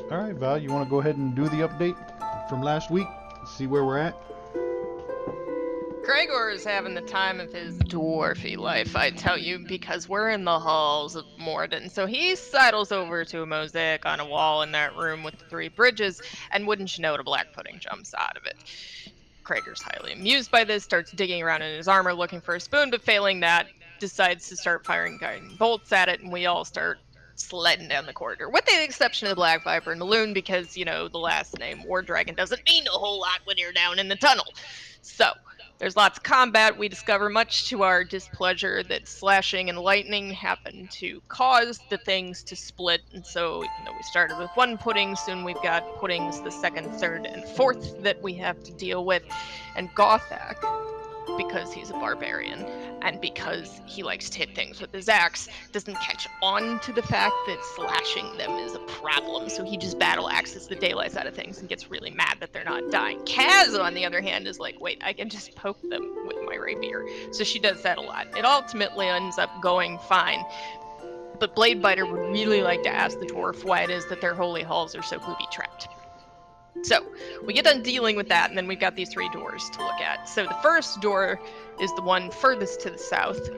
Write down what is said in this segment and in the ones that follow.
All right, Val, you want to go ahead and do the update from last week? See where we're at? Gregor is having the time of his dwarfy life, I tell you, because we're in the halls of Morden. So he sidles over to a mosaic on a wall in that room with the three bridges, and wouldn't you know it, a black pudding jumps out of it. Krager's highly amused by this, starts digging around in his armor looking for a spoon, but failing that, decides to start firing guiding bolts at it, and we all start sledding down the corridor, with the exception of the Black Viper and the Loon, because, the last name War Dragon doesn't mean a whole lot when you're down in the tunnel. So, there's lots of combat. We discover, much to our displeasure, that slashing and lightning happen to cause the things to split. And so, even though we started with one pudding, soon we've got puddings the second, third, and fourth that we have to deal with. And Gothak, because he's a barbarian and because he likes to hit things with his axe, doesn't catch on to the fact that slashing them is a problem. So he just battle axes the daylights out of things and gets really mad that they're not dying. Kaz, on the other hand, is like, wait, I can just poke them with my rapier. So she does that a lot. It ultimately ends up going fine. But Bladebiter would really like to ask the dwarf why it is that their holy halls are so booby trapped. So we get done dealing with that, and then we've got these three doors to look at. So the first door is the one furthest to the south,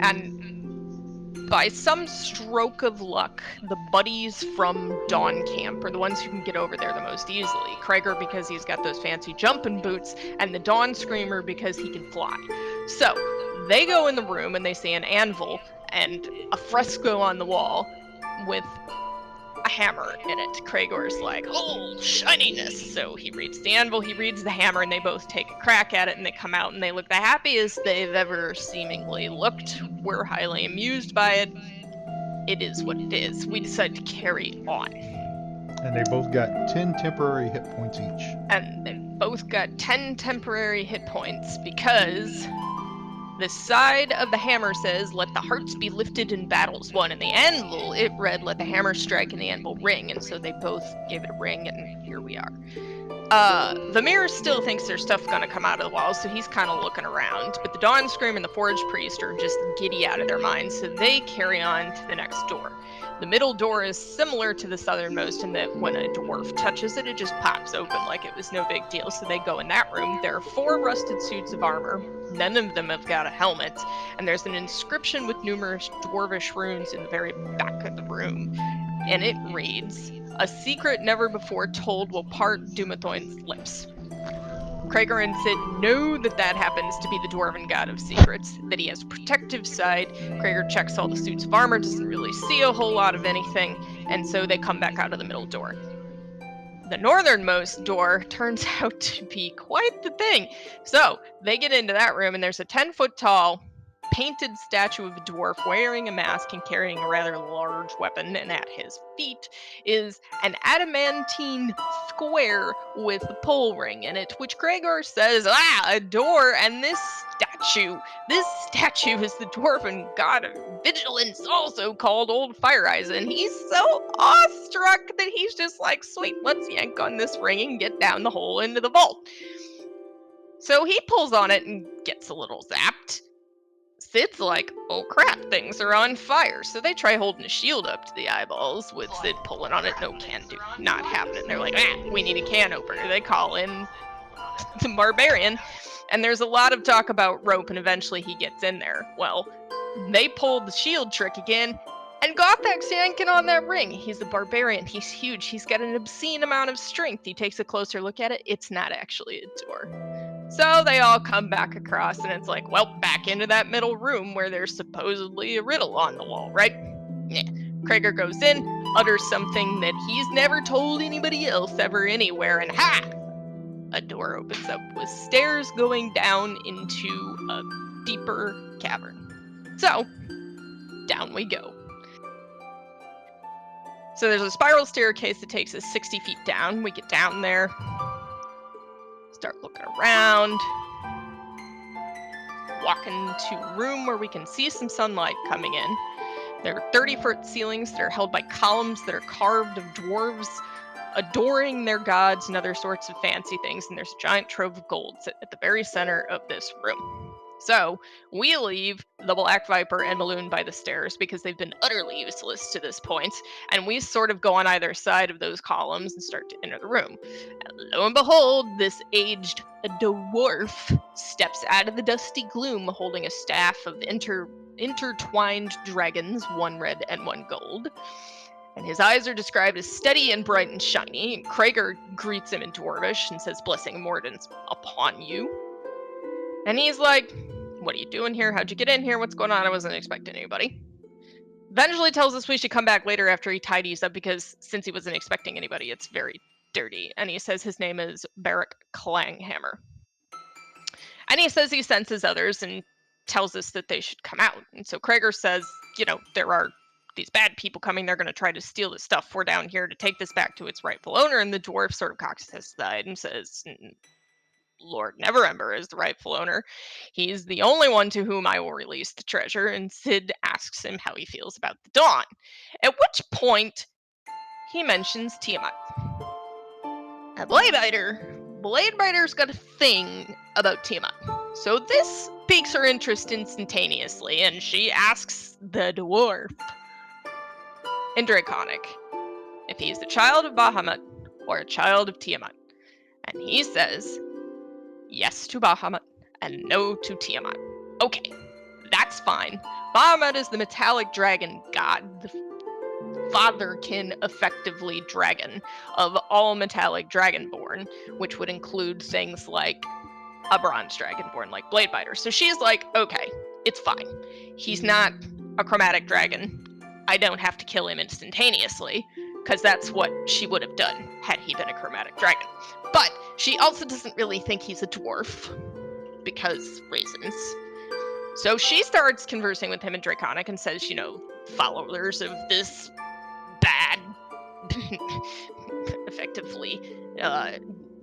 and by some stroke of luck, the buddies from Dawn Camp are the ones who can get over there the most easily. Krager, because he's got those fancy jumping boots, and the Dawn Screamer, because he can fly. So they go in the room and they see an anvil and a fresco on the wall with a hammer in it. Kragor's like, oh, shininess. So he reads the anvil, he reads the hammer, and they both take a crack at it, and they come out and they look the happiest they've ever seemingly looked. We're highly amused by it. It is what it is. We decide to carry on. And they both got 10 temporary hit points each. And they both got 10 temporary hit points because the side of the hammer says, let the hearts be lifted in battles won. And the anvil, it read, let the hammer strike and the anvil ring. And so they both gave it a ring, and here we are. Vamir still thinks there's stuff gonna come out of the walls, so he's kind of looking around. But the Dawn Scream and the Forge Priest are just giddy out of their minds, so they carry on to the next door. The middle door is similar to the southernmost in that when a dwarf touches it, it just pops open like it was no big deal, so they go in that room. There are 4 rusted suits of armor. None of them have got a helmet, and there's an inscription with numerous dwarvish runes in the very back of the room, and it reads, a secret never before told will part Dumathoin's lips. Krager and Sid know that happens to be the Dwarven god of secrets, that he has a protective side. Krager checks all the suits of armor, doesn't really see a whole lot of anything, and so they come back out of the middle door. The northernmost door turns out to be quite the thing. So they get into that room, and there's a 10-foot tall painted statue of a dwarf wearing a mask and carrying a rather large weapon, and at his feet is an adamantine square with a pole ring in it, which Gregor says, a door, and this statue is the dwarven god of vigilance, also called Old Fire Eyes, and he's so awestruck that he's just like, sweet, let's yank on this ring and get down the hole into the vault. So he pulls on it and gets a little zapped. Sid's like, oh crap, things are on fire. So they try holding a shield up to the eyeballs with Sid pulling on it. No can do. Not happening. They're like, we need a can opener. They call in the barbarian. And there's a lot of talk about rope, and eventually he gets in there. Well, they pulled the shield trick again, and Gothak's yanking on that ring. He's a barbarian. He's huge. He's got an obscene amount of strength. He takes a closer look at it. It's not actually a door. So they all come back across, and it's like, well, back into that middle room where there's supposedly a riddle on the wall, right? Yeah. Krager goes in, utters something that he's never told anybody else ever anywhere, and a door opens up with stairs going down into a deeper cavern. So, down we go. So there's a spiral staircase that takes us 60 feet down. We get down there, start looking around, walk into a room where we can see some sunlight coming in. There are 30-foot ceilings that are held by columns that are carved of dwarves adoring their gods and other sorts of fancy things, and there's a giant trove of gold at the very center of this room. So we leave the Black Viper and Maloon by the stairs because they've been utterly useless to this point, and we sort of go on either side of those columns and start to enter the room. And lo and behold, this aged dwarf steps out of the dusty gloom holding a staff of intertwined dragons, one red and one gold. And his eyes are described as steady and bright and shiny. Krager greets him in Dwarvish and says, "Blessing Mordens upon you." And he's like, "What are you doing here? How'd you get in here? What's going on? I wasn't expecting anybody." Eventually tells us we should come back later after he tidies up because since he wasn't expecting anybody, it's very dirty. And he says his name is Barrack Clanghammer. And he says he senses others and tells us that they should come out. And so Krager says, there are these bad people coming. They're going to try to steal this stuff. We're down here to take this back to its rightful owner. And the dwarf sort of cocks his side and says, "Lord Neverember is the rightful owner. He's the only one to whom I will release the treasure." And Sid asks him how he feels about the Dawn. At which point, he mentions Tiamat. A Bladebiter's got a thing about Tiamat. So this piques her interest instantaneously, and she asks the dwarf in Draconic if he's the child of Bahamut or a child of Tiamat. And he says yes to Bahamut and no to Tiamat. Okay, that's fine. Bahamut is the metallic dragon god, the fatherkin, effectively, dragon of all metallic dragonborn, which would include things like a bronze dragonborn like Bladebiter. So she's like, okay, it's fine. He's not a chromatic dragon. I don't have to kill him instantaneously, because that's what she would have done had he been a chromatic dragon. But she also doesn't really think he's a dwarf, because reasons. So she starts conversing with him in Draconic and says, followers of this bad, effectively,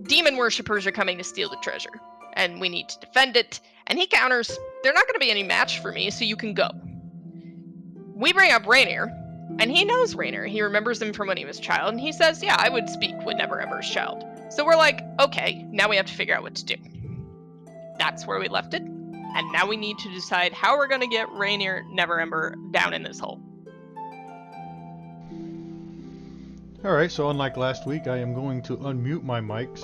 demon worshippers are coming to steal the treasure, and we need to defend it. And he counters, "They're not going to be any match for me, so you can go." We bring up Rainier, and he knows Rainier. He remembers him from when he was a child, and he says, "Yeah, I would speak with Neverember's child." So we're like, okay, now we have to figure out what to do. That's where we left it, and now we need to decide how we're going to get Rainier Neverember down in this hole. Alright, so unlike last week, I am going to unmute my mics.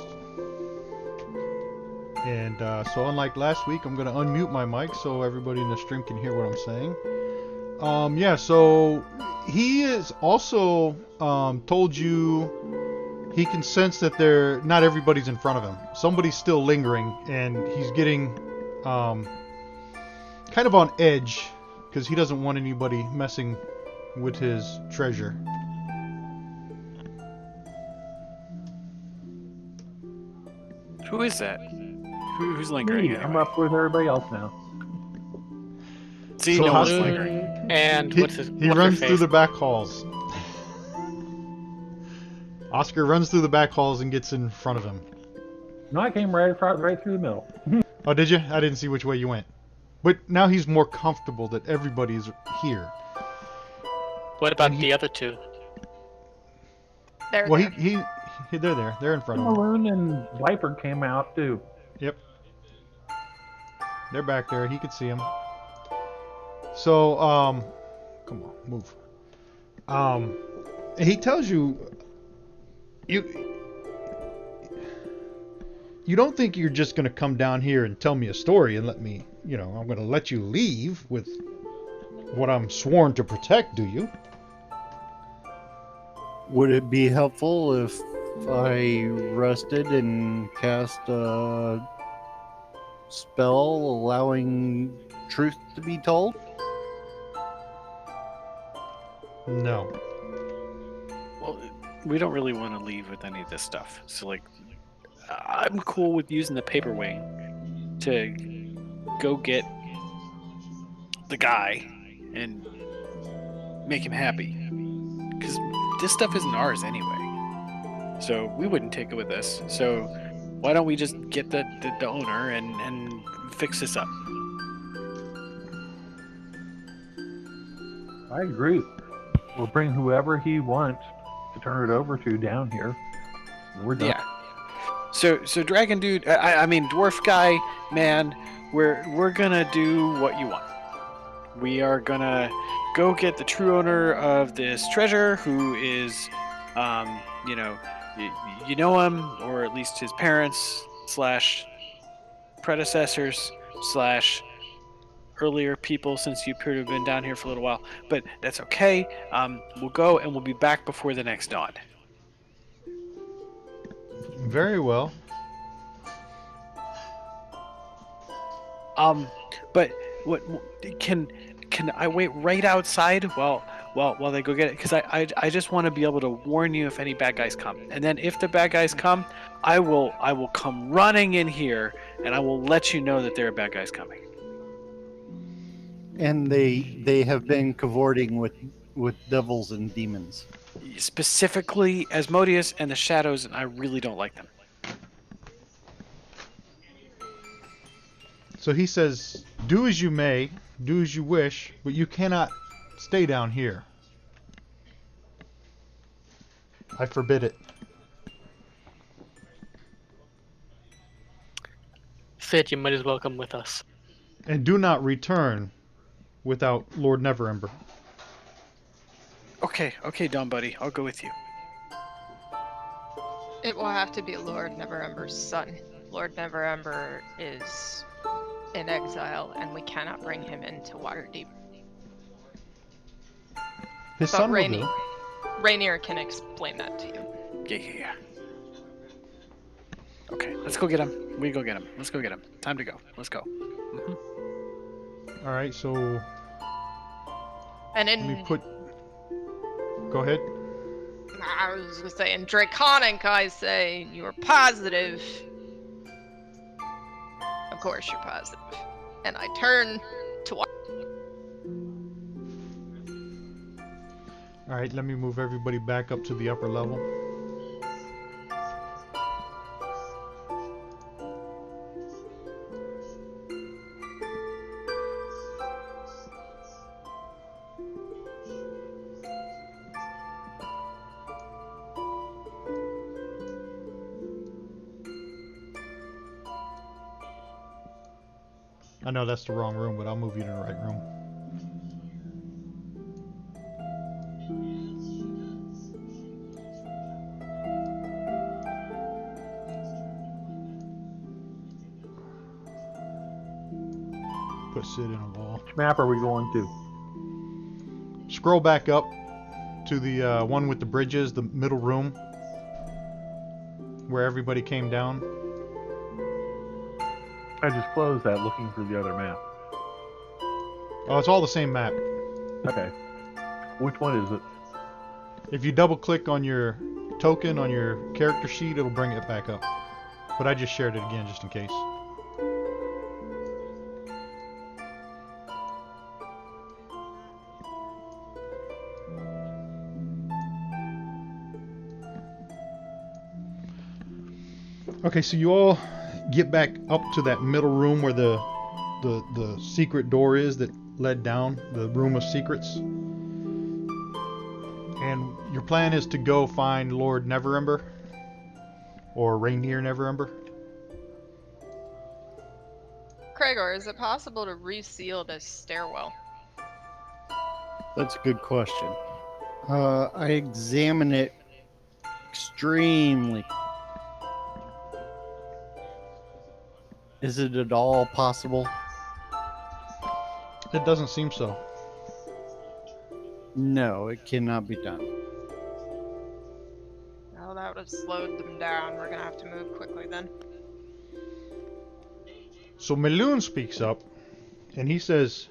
And so unlike last week, I'm going to unmute my mic so everybody in the stream can hear what I'm saying. So he is also told you he can sense that not everybody's in front of him. Somebody's still lingering, and he's getting kind of on edge because he doesn't want anybody messing with his treasure. Who is that? Who's lingering? I'm up with everybody else now. See, So no one's Oscar- lingering. And He, what's his? he what's runs her through face? the back halls. Oscar runs through the back halls and gets in front of him. No, I came right through the middle. Oh, did you? I didn't see which way you went. But now he's more comfortable that everybody's here. What about and the other two? There, Well, there. they're there. They're in front of him. Balloon and Viper came out too. Yep. They're back there. He could see him. So, come on, move. He tells you, you don't think you're just gonna come down here and tell me a story and let me, I'm gonna let you leave with what I'm sworn to protect, do you? Would it be helpful if I rested and cast a spell allowing truth to be told? No. Well, we don't really want to leave with any of this stuff. So, I'm cool with using the paperweight to go get the guy and make him happy. Because this stuff isn't ours anyway. So we wouldn't take it with us. So why don't we just get the owner and fix this up? I agree. We'll bring whoever he wants to turn it over to down here. We're done. Yeah. So Dragon Dude, I mean Dwarf Guy, man, we're gonna do what you want. We are gonna go get the true owner of this treasure, who is, you know, you know him, or at least his parents / predecessors / earlier people, since you appear to have been down here for a little while. But that's okay. We'll go and we'll be back before the next dawn. Very well. But what can I wait right outside while they go get it? Because I just want to be able to warn you if any bad guys come, and then if the bad guys come, I will come running in here and I will let you know that there are bad guys coming. And they have been cavorting with devils and demons. Specifically Asmodeus and the Shadows, and I really don't like them. So he says, do as you may, do as you wish, but you cannot stay down here. I forbid it. Sid, you might as well come with us. And do not return without Lord Neverember. Okay, Don Buddy, I'll go with you. It will have to be Lord Neverember's son. Lord Neverember is in exile, and we cannot bring him into Waterdeep. His But son will do. Rainier can explain that to you. Yeah. Okay, let's go get him. We go get him. Let's go get him. Time to go. Let's go. All right, so And let me in put... Go ahead. I was gonna say in Draconic, I say you are positive. Of course, you're positive. And I turn to watch. All right, let me move everybody back up to the upper level. I know that's the wrong room, but I'll move you to the right room. Put Sid in a wall. Which map are we going to? Scroll back up to the one with the bridges, the middle room, where everybody came down. I just closed that looking for the other map. Oh, it's all the same map. Okay. Which one is it? If you double click on your token on your character sheet, it'll bring it back up. But I just shared it again just in case. Okay, so you all get back up to that middle room where the secret door is that led down, the room of secrets. And your plan is to go find Lord Neverember or Rainier Neverember. Cragor, is it possible to reseal this stairwell? That's a good question. I examine it extremely. Is it at all possible? It doesn't seem so. No, it cannot be done. Oh, that would have slowed them down. We're gonna have to move quickly then. So Meloon speaks up, and he says,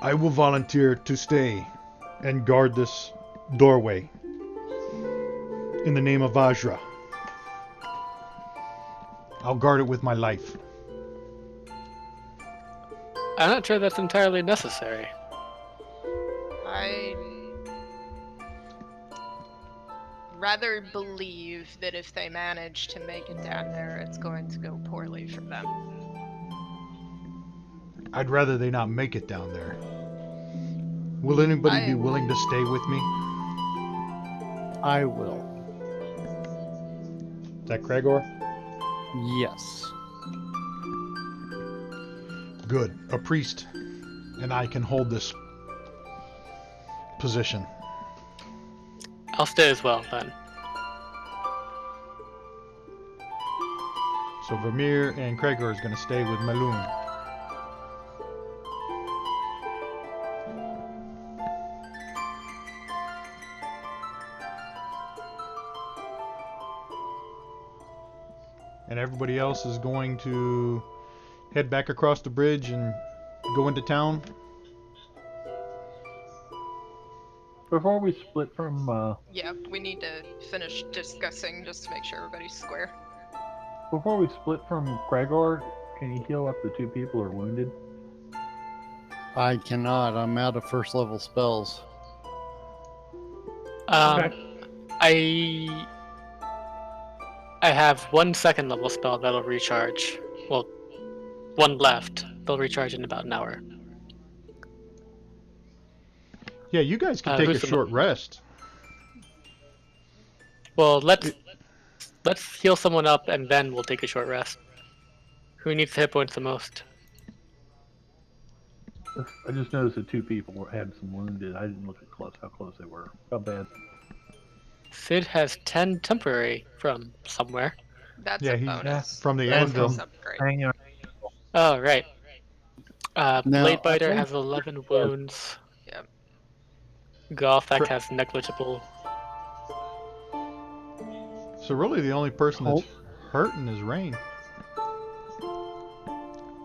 I will volunteer to stay and guard this doorway in the name of Vajra. I'll guard it with my life. I'm not sure that's entirely necessary. I rather believe that if they manage to make it down there, it's going to go poorly for them. I'd rather they not make it down there. Will anybody be willing to stay with me? I will. Is that Cragor? Yes. Good. A priest and I can hold this position. I'll stay as well then. So Vermeer and Gregor is going to stay with Maloon. And everybody else is going to head back across the bridge and go into town. Before we split from, Yeah, we need to finish discussing just to make sure everybody's square. Gregor, can you heal up the 2 people who are wounded? I cannot. I'm out of first level spells. I have 1 second level spell that'll recharge. Well, 1 left. They'll recharge in about an hour. Yeah, you guys can take a short rest. Well, let's heal someone up and then we'll take a short rest. Who needs the hit points the most? I just noticed that 2 people had some wounded. I didn't look at how close they were. How bad? Sid has 10 temporary from somewhere. That's Yeah, a he's bonus. from the That's anvil. his upgrade. Hanging on. Oh, right. Now, Blade Biter I has 11 wounds. Yep. Gothak has negligible. So really the only person that's hurting is Rain.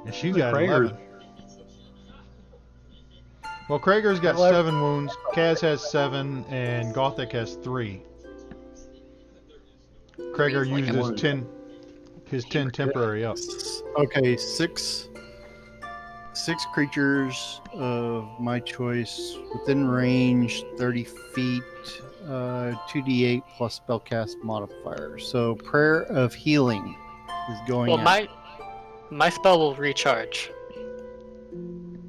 And she's got Krager's- 11. Well, Krager's got 7 wounds, Kaz has 7, and Gothic has 3. Krager Three's like used a- his 10 temporary up. Okay, six creatures of my choice within range, 30 feet, 2d8 plus spellcast modifier. So Prayer of Healing is going Well, out. my spell will recharge.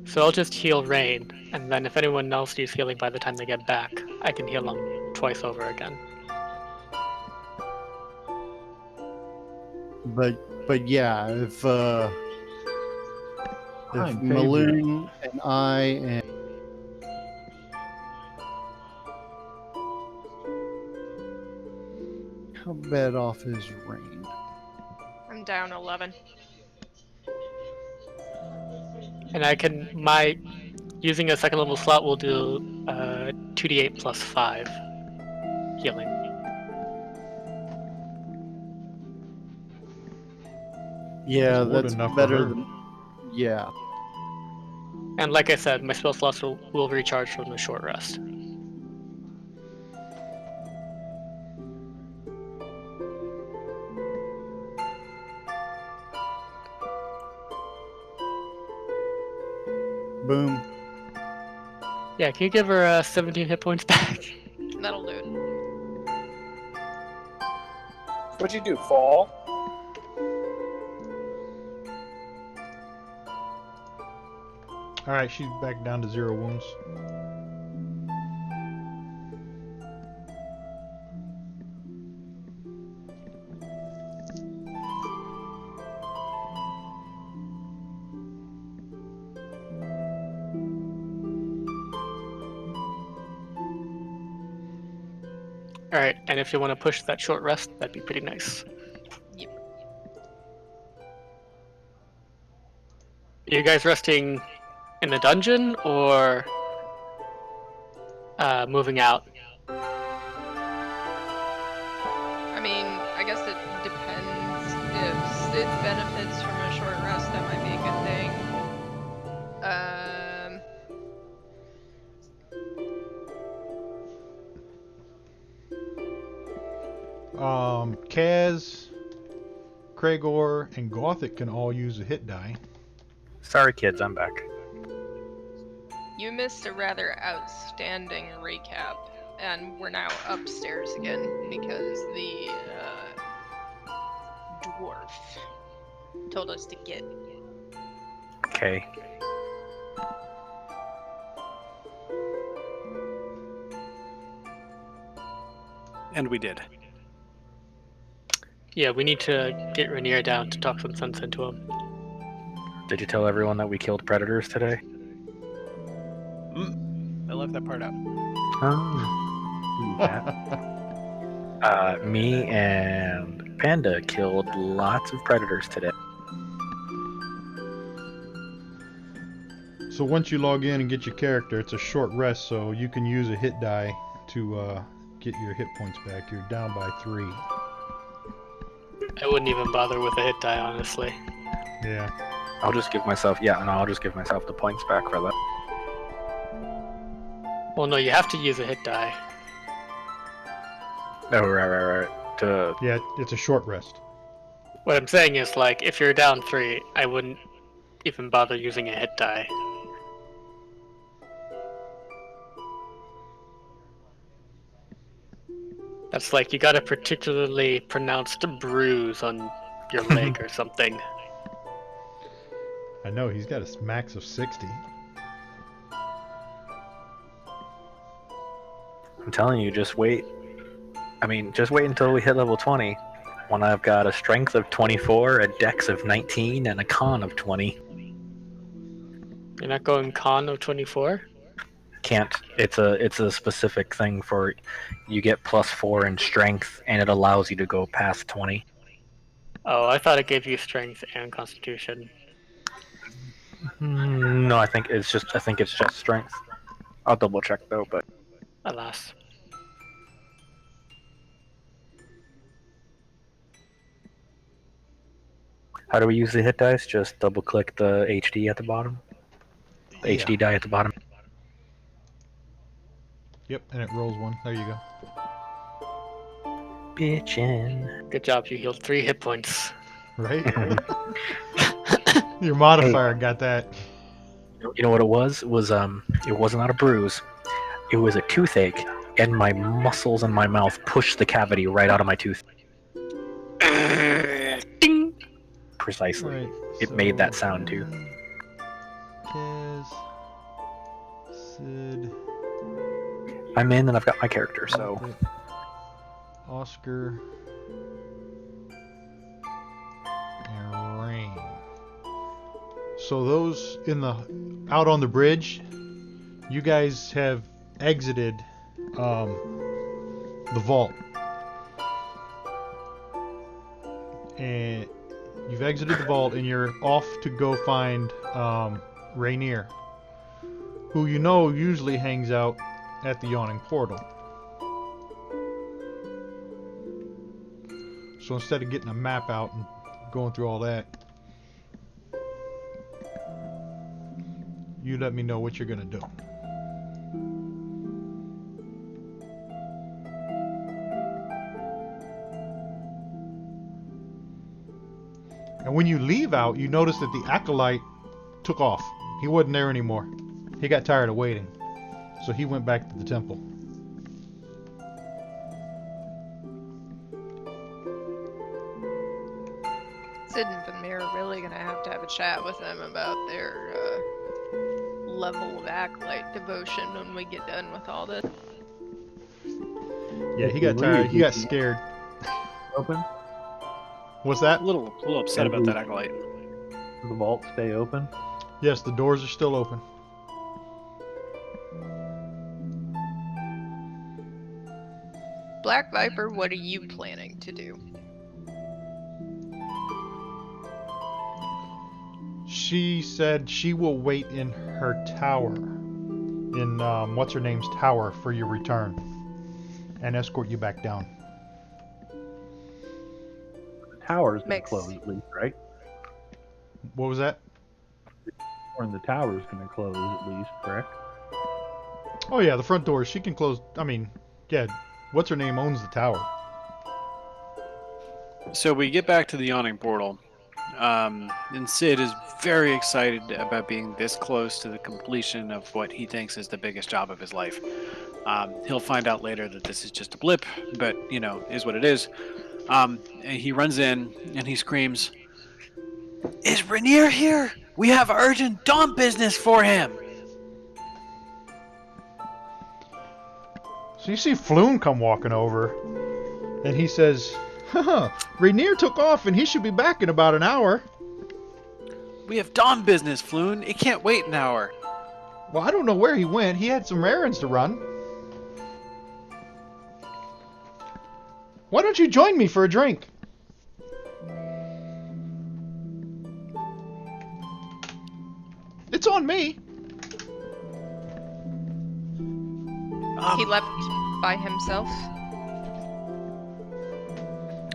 So I'll just heal Rain, and then if anyone else needs healing by the time they get back, I can heal them twice over again. But yeah, if Fine, Maloon and I and how bad off is Rain? I'm down 11. And I can using a second level slot will do 2d8 plus 5 healing. Yeah, That's more that's than enough for better her. than. Yeah. And like I said, my spell slots will recharge from the short rest. Boom. Yeah, can you give her 17 hit points back? That'll do it. What'd you do, fall? Alright, she's back down to 0 wounds. Alright, and if you want to push that short rest, that'd be pretty nice. Yep. Are you guys resting in the dungeon or moving out? I mean, I guess it depends. If Sid benefits from a short rest, that might be a good thing. Kaz, Kragor, and Gothic can all use a hit die. Sorry, kids, I'm back. You missed a rather outstanding recap, and we're now upstairs again because the dwarf told us to get. Okay. And we did. Yeah, we need to get Rainier down to talk some sense into him. Did you tell everyone that we killed predators today? I left that part out. Oh. Yeah. Me and Panda killed lots of predators today. So once you log in and get your character, it's a short rest, so you can use a hit die to get your hit points back. You're down by 3. I wouldn't even bother with a hit die, honestly. Yeah. I'll just give myself I'll just give myself the points back for that. Well, no, you have to use a hit die. Oh right. Yeah, it's a short rest. What I'm saying is, like, if you're down 3, I wouldn't even bother using a hit die. That's like, you got a particularly pronounced bruise on your leg or something. I know, he's got a max of 60. I'm telling you, just wait. Just wait until we hit level 20, when I've got a strength of 24, a dex of 19, and a con of 20. You're not going con of 24? Can't. It's a specific thing for you get +4 in strength, and it allows you to go past 20. Oh, I thought it gave you strength and constitution. No, I think it's just strength. I'll double check though, but Alas. how do we use the hit dice? Just double click the HD at the bottom. The HD die at the bottom. Yep, and it rolls 1. There you go. Bitchin'. Good job, you healed 3 hit points. Right? Your modifier got that. You know what it was? It was not a bruise. It was a toothache, and my muscles in my mouth pushed the cavity right out of my tooth. Ding! Precisely. Right, It made that sound too. Kaz, Sid, I'm in and I've got my character, so Oscar, and Rain. So those out on the bridge, you guys have exited the vault, and you've exited the vault, and you're off to go find Rainier, who usually hangs out at the yawning portal. So instead of getting a map out and going through all that, you let me know what you're gonna do. And when you leave out, you notice that the acolyte took off. He wasn't there anymore. He got tired of waiting. So he went back to the temple. Sid and Vamir are really gonna have to have a chat with them about their level of acolyte devotion when we get done with all this. Yeah, he got tired. He got scared. Open? What's that? A little upset about that acolyte. Does the vault stay open? Yes, the doors are still open. Black Viper, what are you planning to do? She said she will wait in her tower, in what's her name's tower, for your return, and escort you back down. The tower's gonna Makes- close at least, right? What was that? Or the tower's gonna close at least, correct? Oh yeah, the front doors. She can close. I mean, yeah. What's her name owns the tower. So we get back to the yawning portal, and Sid is very excited about being this close to the completion of what he thinks is the biggest job of his life. He'll find out later that this is just a blip, but is what it is. And he runs in and he screams, "Is Rainier here? We have urgent dawn business for him!" So you see Floon come walking over, and he says, "Haha, Rainier took off, and he should be back in about an hour." We have dawn business, Floon. It can't wait an hour. Well, I don't know where he went. He had some errands to run. Why don't you join me for a drink? It's on me. He left by himself.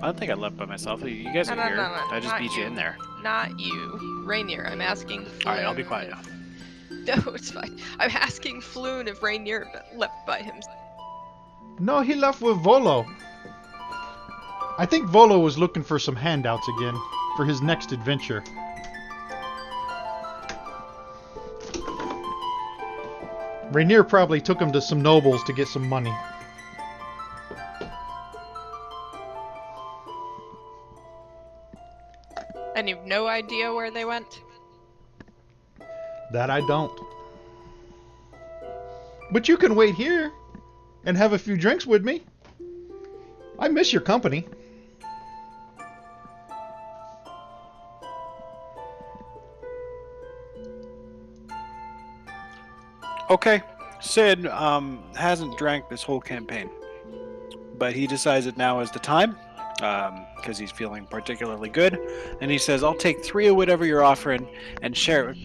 I don't think I left by myself. You guys are No, here. no, no, I just not beat you you. in there. Not you. Rainier, I'm asking Floon. All right, I'll be quiet now. No, it's fine. I'm asking Floon if Rainier left by himself. No, he left with Volo. I think Volo was looking for some handouts again for his next adventure. Rainier probably took him to some nobles to get some money. And you've no idea where they went? That I don't. But you can wait here and have a few drinks with me. I miss your company. Okay. Sid hasn't drank this whole campaign, but he decides that now is the time because he's feeling particularly good, and he says, "I'll take 3 of whatever you're offering and share it."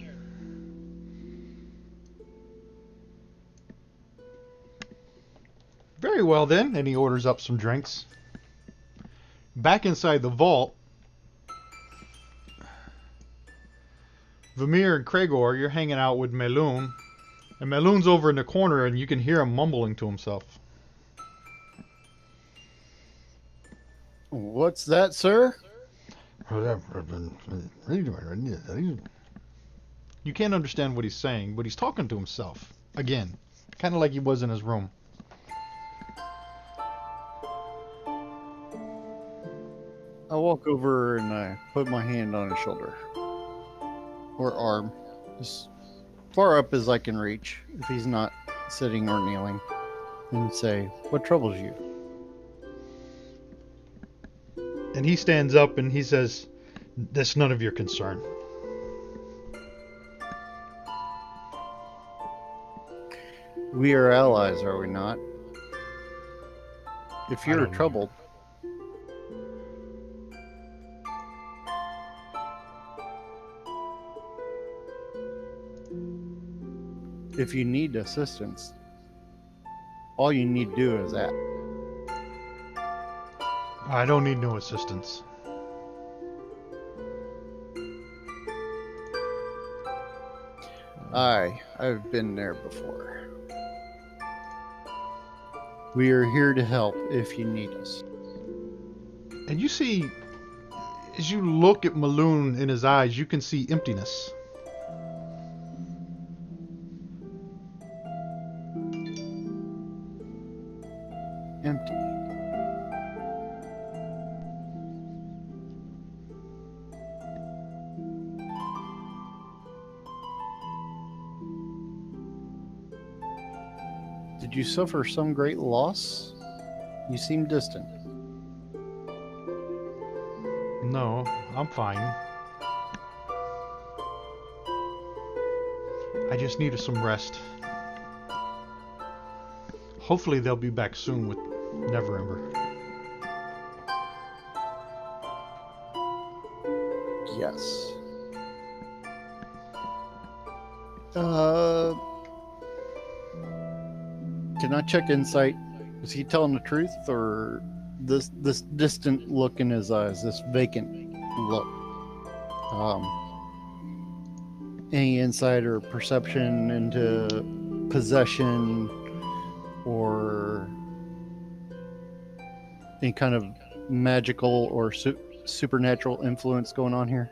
Very well then, and he orders up some drinks. Back inside the vault, Vamir and Kregor, you're hanging out with Melun. And Melun's over in the corner and you can hear him mumbling to himself. What's that, sir? You can't understand what he's saying, but he's talking to himself. Again. Kind of like he was in his room. I walk over and I put my hand on his shoulder. Or arm. As far up as I can reach, if he's not sitting or kneeling. And say, what troubles you? And he stands up and he says, that's none of your concern. We are allies, are we not? If you're don't know. troubled, if you need assistance, all you need to do is ask. I don't need no assistance. I've been there before. We are here to help if you need us. And you see, as you look at Maloon in his eyes, you can see emptiness. Empty. Did you suffer some great loss? You seem distant. No, I'm fine. I just needed some rest. Hopefully they'll be back soon with Neverember. Yes. Can I check insight? Is he telling the truth, or this distant look in his eyes, this vacant look? Any insight or perception into possession or any kind of magical or supernatural influence going on here?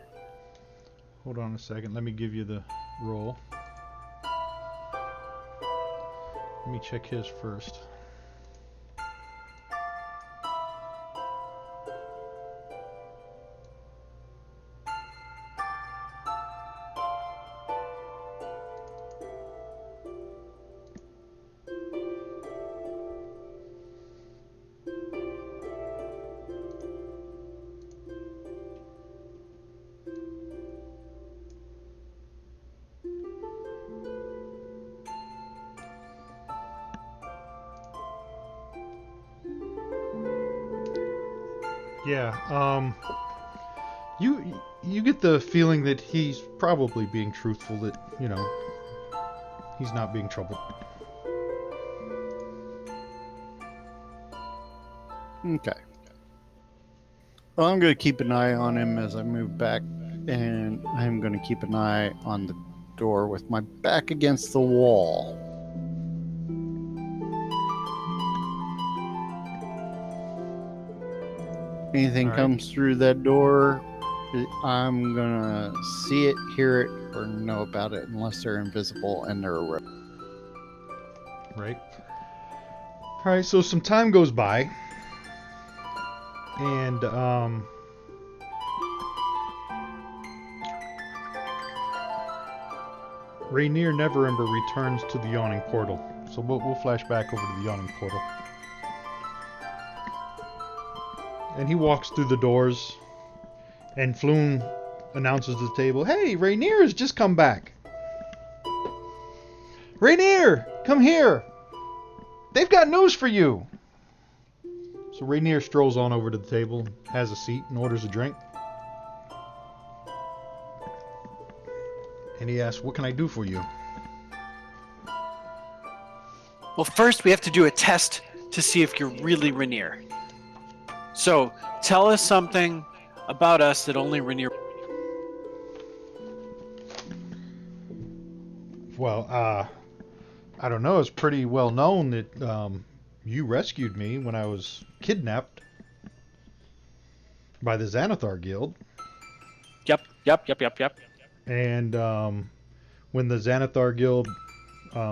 Hold on a second, let me give you the roll. Let me check his first. Yeah. You get the feeling that he's probably being truthful. That he's not being troubled. Okay. Well, I'm going to keep an eye on him as I move back, and I'm going to keep an eye on the door with my back against the wall. Anything All right. comes through that door, I'm going to see it, hear it, or know about it unless they're invisible and they're a Right. All right. So some time goes by, and Rainier Neverember returns to the yawning portal. So we'll flash back over to the yawning portal. And he walks through the doors, and Floon announces to the table, "Hey, Rainier has just come back. Rainier, come here. They've got news for you." So Rainier strolls on over to the table, has a seat, and orders a drink. And he asks, "What can I do for you?" Well, first we have to do a test to see if you're really Rainier. So, tell us something about us that only Rainier... Well, I don't know. It's pretty well known that you rescued me when I was kidnapped by the Xanathar Guild. Yep. And when the Xanathar Guild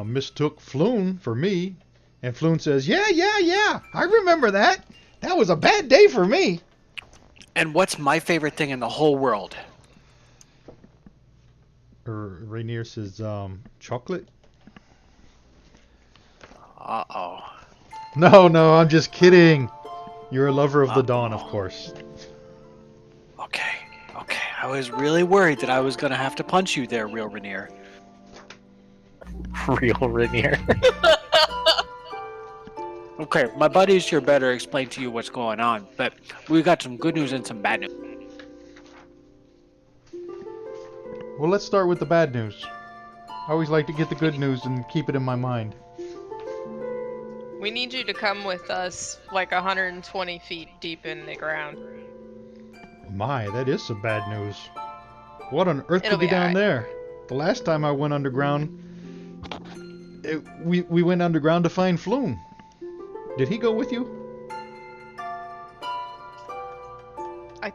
mistook Floon for me, and Floon says, yeah, I remember that. That was a bad day for me. And what's my favorite thing in the whole world? Rainier says, chocolate? Uh-oh. No, I'm just kidding. You're a lover of the dawn, of course. Okay. I was really worried that I was going to have to punch you there, real Rainier. Real Rainier. Okay, my buddies here better explain to you what's going on, but we got some good news and some bad news. Well, let's start with the bad news. I always like to get the good news and keep it in my mind. We need you to come with us like 120 feet deep in the ground. My, that is some bad news. What on earth It'll could be be down alright. there? The last time I went underground, we went underground to find Floon. Did he go with you? I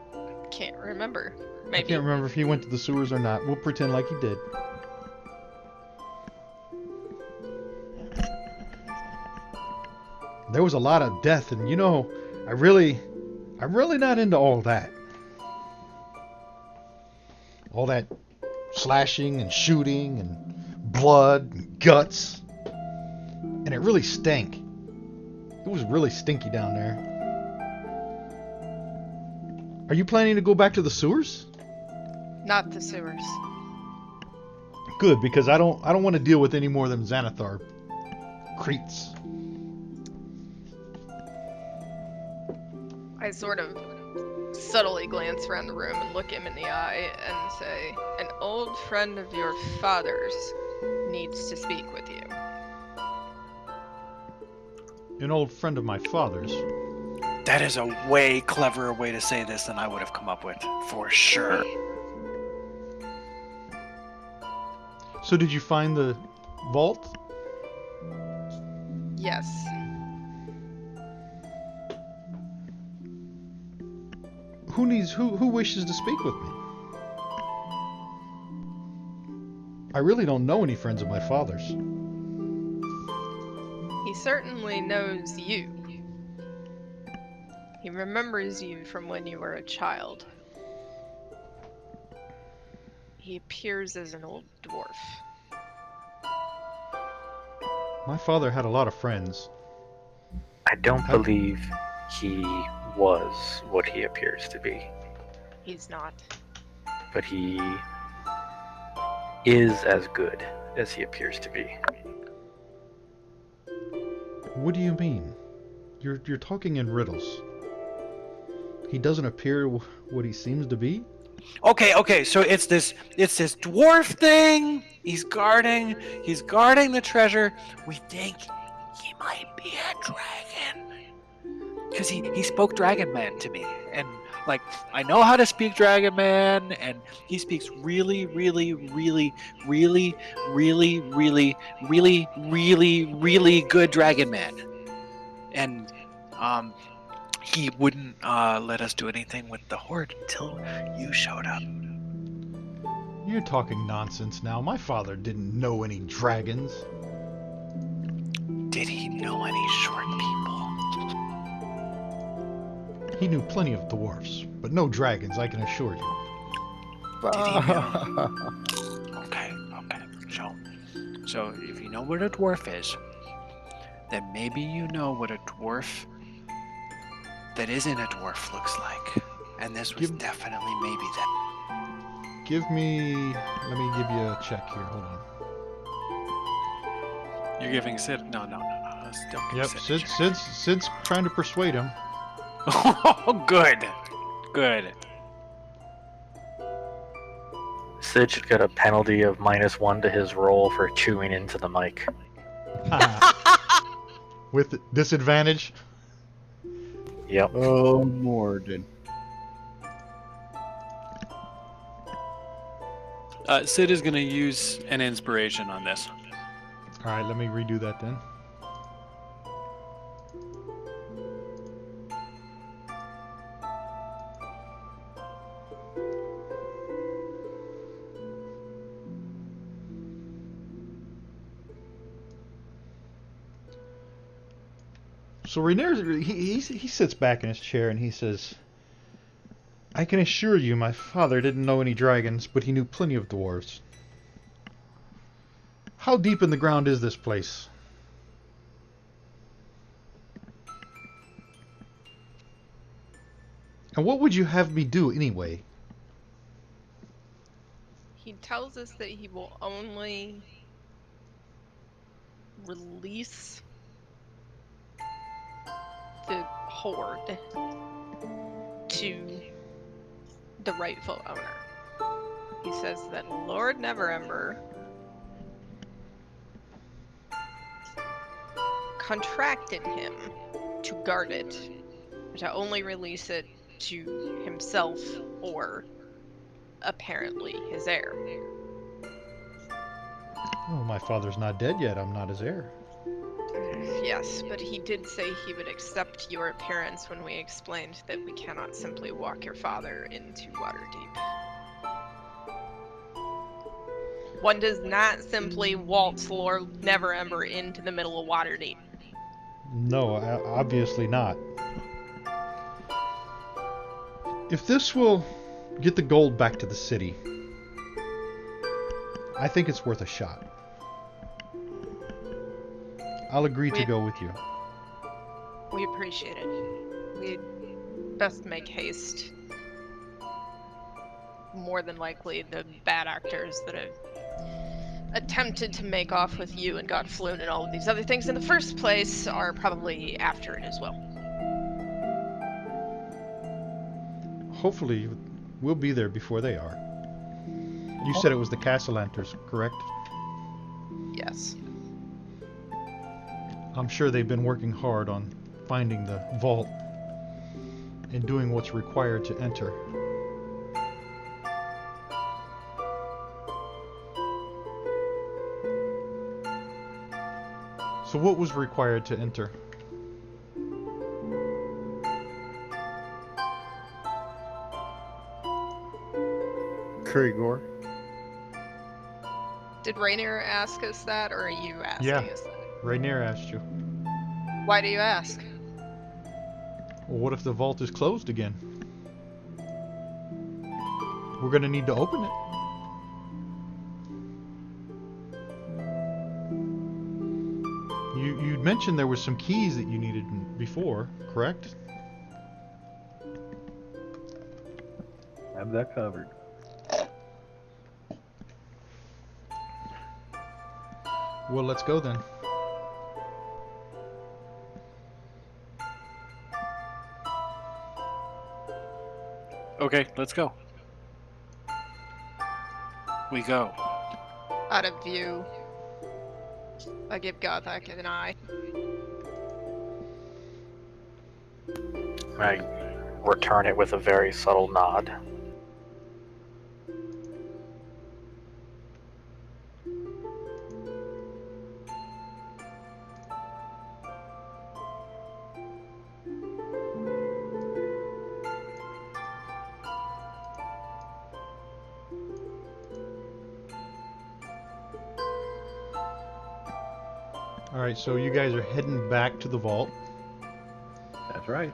can't remember. I Maybe. can't remember if he went to the sewers or not. We'll pretend like he did. There was a lot of death, and I'm really not into all that. All that slashing and shooting and blood and guts. And it really stank. It was really stinky down there. Are you planning to go back to the sewers? Not the sewers. Good, because I don't want to deal with any more of them Xanathar creeps. I sort of subtly glance around the room and look him in the eye and say, "An old friend of your father's needs to speak with you." An old friend of my father's. That is a way cleverer way to say this than I would have come up with, for sure. So did you find the vault? Yes. Who wishes to speak with me? I really don't know any friends of my father's. He certainly knows you. He remembers you from when you were a child. He appears as an old dwarf. My father had a lot of friends. I don't believe he was what he appears to be, He's not. but he is as good as he appears to be. What do you mean? You're talking in riddles. He doesn't appear what he seems to be. Okay, so it's this dwarf thing. He's guarding the treasure. We think he might be a dragon. Because he spoke Dragon Man to me. And like I know how to speak Dragon Man, and he speaks really, really, really, really, really, really, really, really, really good Dragon Man. And he wouldn't let us do anything with the horde until you showed up. You're talking nonsense now. My father didn't know any dragons. Did he know any short people? He knew plenty of dwarfs, but no dragons, I can assure you. Did he know? Okay. So if you know what a dwarf is, then maybe you know what a dwarf that isn't a dwarf looks like. And this was definitely maybe that. Let me give you a check here, hold on. You're giving Sid? No. Don't give Yep, Sid a check. Sid's trying to persuade him. Oh, good. Sid should get a penalty of -1 to his roll for chewing into the mic. With disadvantage? Yep. Oh, Morden. Sid is going to use an inspiration on this. Alright, let me redo that then. So Rainier, he sits back in his chair and he says, I can assure you my father didn't know any dragons, but he knew plenty of dwarves. How deep in the ground is this place? And what would you have me do anyway? He tells us that he will only release the horde to the rightful owner. He says that Lord Neverember contracted him to guard it, to only release it to himself or apparently his heir. Oh, my father's not dead yet. I'm not his heir. Yes, but he did say he would accept your appearance when we explained that we cannot simply walk your father into Waterdeep. One does not simply waltz Lord Neverember into the middle of Waterdeep. No, obviously not. If this will get the gold back to the city, I think it's worth a shot. I'll agree to go with you. We appreciate it. We'd best make haste. More than likely, the bad actors that have attempted to make off with you and got flown and all of these other things in the first place are probably after it as well. Hopefully, we'll be there before they are. You said it was the Castellanters, correct? Yes. I'm sure they've been working hard on finding the vault and doing what's required to enter. So what was required to enter? Krigor. Did Rainier ask us that, or are you asking us that? Rainier asked you. Why do you ask? Well, what if the vault is closed again? We're gonna need to open it. You mentioned there was some keys that you needed before, correct? Have that covered. Well, let's go then. Okay, let's go. We go. Out of view. I give Gothak an eye. I return it with a very subtle nod. Alright, so you guys are heading back to the vault. That's right.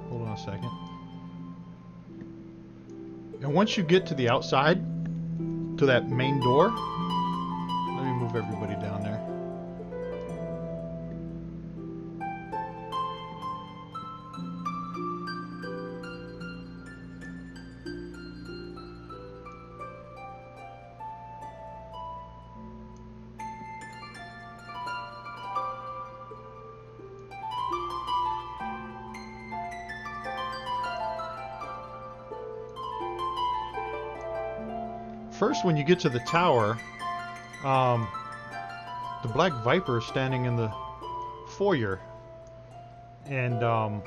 Hold on a second. And once you get to the outside, to that main door, let me move everybody down there. First, when you get to the tower, the Black Viper is standing in the foyer, and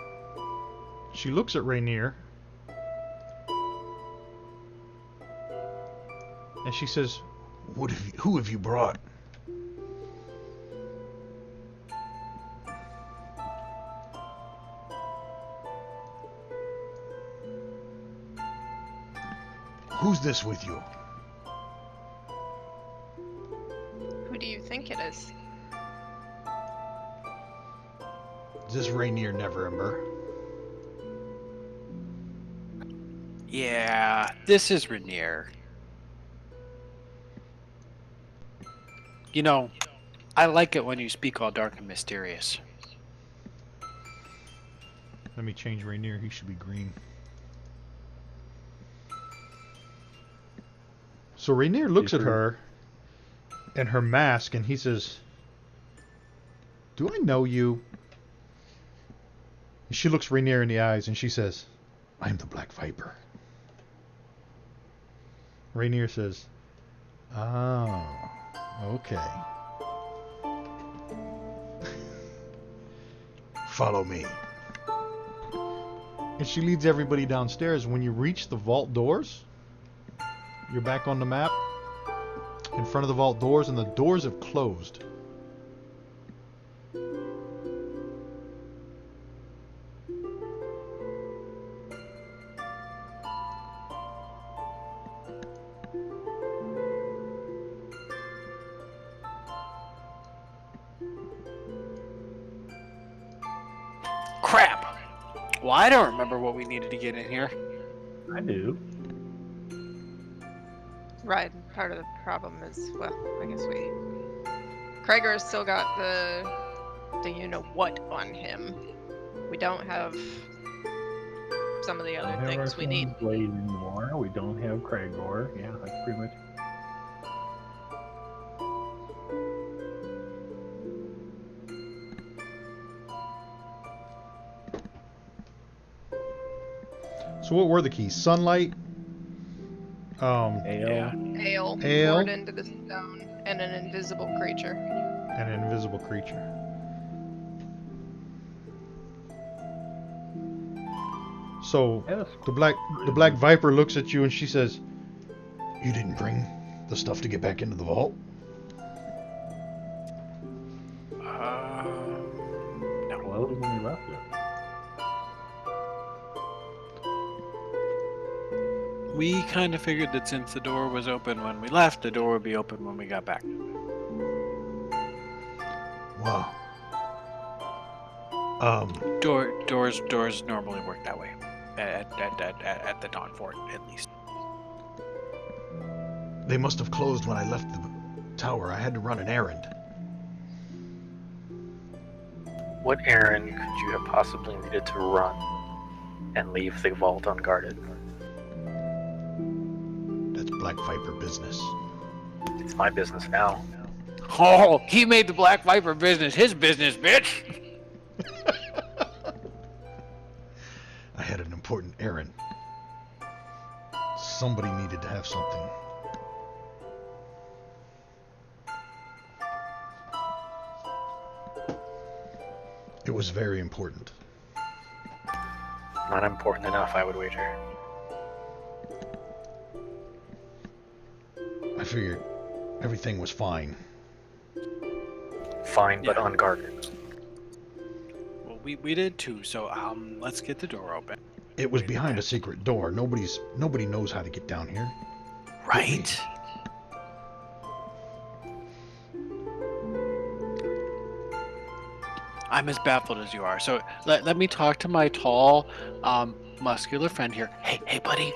she looks at Rainier, and she says, "Who have you brought?" "Who's this with you?" Who do you think it is? "Is this Rainier Neverember?" Yeah, this is Rainier. You know, I like it when you speak all dark and mysterious. Let me change Rainier. He should be green. So Rainier looks at her and her mask, and he says, "Do I know you?" And she looks Rainier in the eyes, and she says, "I'm the Black Viper." Rainier says, "Oh, okay. Follow me." And she leads everybody downstairs. When you reach the vault doors, you're back on the map, in front of the vault doors, and the doors have closed. Crap! Well, I don't remember what we needed to get in here. I do. Right, part of the problem is, well, I guess Krager's still got the you-know-what on him. We don't have some of the We other don't have things our we need. son's blade anymore. We don't have Cragor. Yeah, that's pretty much. So what were the keys? Sunlight, Ale. Yeah. Ale, Ale. poured into the stone, and an invisible creature. and an invisible creature. So Yes. the Black Viper looks at you and she says, "You didn't bring the stuff to get back into the vault?" No. Closed when we left it. We kind of figured that since the door was open when we left, the door would be open when we got back. Wow. Doors normally work that way. At the Dawn Fort, at least. They must have closed when I left the tower. I had to run an errand. What errand could you have possibly needed to run and leave the vault unguarded? That's Black Viper business. It's my business now. Oh, he made the Black Viper business his business, bitch! I had an important errand. Somebody needed to have something. It was very important. Not important enough, I would wager. I figured everything was fine. Fine, but Yeah. unguarded. Well, we did too. So let's get the door open. It was Wait, behind a okay. secret door. Nobody knows how to get down here. Right. I'm as baffled as you are. So let me talk to my tall, muscular friend here. Hey, buddy.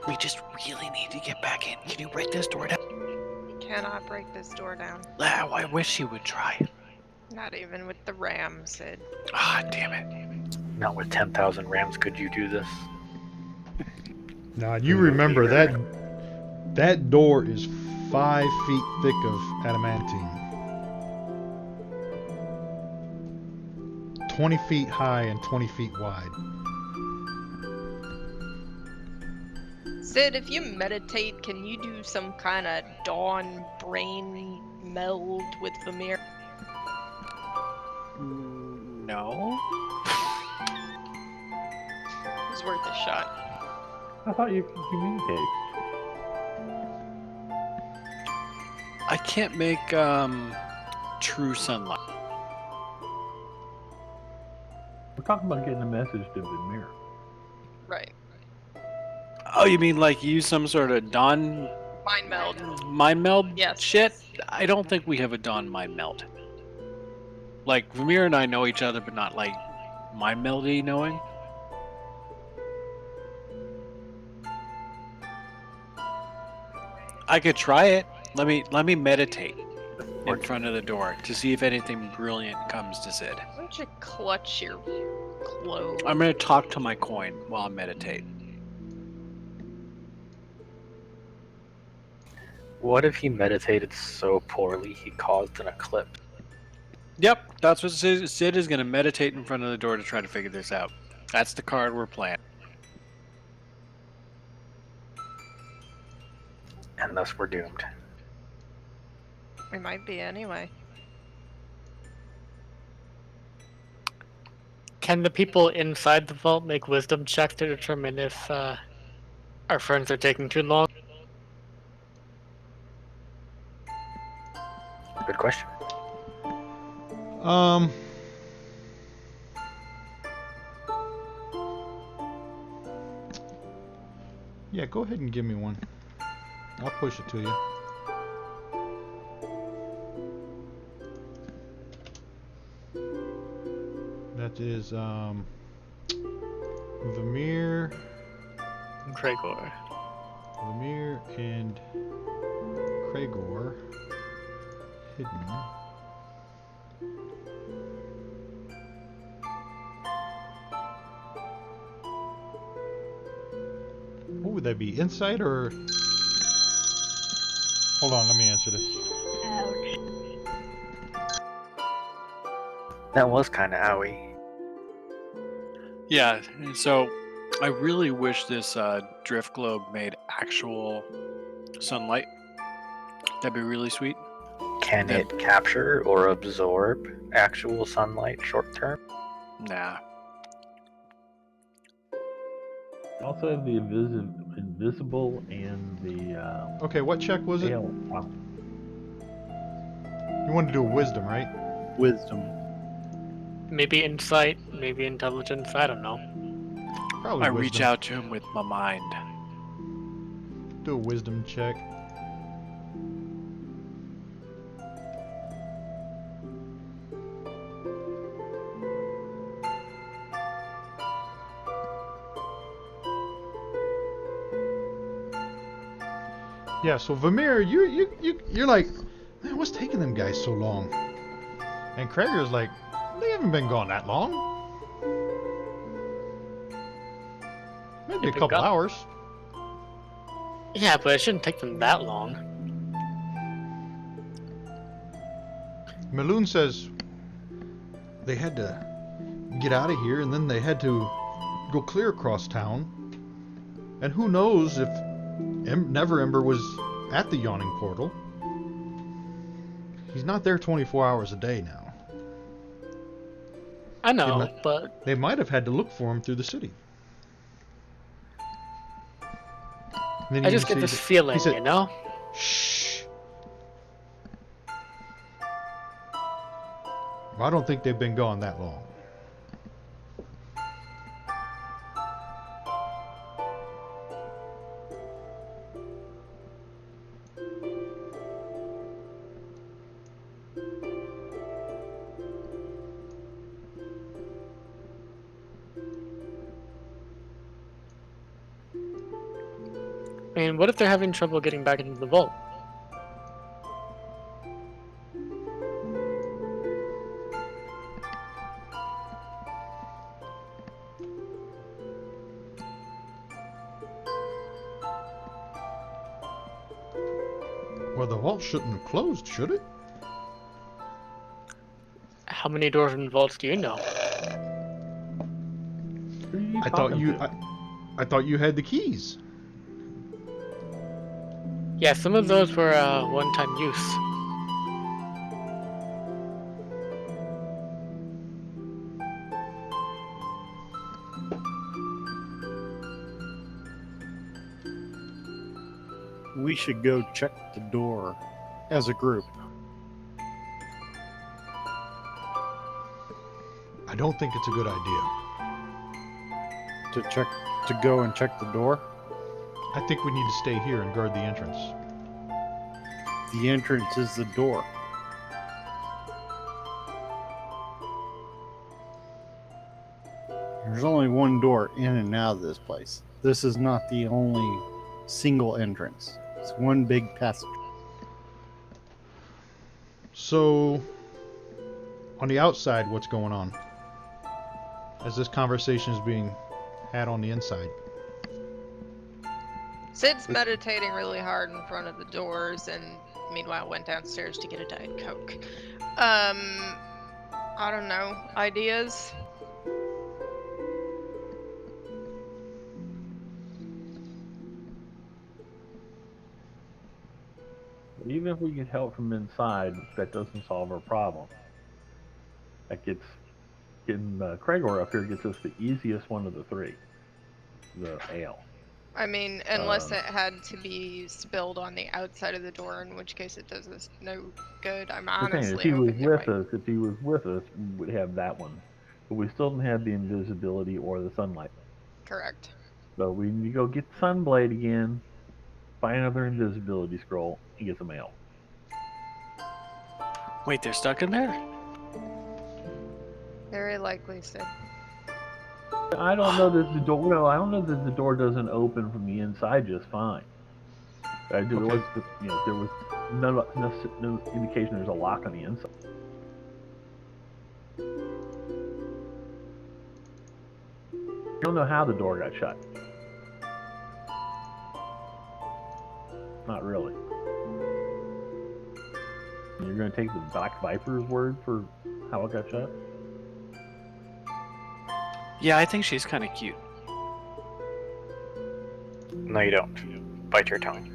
We just really need to get back in. Can you break this door down? Cannot break this door down. I wish you would try. Not even with the ram, Sid. Ah, damn it. Not with 10,000 rams could you do this. Now you remember that door is 5 feet thick of adamantine. 20 feet high and 20 feet wide. Sid, if you meditate, can you do some kind of dawn brain meld with Vamir? No. It's worth a shot. I thought you could communicate. I can't make true sunlight. We're talking about getting a message to Vimir. Right. Oh, you mean like use some sort of dawn Mind meld. mind meld Yes. shit? I don't think we have a dawn mind meld. Like Vermeer and I know each other, but not like mind meldy knowing. I could try it. Let me meditate in front of the door to see if anything brilliant comes to Sid. Why don't you clutch your clothes? I'm gonna talk to my coin while I meditate. What if he meditated so poorly he caused an eclipse? Yep, that's what Sid is gonna meditate in front of the door to try to figure this out. That's the card we're playing. And thus we're doomed. We might be anyway. Can the people inside the vault make wisdom checks to determine if our friends are taking too long? Good question. Yeah, go ahead and give me one. I'll push it to you. That is Vamir, Gregor. Vamir and Kragor hidden. What would that be? Insight or? Hold on, let me answer this. That was kind of owie. Yeah, and so I really wish this drift globe made actual sunlight. That'd be really sweet. Can Yeah. it capture or absorb actual sunlight short term? Nah. Also have the invisible and the Okay, what check was it? hail. Wow. You wanted to do a wisdom, right? Wisdom. Maybe insight, maybe intelligence, I don't know. Probably I wisdom. reach out to him with my mind. Do a wisdom check. Yeah, so Vamir, you're like, man, what's taking them guys so long? And Krager's like, they haven't been gone that long. Maybe a They've couple got- hours. Yeah, but it shouldn't take them that long. Maloon says they had to get out of here, and then they had to go clear across town. And who knows if Never Ember was at the yawning portal. He's not there 24 hours a day now. I know, but They might have had to look for him through the city. And then I you just can get see this that- feeling, he said, you know? Shh. I don't think they've been gone that long. I mean, what if they're having trouble getting back into the vault? Well, the vault shouldn't have closed, should it? How many doors and vaults do you know? Who are you I thought talking you. to? I thought you had the keys. Yeah, some of those were one-time use. We should go check the door as a group. I don't think it's a good idea. To go and check the door. I think we need to stay here and guard the entrance. The entrance is the door. There's only one door in and out of this place. This is not the only single entrance. It's one big passage. So, on the outside, what's going on? As this conversation is being had on the inside. Sid's meditating really hard in front of the doors, and meanwhile went downstairs to get a Diet Coke. I don't know. Ideas? Even if we get help from inside, that doesn't solve our problem. That gets getting Cragor up here gets us the easiest one of the three, the ale. I mean, unless it had to be spilled on the outside of the door, in which case it does us no good. I'm The thing is, honestly if he was hoping you're with right. us, we would have that one, but we still don't have the invisibility or the sunlight. Correct. So we need to go get Sunblade again, find another invisibility scroll, and get some ale. Wait, they're stuck in there? Very likely, Sid. I don't know that the door. Well, I don't know that the door doesn't open from the inside just fine. There was, there was no indication there's a lock on the inside. I don't know how the door got shut. Not really. You're going to take the Black Viper's word for how it got shut? Yeah, I think she's kind of cute. No, you don't. Bite your tongue.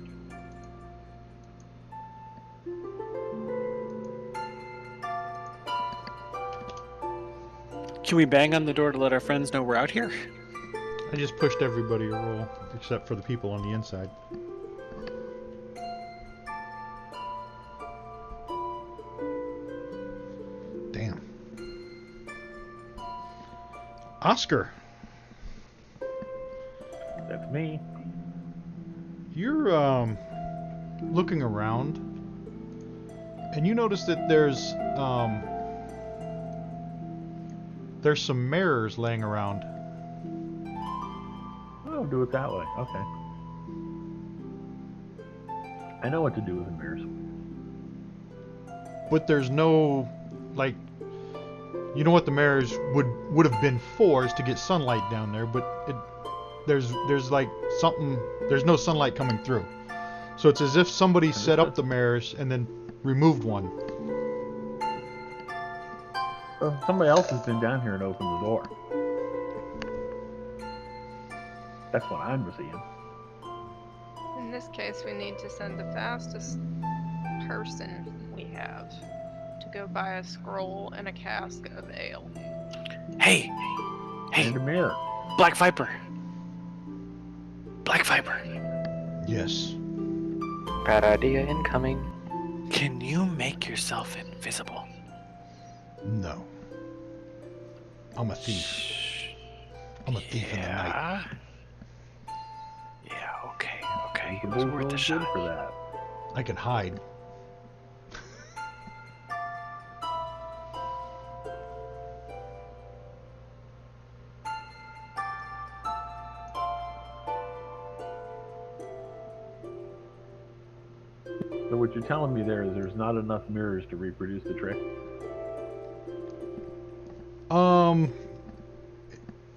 Can we bang on the door to let our friends know we're out here? I just pushed everybody to roll, except for the people on the inside. Damn. Oscar, That's me. you're looking around, and you notice that there's some mirrors laying around. I'll do it that way. Okay. I know what to do with the mirrors. But there's no, like, you know what the mirrors would have been for is to get sunlight down there, but there's like something, there's no sunlight coming through. So it's as if somebody set up the mirrors and then removed one. Somebody else has been down here and opened the door. That's what I'm seeing. In this case, we need to send the fastest person we have to go buy a scroll and a cask of ale. Hey, And a mirror. Black Viper. Black Viper. Yes. Bad idea incoming. Can you make yourself invisible? No. I'm a thief. I'm a thief in the night. Yeah, okay. It It was was worth a really shot. good for that. I can hide. So what you're telling me there is there's not enough mirrors to reproduce the trick?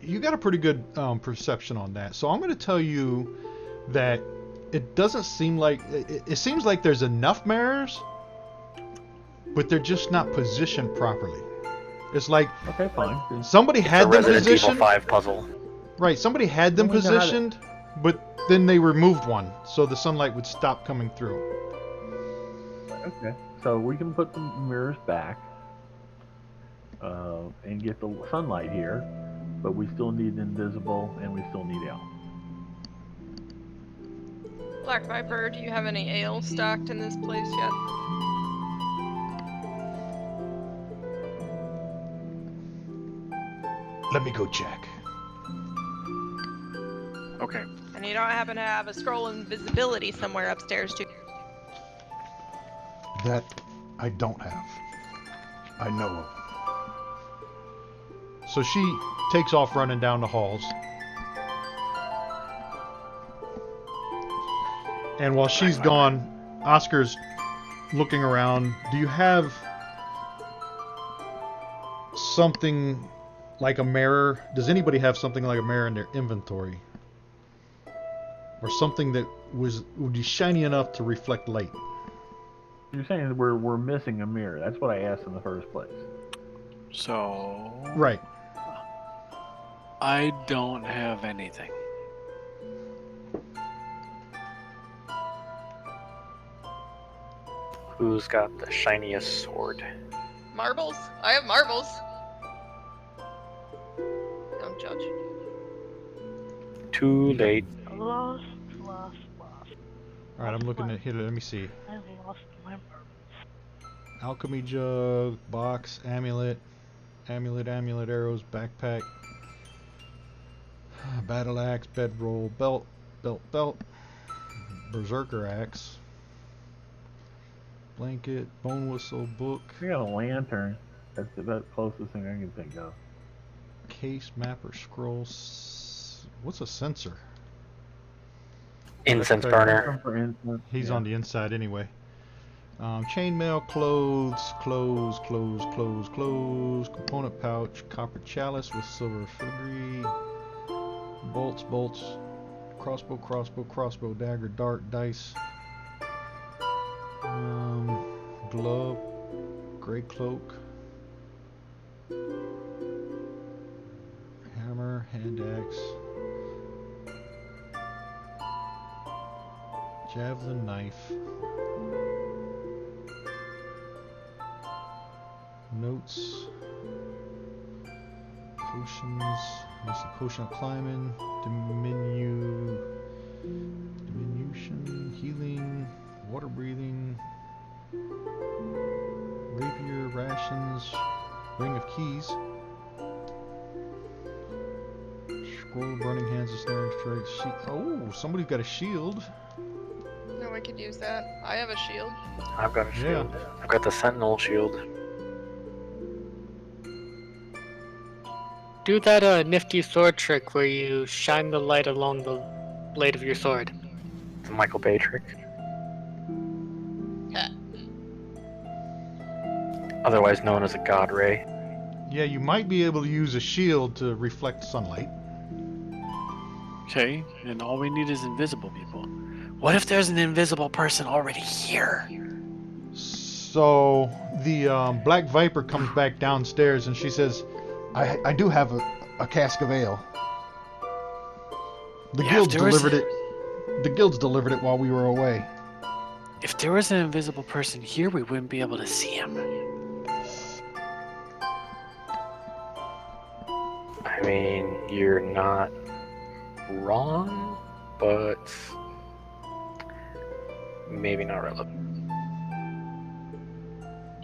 You got a pretty good perception on that. So I'm going to tell you that it doesn't seem like it seems like there's enough mirrors, but they're just not positioned properly. It's like Okay, fine. somebody It's a had them Resident Evil positioned. 5 puzzle. Right, somebody had them Well, we know how to- positioned, but then they removed one, so the sunlight would stop coming through. Okay. So we can put the mirrors back and get the sunlight here, but we still need invisible and we still need ale. Black Viper, do you have any ale stocked in this place yet? Let me go check. Okay. And you don't happen to have a scroll of invisibility somewhere upstairs too? That I don't have. I know of. So she takes off running down the halls. And while she's gone, Oscar's looking around. Do you have something like a mirror? Does anybody have something like a mirror in their inventory? Or something that would be shiny enough to reflect light? You're saying that we're missing a mirror. That's what I asked in the first place. So Right. I don't have anything. Who's got the shiniest sword? Marbles? I have marbles. Don't judge. Too late. Lost. Alright, I'm looking at here. Let me see. I lost my marbles. Alchemy jug, box, amulet, arrows, backpack, battle axe, bedroll, belt, berserker axe, blanket, bone whistle, book, I got a lantern. That's the closest thing I can think of. case, map, or scrolls. What's a sensor? Incense Okay. burner. For instance, He's yeah. on the inside anyway. Chainmail, clothes, component pouch, copper chalice with silver filigree, bolts, crossbow, dagger, dart, dice, glove, gray cloak, hammer, hand axe, javelin, knife, notes, potions, there's a potion of climbing, diminution, healing, water breathing, rapier, rations, ring of keys, scroll of burning hands, a snaring strike, oh, somebody's got a shield. No, we could use that. I have a shield. I've got a shield. I've got the sentinel shield. Do that nifty sword trick where you shine the light along the blade of your sword. The Michael Bay trick. Okay. Otherwise known as a god ray. Yeah, you might be able to use a shield to reflect sunlight. Okay, and all we need is invisible people. What if there's an invisible person already here? So the Black Viper comes back downstairs and she says, I do have a cask of ale. The guilds delivered it. The guilds delivered it while we were away. If there was an invisible person here, we wouldn't be able to see him. I mean, you're not wrong, but maybe not relevant.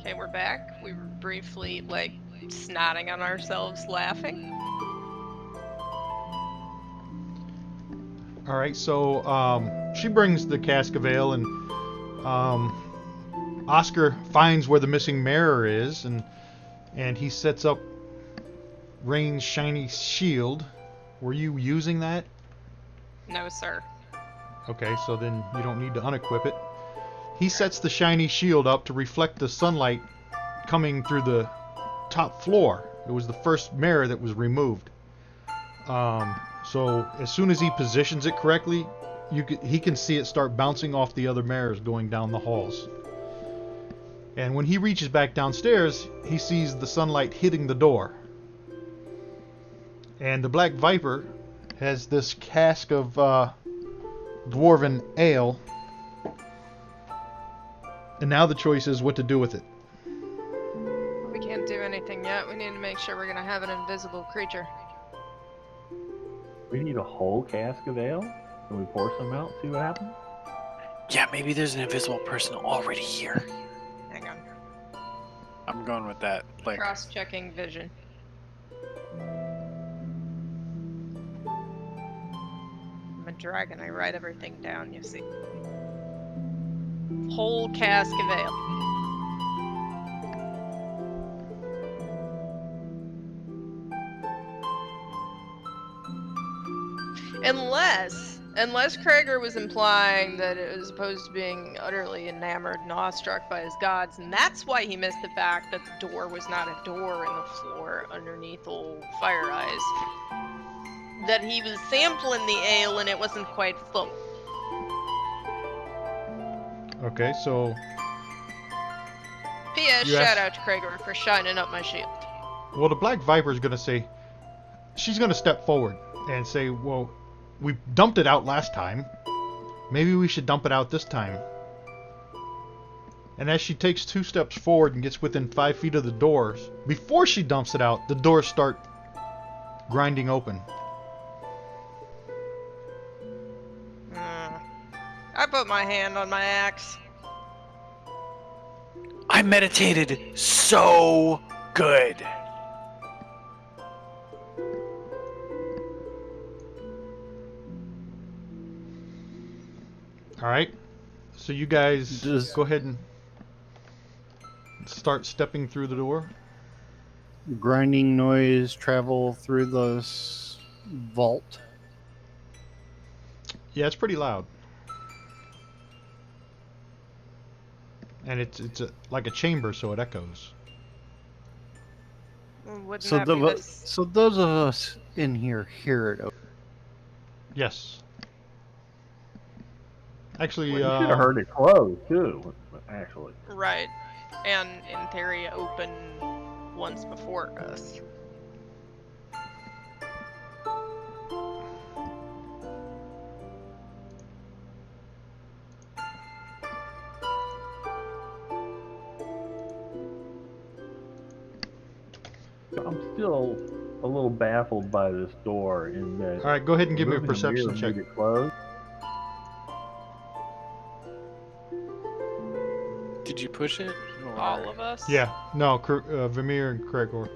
Okay, we're back. We were briefly, like, snotting on ourselves, laughing. All right, so she brings the cask of ale, and Oscar finds where the missing mirror is, and he sets up Rain's shiny shield. Were you using that? No, sir. Okay, so then you don't need to unequip it. He sets the shiny shield up to reflect the sunlight coming through the top floor. It was the first mirror that was removed. So as soon as he positions it correctly, he can see it start bouncing off the other mirrors going down the halls. And when he reaches back downstairs, he sees the sunlight hitting the door. And the Black Viper has this cask of dwarven ale. And now the choice is what to do with it. We can't do anything yet. We need to make sure we're gonna have an invisible creature. We need a whole cask of ale? Can we pour some out, see what happens? Yeah, maybe there's an invisible person already here. Hang on. I'm going with that. Like, Cross-checking vision. I'm a dragon. I write everything down, you see. Whole cask of ale. Unless Krager was implying that it was opposed to being utterly enamored and awestruck by his gods, and that's why he missed the fact that the door was not a door in the floor underneath old Fire Eyes. That he was sampling the ale and it wasn't quite full. Okay, so P.S. You Shout asked- out to Krager for shining up my shield. well, the Black Viper is going to say, she's going to step forward and say, well, we dumped it out last time. Maybe we should dump it out this time. And as she takes 2 steps forward and gets within 5 feet of the doors, before she dumps it out, the doors start grinding open. I put my hand on my axe. I meditated so good. Alright, so you guys Does- go ahead and start stepping through the door. Grinding noise travel through the vault. Yeah, it's pretty loud. And it's like a chamber, so it echoes. Wouldn't So that be this? so those of us in here hear it. Yes. Actually, You should have heard it close, too, actually. Right. And in theory, open once before us. I'm still a little baffled by this door in that. Alright, go ahead and give me a moving the perception mirror check. made it close. Did you push it? Or... All of us? Yeah, no, Vamir and Gregor.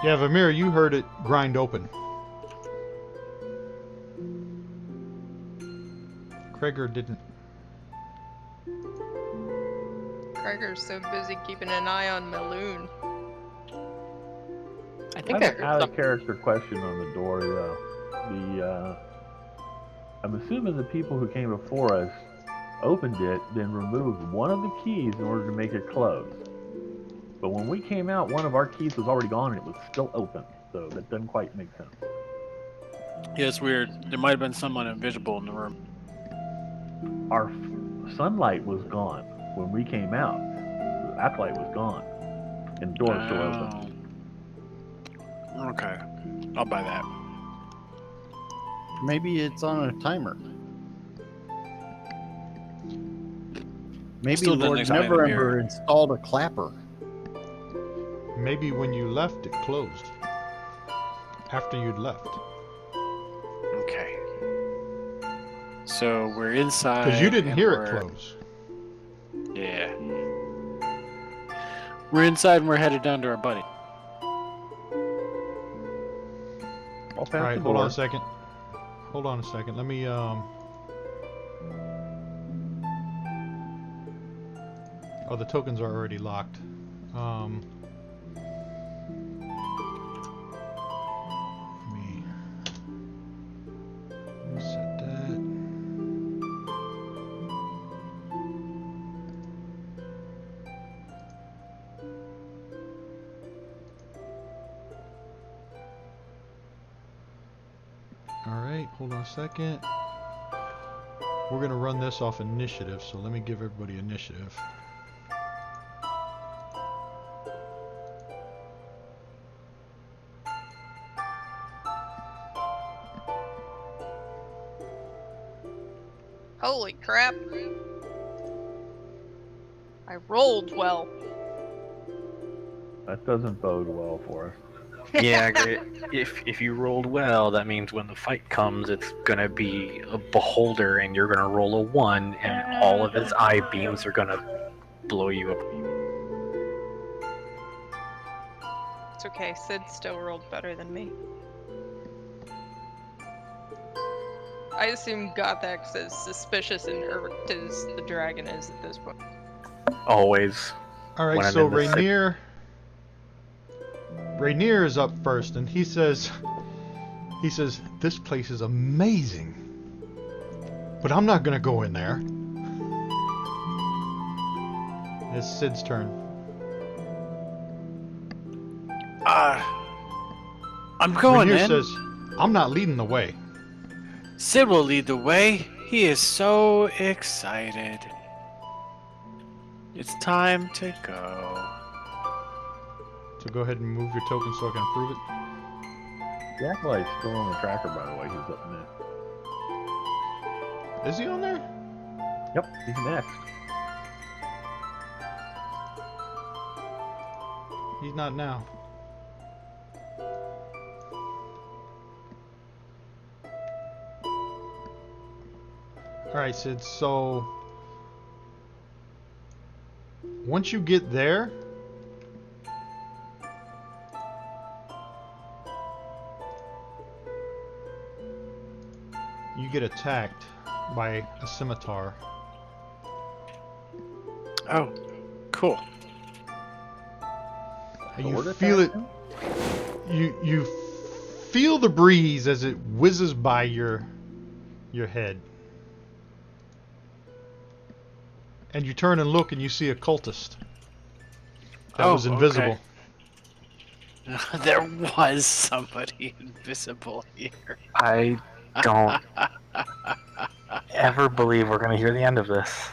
Yeah, Vamir, you heard it grind open. Gregor didn't. Krager's so busy keeping an eye on Meloon. I think I I have heard an out of something. character question on the door, though. I'm assuming the people who came before us opened it, then removed one of the keys in order to make it close. But when we came out, one of our keys was already gone and it was still open. So that doesn't quite make sense. Yeah, it's weird. There might have been someone invisible in the room. Our sunlight was gone. when we came out, the acolyte was gone, and doors still open. Oh. Okay. I'll buy that. Maybe it's on a timer. Maybe Still didn't Lord examine the mirror. Neverember installed a clapper. Maybe when you left, it closed. After you'd left. Okay. So we're inside. Because you didn't and hear it we're- close. Yeah. We're inside and we're headed down to our buddy. I'll pass Alright, the hold on door. a second. Hold on a second. Let me, Oh, the tokens are already locked. Let me reset that. Alright, hold on a second. We're gonna run this off initiative, so let me give everybody initiative. Holy crap. I rolled well. That doesn't bode well for us. Yeah, if you rolled well, that means when the fight comes, it's gonna be a beholder, and you're gonna roll a 1, and all of his eye beams are gonna blow you up. It's okay, Sid still rolled better than me. I assume Gothak's as suspicious and irked as the dragon is at this point. Always. Alright, When I'm so in the city. Rainier is up first, and he says, this place is amazing, but I'm not gonna go in there. It's Sid's turn. I'm going Rainier in. says, I'm not leading the way. Sid will lead the way. He is so excited. It's time to go. So go ahead and move your token so I can approve it. The acolyte's still on the tracker, by the way. He's up next. Is he on there? Yep, he's next. He's not now. Alright, Sid, so once you get there, you get attacked by a scimitar. Oh, cool. You Sword feel it. attack him? You feel the breeze as it whizzes by your head, and you turn and look, and you see a cultist that was invisible. Okay. There was somebody invisible here. I don't ever believe we're gonna hear the end of this.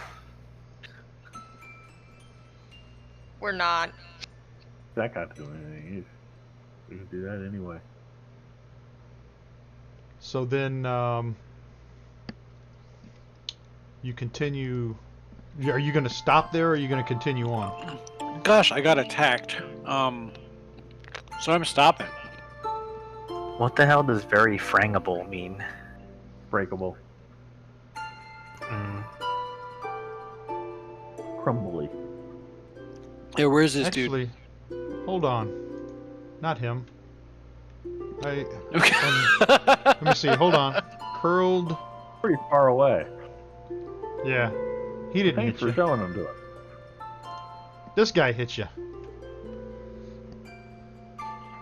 We're not. That got to do anything. We can do that anyway. So then, you continue. Are you going to stop there, or are you going to continue on? Gosh, I got attacked. So I'm stopping. What the hell does very frangable mean? Breakable. Mm. Crumbly. Hey, where's this dude? Actually, hold on. Not him. Okay. Let me see. Hold on. Curled. Pretty far away. Yeah. He didn't Thanks hit for you. showing him to us. This guy hit you.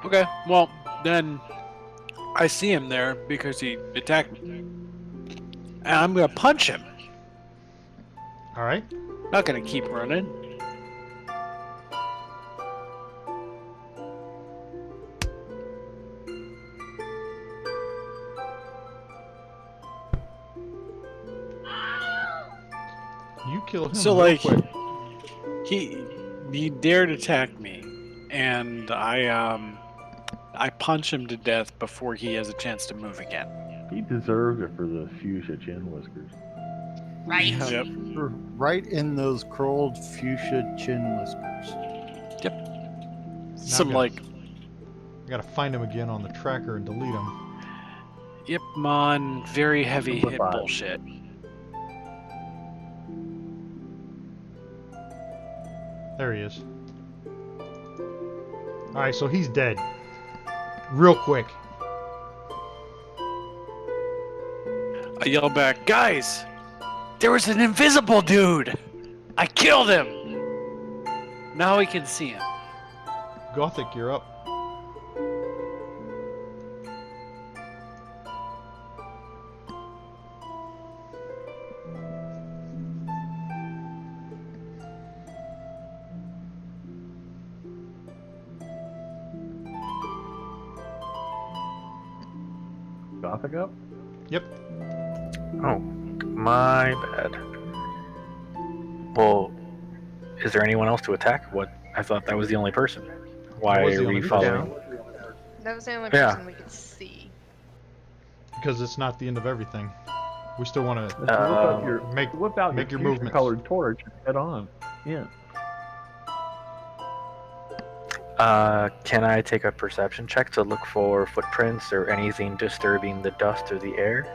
Okay, well, then I see him there because he attacked me. And I'm gonna punch him. Alright. Not gonna keep running. You killed him So, real like, quick. He dared attack me, and I punch him to death before he has a chance to move again. He deserves it for the fuchsia chin whiskers. Right? Yeah. Yep. Right in those curled fuchsia chin whiskers. Some gotta- like, I gotta find him again on the tracker and delete him. yep, mon, very heavy Number hit 5. bullshit. There he is. Alright, so he's dead. Real quick. I yell back, guys, there was an invisible dude. I killed him. Now we can see him. Gothic, you're up. Gothic up? Yep. Oh, my bad. Well, is there anyone else to attack? What? I thought that was the only person. Why was the are we only following? That was the only Yeah. person we could see. Because it's not the end of everything. We still want to Whip out your, make whip out make your your fuchsia movements. colored torch and head on. Yeah. Can I take a perception check to look for footprints or anything disturbing the dust or the air?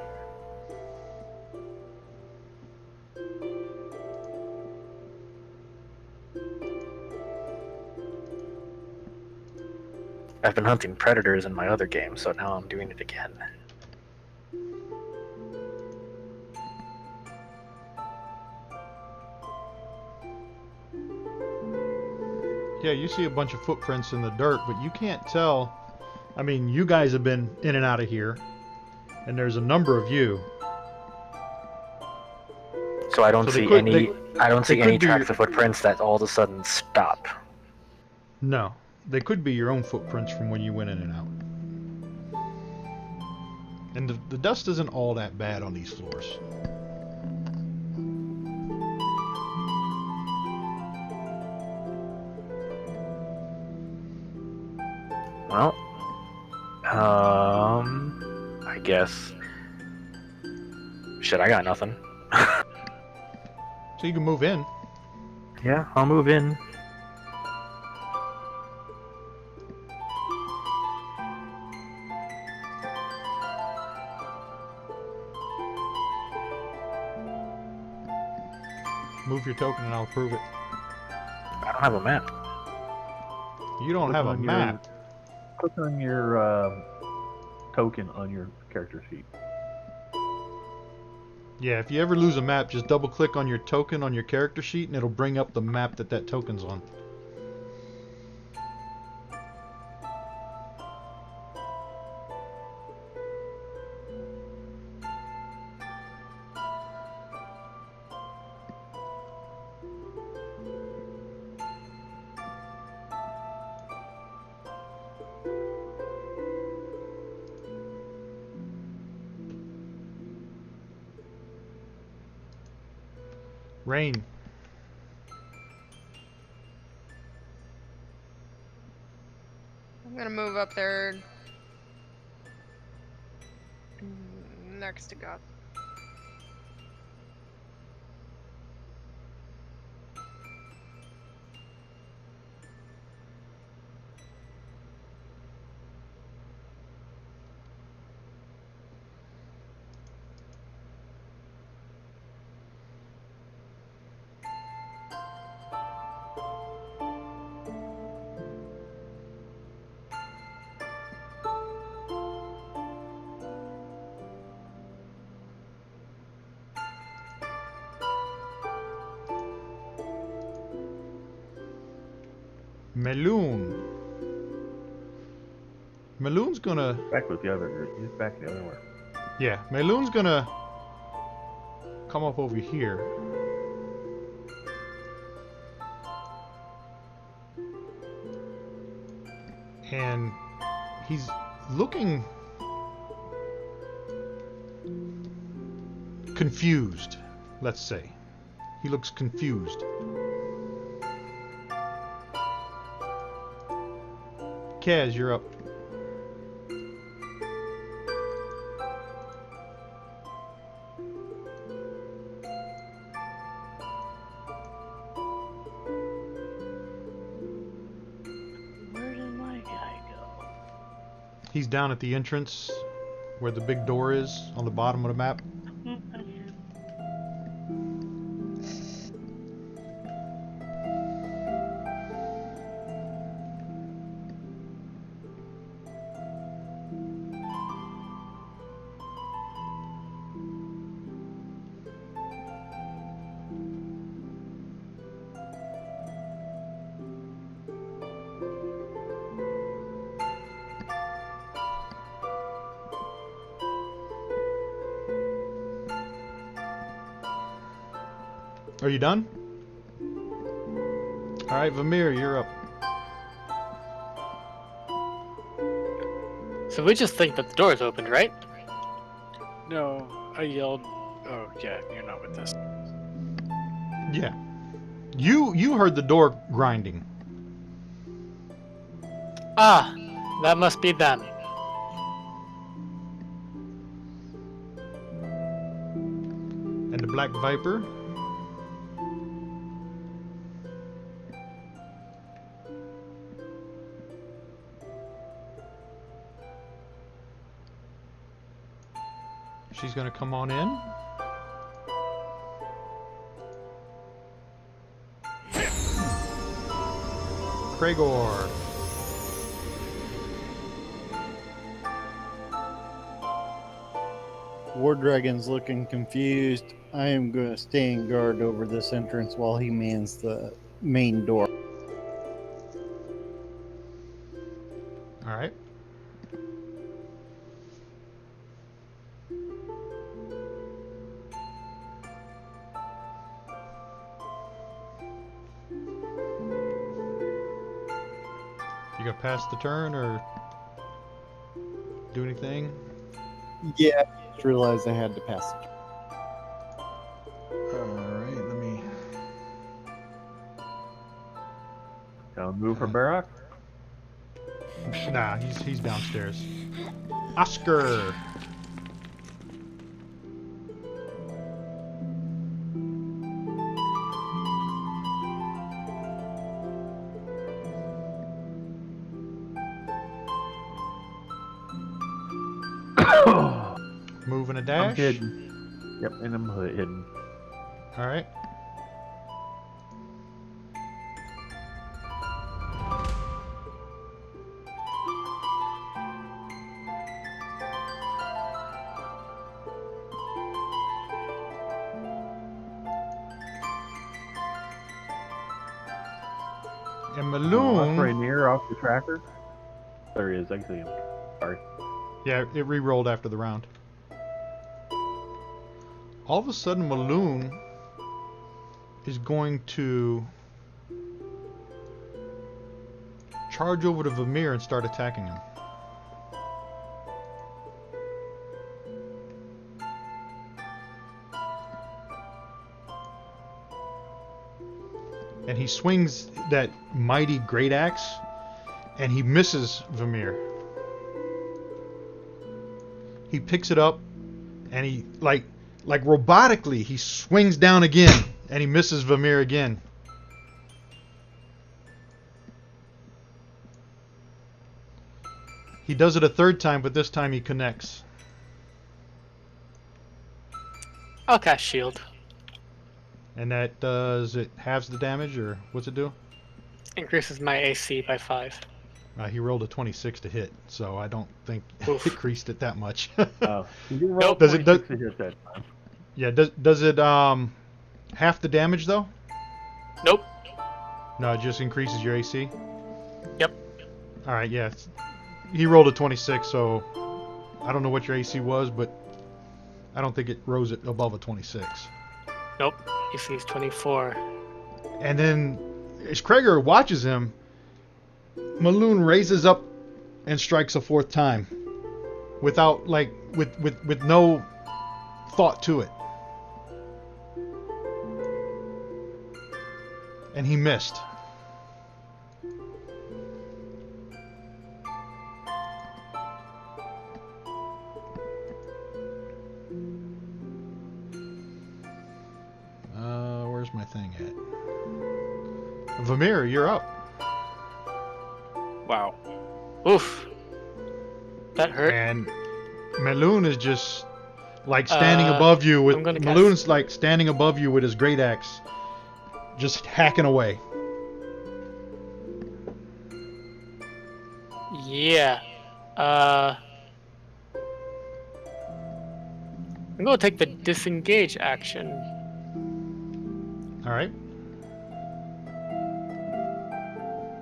I've been hunting predators in my other game, so now I'm doing it again. Yeah, you see a bunch of footprints in the dirt, but you can't tell. I mean, you guys have been in and out of here, and there's a number of you. So I don't So they see could- any. they- I don't they see any could be tracks your- of footprints that all of a sudden stop. No, they could be your own footprints from when you went in and out. And the dust isn't all that bad on these floors. Well, I guess. Shit, I got nothing. So you can move in. Yeah, I'll move in. Move your token and I'll approve it. I don't have a map. You don't Click have a on your- map. Click on your token on your character sheet. Yeah, if you ever lose a map, just double click on your token on your character sheet and it'll bring up the map that token's on. Rain. I'm gonna move up there. Next to God. Meloon. Meloon's gonna... Back with the other. He's back the other way. Yeah, Meloon's gonna come up over here. And he's looking confused, let's say. He looks confused. Kaz, you're up. Where did my guy go? He's down at the entrance where the big door is on the bottom of the map. Okay. Are you done? Alright, Vamir, you're up. So we just think that the door's opened, right? No, I yelled. Oh yeah, you're not with us. Yeah. You heard the door grinding. Ah, that must be them. And the Black Viper. She's gonna come on in. Kragor. War Dragon's looking confused. I am going to stay in guard over this entrance while he mans the main door. Alright. You gonna pass the turn or do anything? Yeah, I just realized I had to pass it. Alright, let me... Gonna move for Barak? Nah, he's downstairs. Oscar! Moving a I'm dash. hidden. Yep, and I'm hidden. Alright. And Right Maloon... near off the tracker. There he is. I see him. Sorry. Yeah, it re-rolled after the round. All of a sudden, Maloon is going to charge over to Vamir and start attacking him. And he swings that mighty great axe, and he misses Vamir. He picks it up, and he like robotically he swings down again, and he misses Vamir again. He does it a third time, but this time he connects. I'll cast shield. And that does it halves the damage, or what's it do? Increases my AC by 5. He rolled a 26 to hit, so I don't think Oof. it increased it that much. You roll Does it 26 to hit that time. Yeah, does it half the damage though? Nope. No, it just increases your AC. Yep. All right, yeah. He rolled a 26, so I don't know what your AC was, but I don't think it rose it above a 26. Nope. AC is 24. And then as Krager watches him, Maloon raises up and strikes a fourth time without with no thought to it. And he missed. thing at? Vamir, you're up. Wow. Oof. That hurt. And Meloon is just like standing Uh, above you with I'm gonna Meloon's like standing above you with his great axe, just hacking away. Yeah. I'm gonna take the disengage action. All right.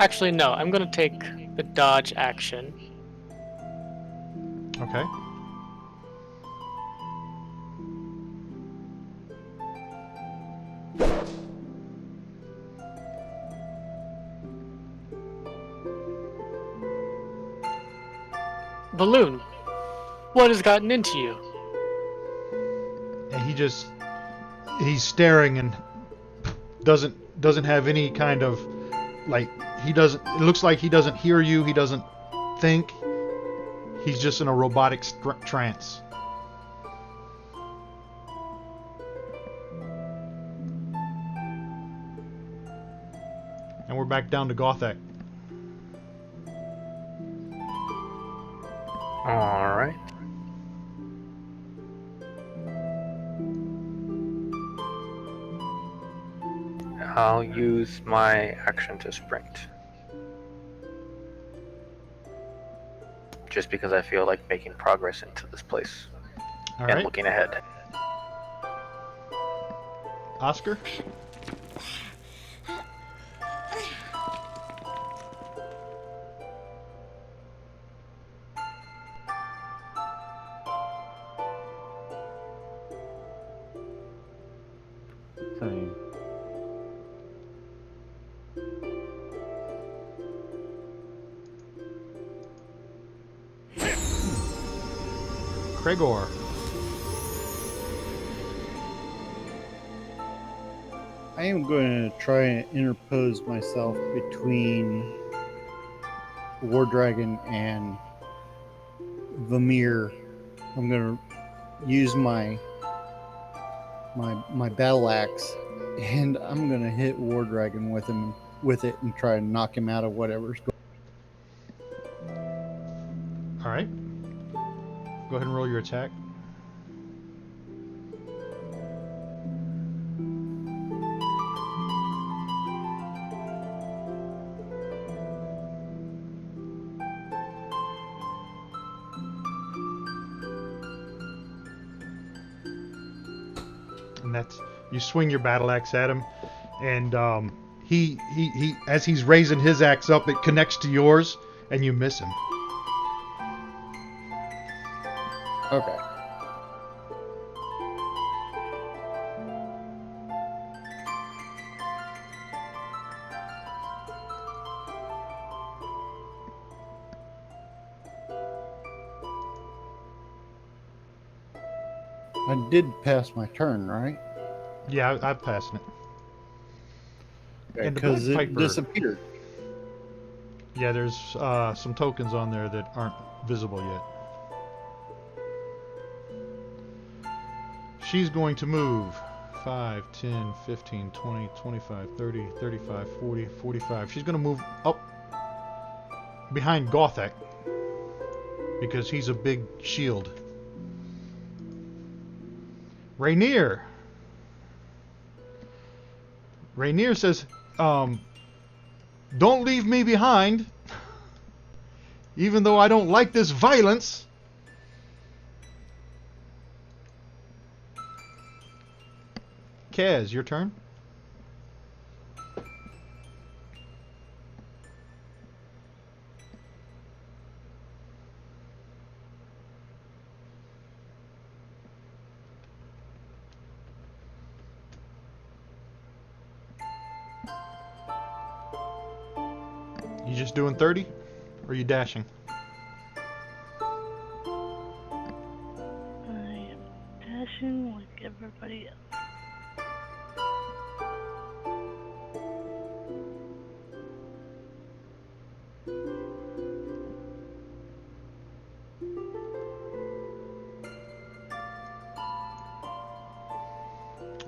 Actually, no. I'm gonna take the dodge action. Okay. Balloon, what has gotten into you? And he's staring and doesn't have any kind of like he doesn't. It looks like he doesn't hear you. He doesn't think. He's just in a robotic trance. And we're back down to Gothak. All right. I'll use my action to sprint. Just because I feel like making progress into this place All and right. looking ahead. Oscar? Same. Gregor. I am going to try and interpose myself between War Dragon and Vamir. I'm going to use my battle axe, and I'm going to hit War Dragon with it and try and knock him out of whatever's going. All right. Go ahead and roll your attack. And that's you swing your battle axe at him, and he as he's raising his axe up, it connects to yours, and you miss him. Okay. I did pass my turn, right? Yeah, I'm passing it. And the Because it bagpiper- disappeared. Yeah, there's some tokens on there that aren't visible yet. She's going to move 5, 10, 15, 20, 25, 30, 35, 40, 45. She's going to move up behind Gothak because he's a big shield. Rainier says, don't leave me behind, even though I don't like this violence. Kaz, your turn. You just doing 30? Or are you dashing? I am dashing like everybody else.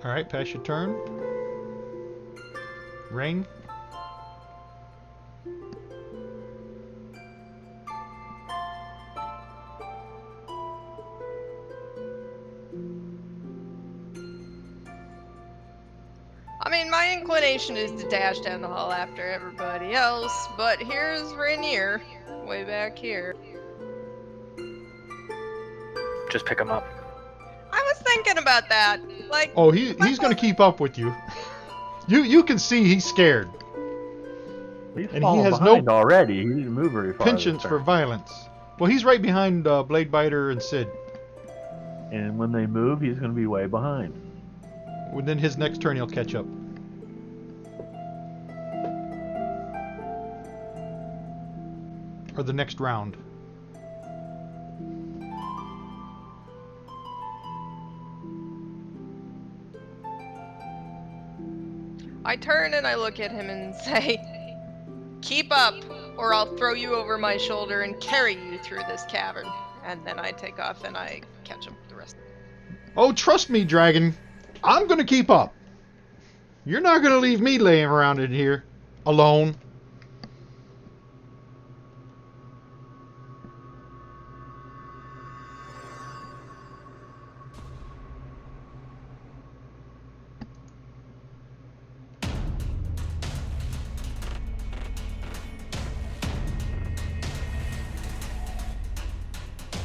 Alright, pass your turn. Ring. I mean, my inclination is to dash down the hall after everybody else, but here's Rainier, way back here. Just pick him up. I was thinking about that. Like, Oh, he's gonna keep up with you. You can see he's scared. He's And he falling has behind no already. He didn't move very far. this penchants for turn. violence. Well, he's right behind Blade Biter and Sid. And when they move, he's going to be way behind. Within his next turn, he'll catch up. Or the next round. I turn and I look at him and say, keep up, or I'll throw you over my shoulder and carry you through this cavern. And then I take off and I catch him the rest. Oh, trust me, Dragon. I'm gonna keep up. You're not gonna leave me laying around in here alone.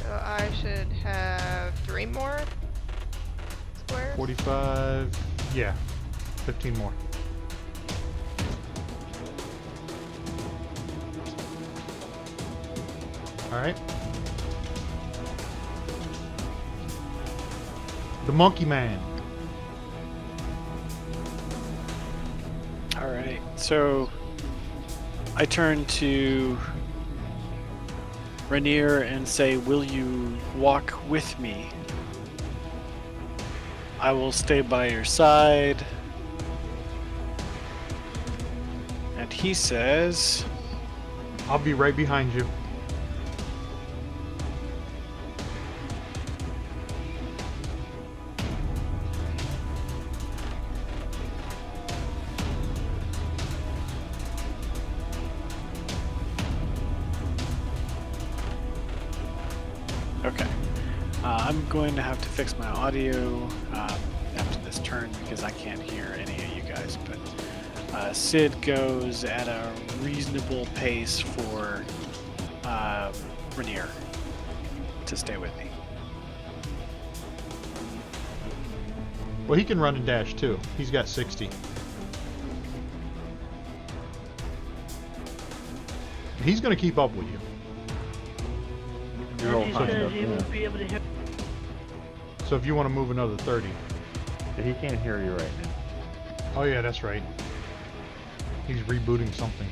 So I should have 3 more squares. 45. Yeah. 15 more. Alright. The Monkey Man. All right. So I turn to Rainier and say, "Will you walk with me? I will stay by your side." And he says, I'll be right behind you. okay. I'm going to have to fix my audio after this turn because I can't hear any of you guys. But Sid goes at a reasonable pace for Rainier to stay with me. Well, he can run and dash too. He's got 60. He's going to keep up with you. You're all He timed says up. he Yeah. won't be able to hear. So if you want to move another 30. He can't hear you right now. Oh yeah, that's right. He's rebooting something.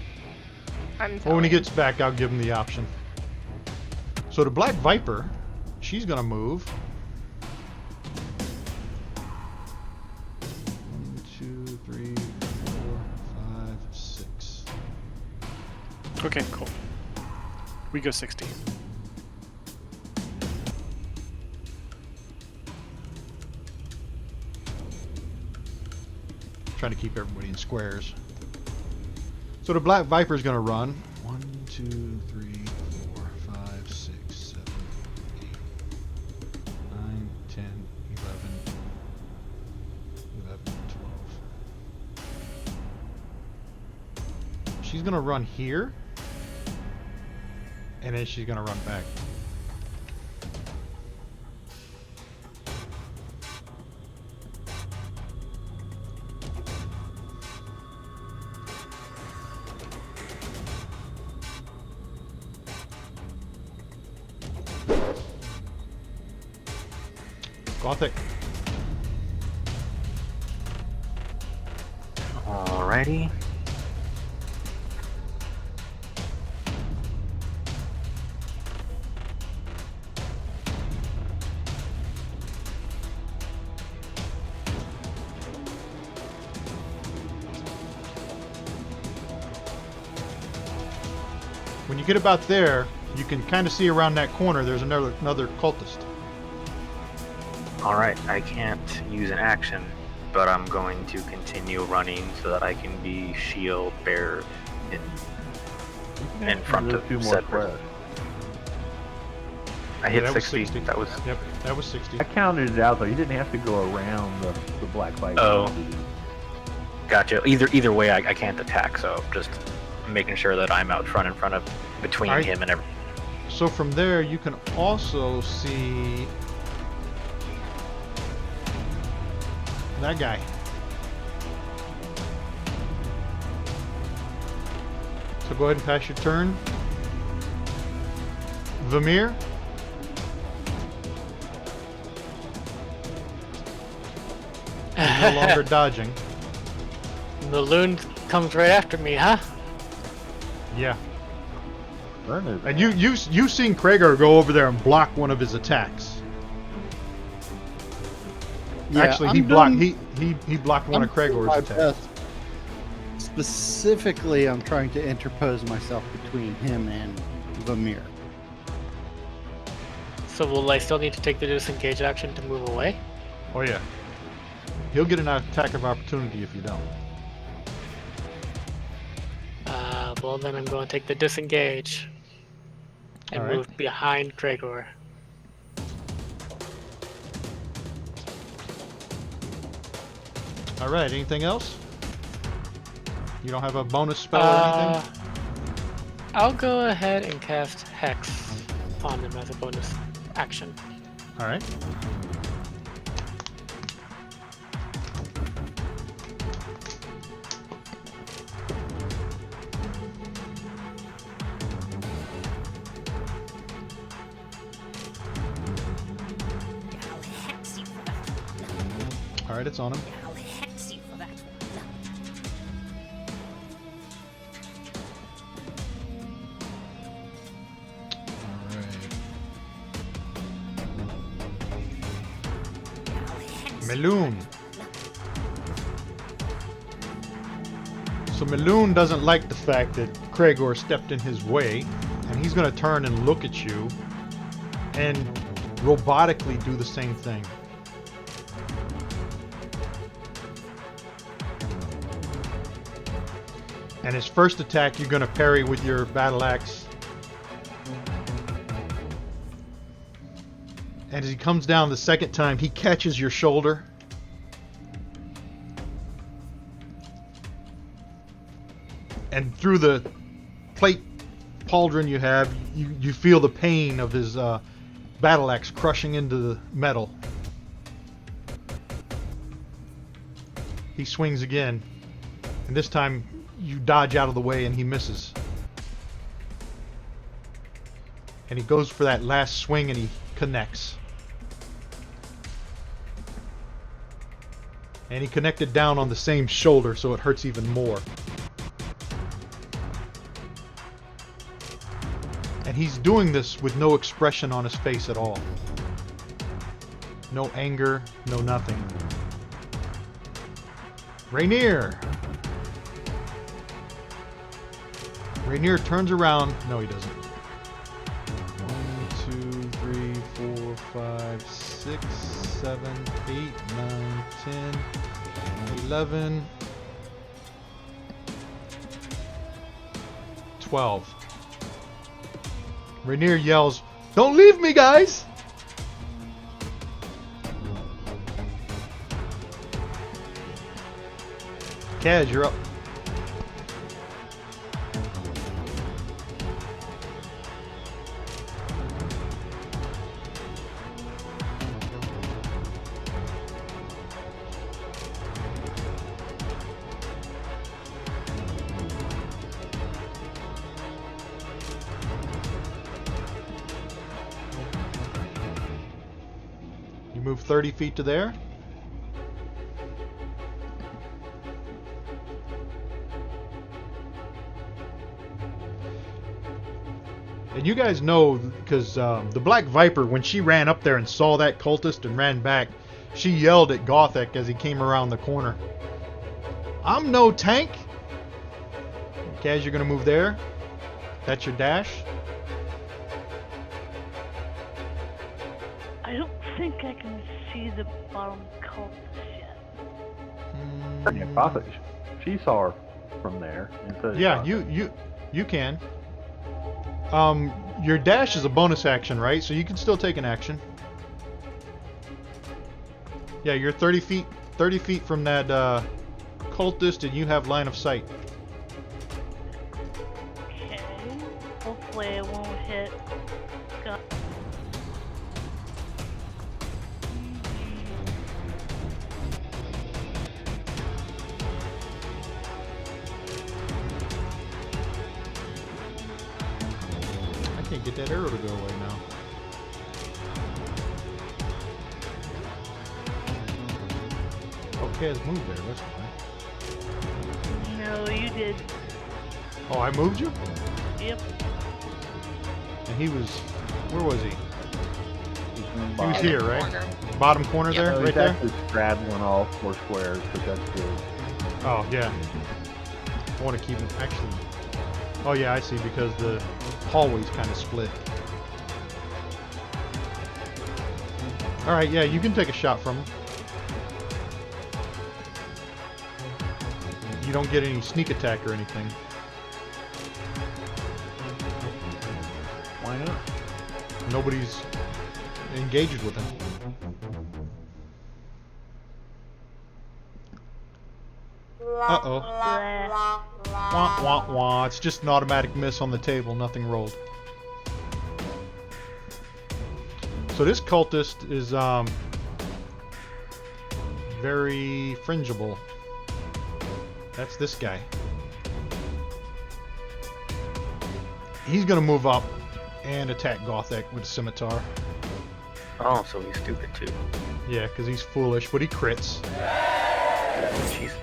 I'm Well, when he telling gets back, I'll give him the option. So the Black Viper, she's gonna move. 1, 2, 3, 4, 5, 6. Okay, cool. We go 60. Trying to keep everybody in squares. So the Black Viper's gonna run. 1, 2, 3, 4, 5, 6, 7, 8, 9, 10, 11, 12. She's gonna run here. And then she's gonna run back. Gothic. Alrighty. When you get about there, you can kind of see around that corner there's another cultist. Alright, I can't use an action but I'm going to continue running so that I can be shield bearer in front Do of two more said squares. person. I hit that was 60. That was Yep, that was 60. I counted it out though. You didn't have to go around the black viper. Oh. Gotcha. Either way, I can't attack, so just making sure that I'm out front in front of between Alright. him and everything. So from there, you can also see that guy. So go ahead and pass your turn. Vamir. He's no longer dodging. The loon comes right after me, huh? Yeah. Burn his And ass. you seen Krager go over there and block one of his attacks. Yeah, Actually, I'm he blocked doing- he blocked one I'm of doing Krager's my attacks. best. Specifically, I'm trying to interpose myself between him and Vamir. So will I still need to take the disengage action to move away? Oh yeah. He'll get an attack of opportunity if you don't. Well then I'm going to take the disengage and Alright. move behind Gregor. All right. Anything else? You don't have a bonus spell or anything? I'll go ahead and cast Hex on him as a bonus action. All right. All right, it's on him. I'll hex you for that. All right. Meloon. So Meloon doesn't like the fact that Kragor stepped in his way, and he's going to turn and look at you and robotically do the same thing. And his first attack, you're going to parry with your battle axe. And as he comes down the second time, he catches your shoulder. And through the plate pauldron you have, you feel the pain of his battle axe crushing into the metal. He swings again. And this time, you dodge out of the way and he misses. And he goes for that last swing and he connects. And he connected down on the same shoulder, so it hurts even more. And he's doing this with no expression on his face at all. No anger, no nothing. Rainier! Rainier turns around. No, he doesn't. 1, 2, 3, 4, 5, 6, 7, 8, 9, 10, 11, 12. Rainier yells, "Don't leave me, guys!" Kaz, you're up. You move 30 feet to there. And you guys know, because the Black Viper, when she ran up there and saw that cultist and ran back, she yelled at Gothek as he came around the corner. "I'm no tank!" Kaz, you're going to move there. That's your dash. I don't think I can see the bottom cultist yet. Yeah, Gothic. She saw her from there. And so did Yeah, Gothic. you can. Your dash is a bonus action, right? So you can still take an action. Yeah, you're 30 feet from that cultist, and you have line of sight. Okay. Hopefully it won't hit. Got. I can't get that arrow to go away now. Okay, it's moved there. That's fine. No, you did. Oh, I moved you? Yep. And he was... Where was he? He was In the here, right? corner. Bottom corner Yep. there? No, Right he's there? actually straddling all 4 squares, but that's good. Oh, yeah. I want to keep him... Actually... Oh, yeah, I see, because the hallway's kind of split. Alright, yeah, you can take a shot from him. You don't get any sneak attack or anything. Why not? Nobody's engaged with him. Uh-oh. Blah. Wah, wah, wah. It's just an automatic miss on the table. Nothing rolled. So this cultist is, very fringeable. That's this guy. He's gonna move up and attack Gothic with a scimitar. Oh, so he's stupid too. Yeah, because he's foolish, but he crits. Jesus.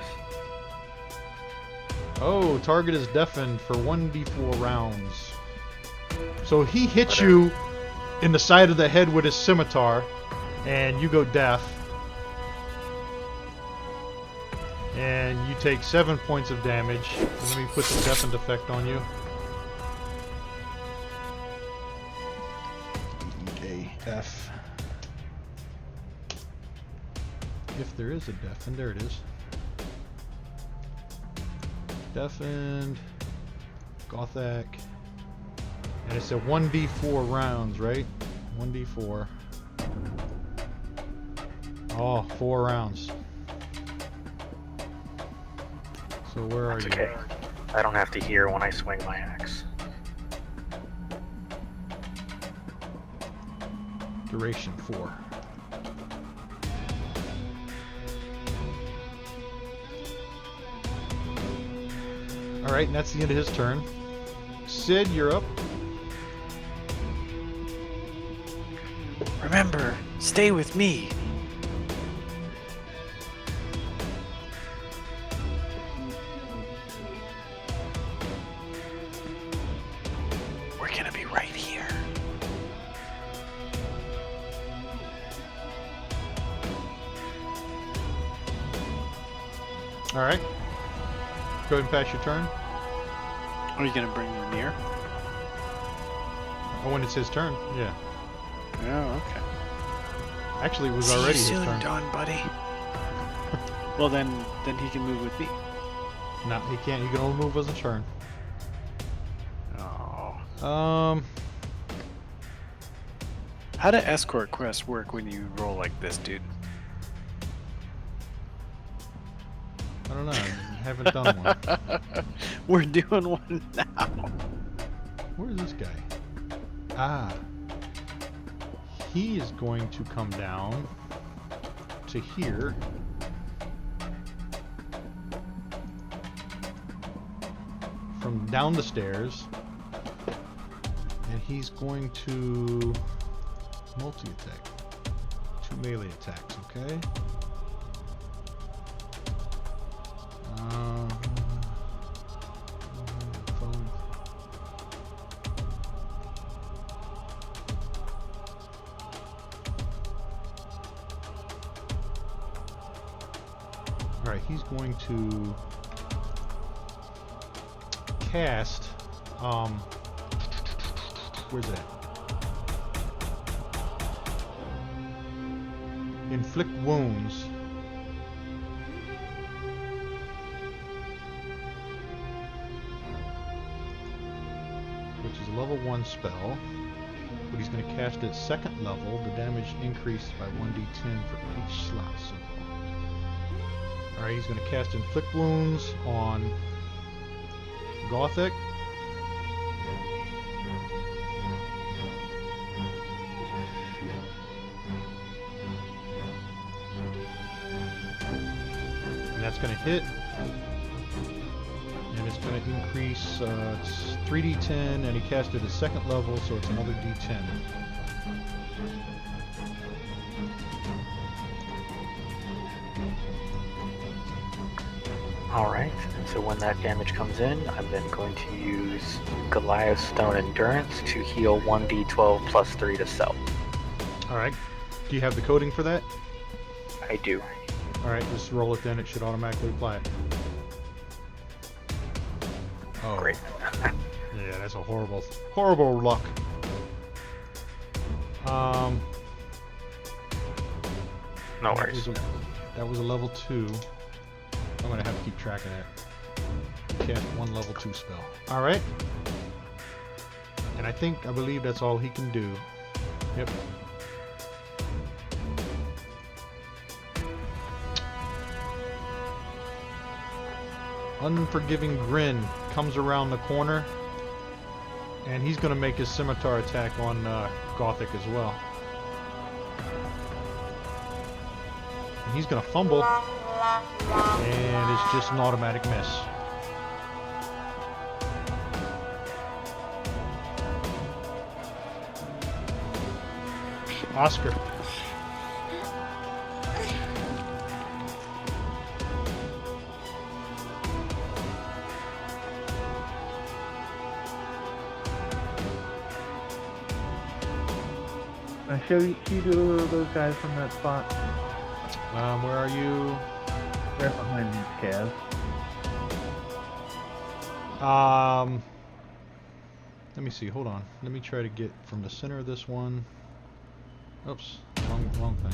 Oh, target is deafened for 1d4 rounds. So he hits you in the side of the head with his scimitar, and you go deaf. And you take 7 points of damage. Let me put the deafened effect on you. E-A-F. If there is a deafened, there it is. Deafened, Gothic, and it's a 1d4 rounds, right? 1d4. Oh, 4 rounds. So where are That's you? okay. I don't have to hear when I swing my axe. Duration 4. Alright, and that's the end of his turn. Sid, you're up. Remember, stay with me. We're gonna be right here. Alright. Go ahead and pass your turn. Are you gonna bring me near? Oh, when it's his turn, yeah. Oh, okay. Actually, it was See already you his soon, turn. Don, buddy. Well, then he can move with me. No, he can't. He can only move as a turn. Oh. How do escort quests work when you roll like this, dude? I don't know. I haven't done one. We're doing one now. Where is this guy? Ah. He is going to come down to here. From down the stairs. And he's going to multi-attack. 2 melee attacks, okay? Alright, he's going to cast, where's that? Inflict wounds level 1 spell, but he's going to cast it second level. The damage increased by 1d10 for each slot symbol. Alright, he's going to cast Inflict Wounds on Gothic. And that's going to hit. And it's going to increase, it's 3d10, and he cast it at second level, so it's another d10. Alright, and so when that damage comes in, I'm then going to use Goliath's Stone Endurance to heal 1d12 plus 3 to self. Alright. Do you have the coding for that? I do. Alright, just roll it then, it should automatically apply it. Oh. Great. Yeah, that's a horrible, horrible luck. No worries. That was a level 2. I'm gonna have to keep track of that. Cast 1 level 2 spell. Alright. And I believe that's all he can do. Yep. Unforgiving Grin comes around the corner, and he's going to make his scimitar attack on Gothic as well. And he's going to fumble, and it's just an automatic miss. Oscar. Show you those guys from that spot. Where are you? Right behind these calves. Let me see. Hold on. Let me try to get from the center of this one. Oops, wrong thing.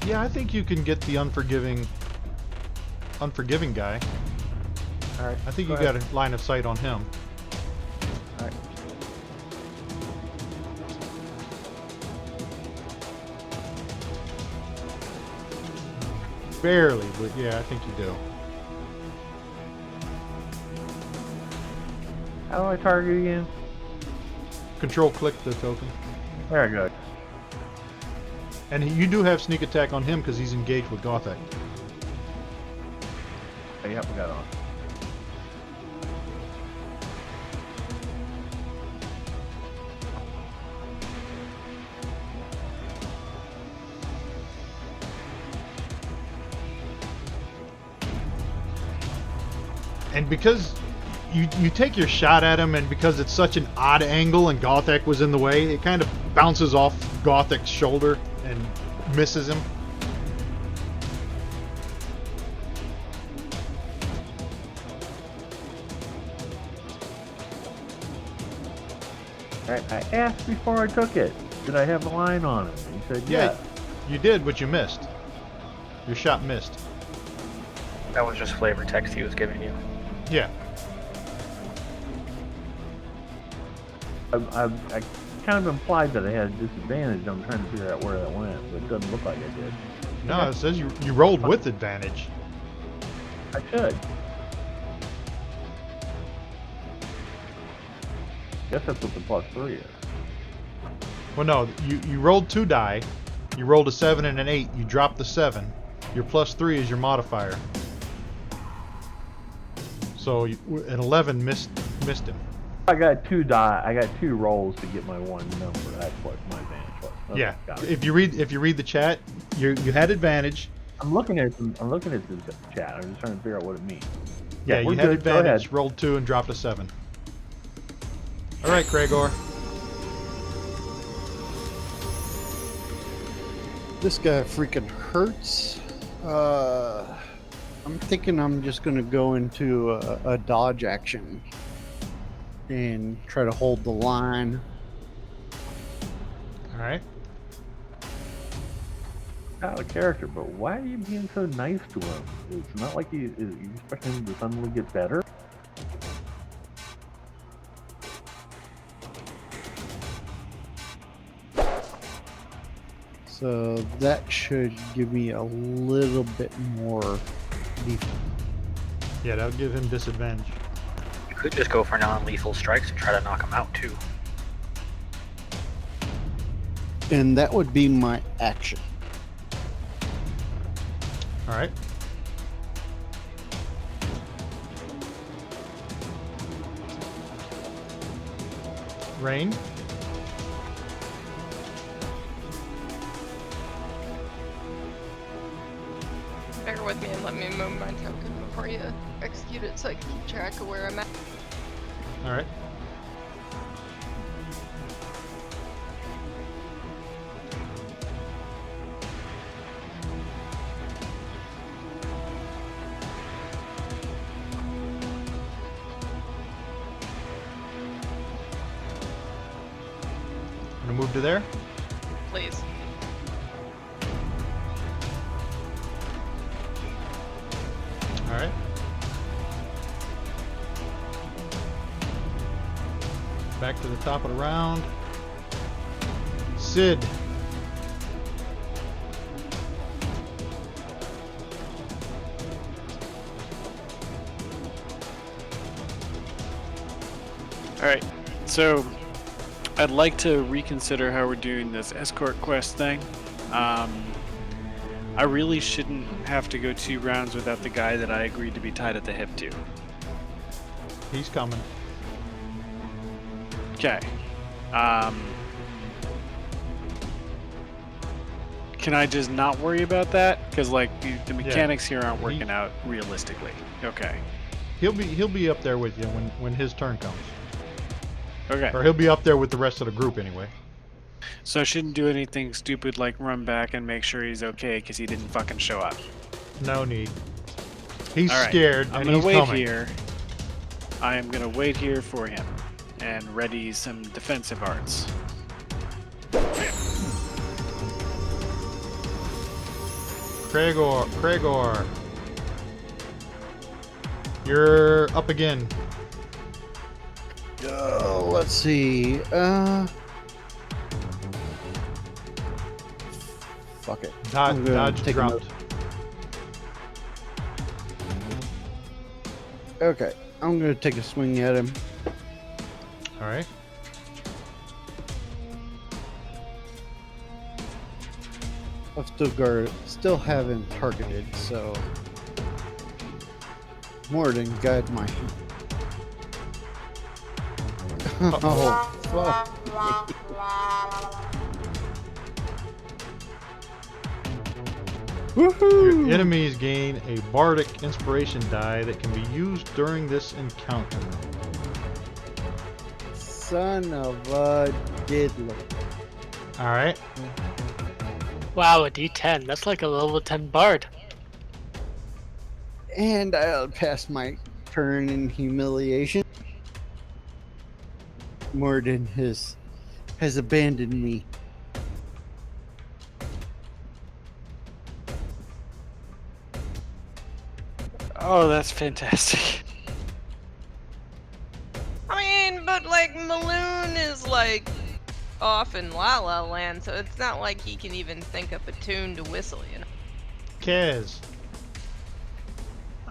Yeah, I think you can get the unforgiving guy. All right. I think you got a line of sight on him. All right. Barely, but yeah, I think you do. How do I target again? Control click the token. There I go. And you do have sneak attack on him because he's engaged with Gothic. Oh, yep, we got on. And because you take your shot at him, and because it's such an odd angle and Gothic was in the way, it kind of bounces off Gothic's shoulder and misses him. Alright, I asked before I took it, did I have a line on it? He said yes. You did, but you missed. Your shot missed. That was just flavor text he was giving you. Yeah. I kind of implied that I had a disadvantage. I'm trying to figure out where that went, but it doesn't look like I did. No, it says you rolled with advantage. I should. Guess that's what the +3 is. Well, no, you rolled 2 die. You rolled a 7 and an 8. You dropped the 7. Your +3 is your modifier. So an 11 missed him. I got 2 die. I got 2 rolls to get my 1 number. That's what my advantage was. Okay, Yeah. got it. If you read the chat, you had advantage. I'm looking at the chat. I'm just trying to figure out what it means. Yeah, we're you had good. Go ahead. advantage. Rolled 2 and dropped a 7. All right, Gregor. This guy freaking hurts. I'm thinking I'm just gonna go into a dodge action and try to hold the line. All right. out of character, but why are you being so nice to him? It's not like you expect him to suddenly get better. So that should give me a little bit more defense. Yeah, that'll give him disadvantage. You could just go for non-lethal strikes and try to knock him out too. And that would be my action. All right. Rain. Bear with me and let me move my token before you execute it so I can keep track of where I'm at. All right. I'm gonna move to there. Please. All right. Back to the top of the round. Sid. Alright, so I'd like to reconsider how we're doing this escort quest thing. I really shouldn't have to go 2 rounds without the guy that I agreed to be tied at the hip to. He's coming. Okay. Can I just not worry about that? Because like the mechanics here aren't working out realistically. Okay. He'll be up there with you when his turn comes. Okay. Or he'll be up there with the rest of the group anyway. So I shouldn't do anything stupid like run back and make sure he's okay because he didn't fucking show up. No need. He's All right. scared I'm and gonna he's wait coming. here. I am gonna wait here for him and ready some defensive arts. Cragor. You're up again. Let's see. Fuck it. I'm gonna Dodge take a dropped. note. Okay, I'm gonna take a swing at him. All right. I've still haven't targeted, so more than guide my hand. Oh, fuck. Woohoo! Your enemies gain a bardic inspiration die that can be used during this encounter. Son of a diddler. All right. Wow, a D10. That's like a level 10 bard. And I'll pass my turn in humiliation. Morden has abandoned me. Oh, that's fantastic. I mean, but like Maloon is like off in La La Land, so it's not like he can even think up a tune to whistle, you know. Kaz.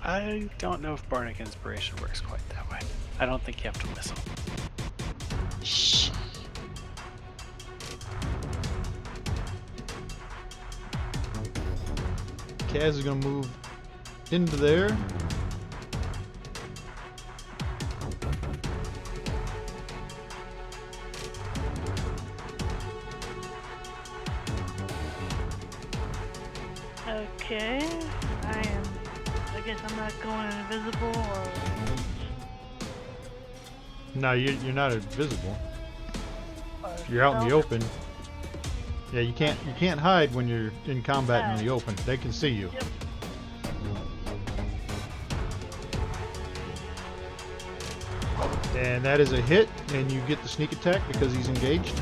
I don't know if bardic inspiration works quite that way. I don't think you have to whistle. Shh. Kaz is gonna move into there. Okay, I guess I'm not going invisible or... No, you're not invisible. You're out in the open. Yeah, you can't hide when you're in combat in the open. They can see you. Yep. And that is a hit, and you get the sneak attack because he's engaged.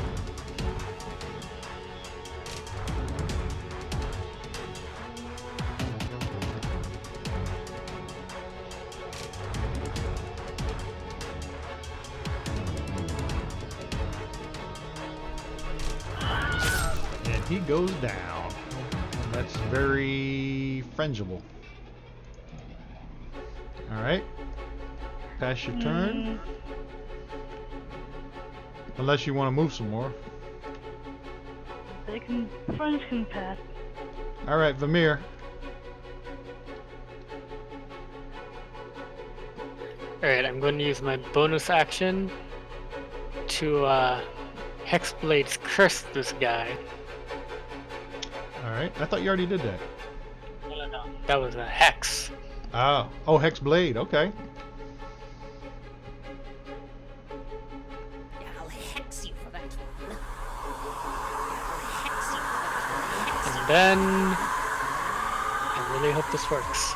he goes down. That's very frangible. Alright. Pass your turn. Unless you want to move some more. Friends can pass. Alright, Vamir. Alright, I'm going to use my bonus action to Hexblade's curse this guy. Alright, I thought you already did that. No. That was a hex. Oh, Hex Blade, okay. I'll hex you for that one. I'll hex you for that one. And then I really hope this works.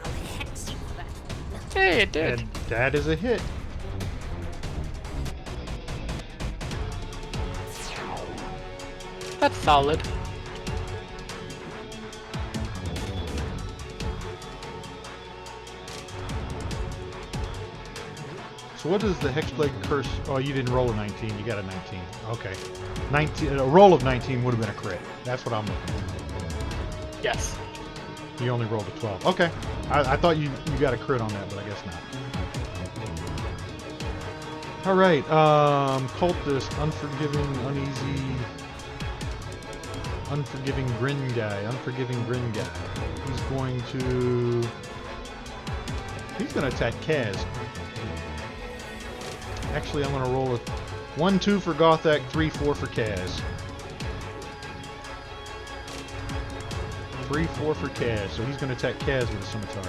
I'll hex you for that one. Hey, it did. And that is a hit. That's solid. So what is the Hexblade curse? Oh, you didn't roll a 19. You got a 19. Okay. 19. A roll of 19 would have been a crit. That's what I'm looking for. Yes. You only rolled a 12. Okay. I thought you got a crit on that, but I guess not. Alright, cultist, unforgiving, uneasy, unforgiving grin guy. He's going to attack Kaz. Actually, I'm gonna roll a 1-2 for Gothak, 3-4 for Kaz. 3-4 for Kaz, so he's gonna attack Kaz with a scimitar.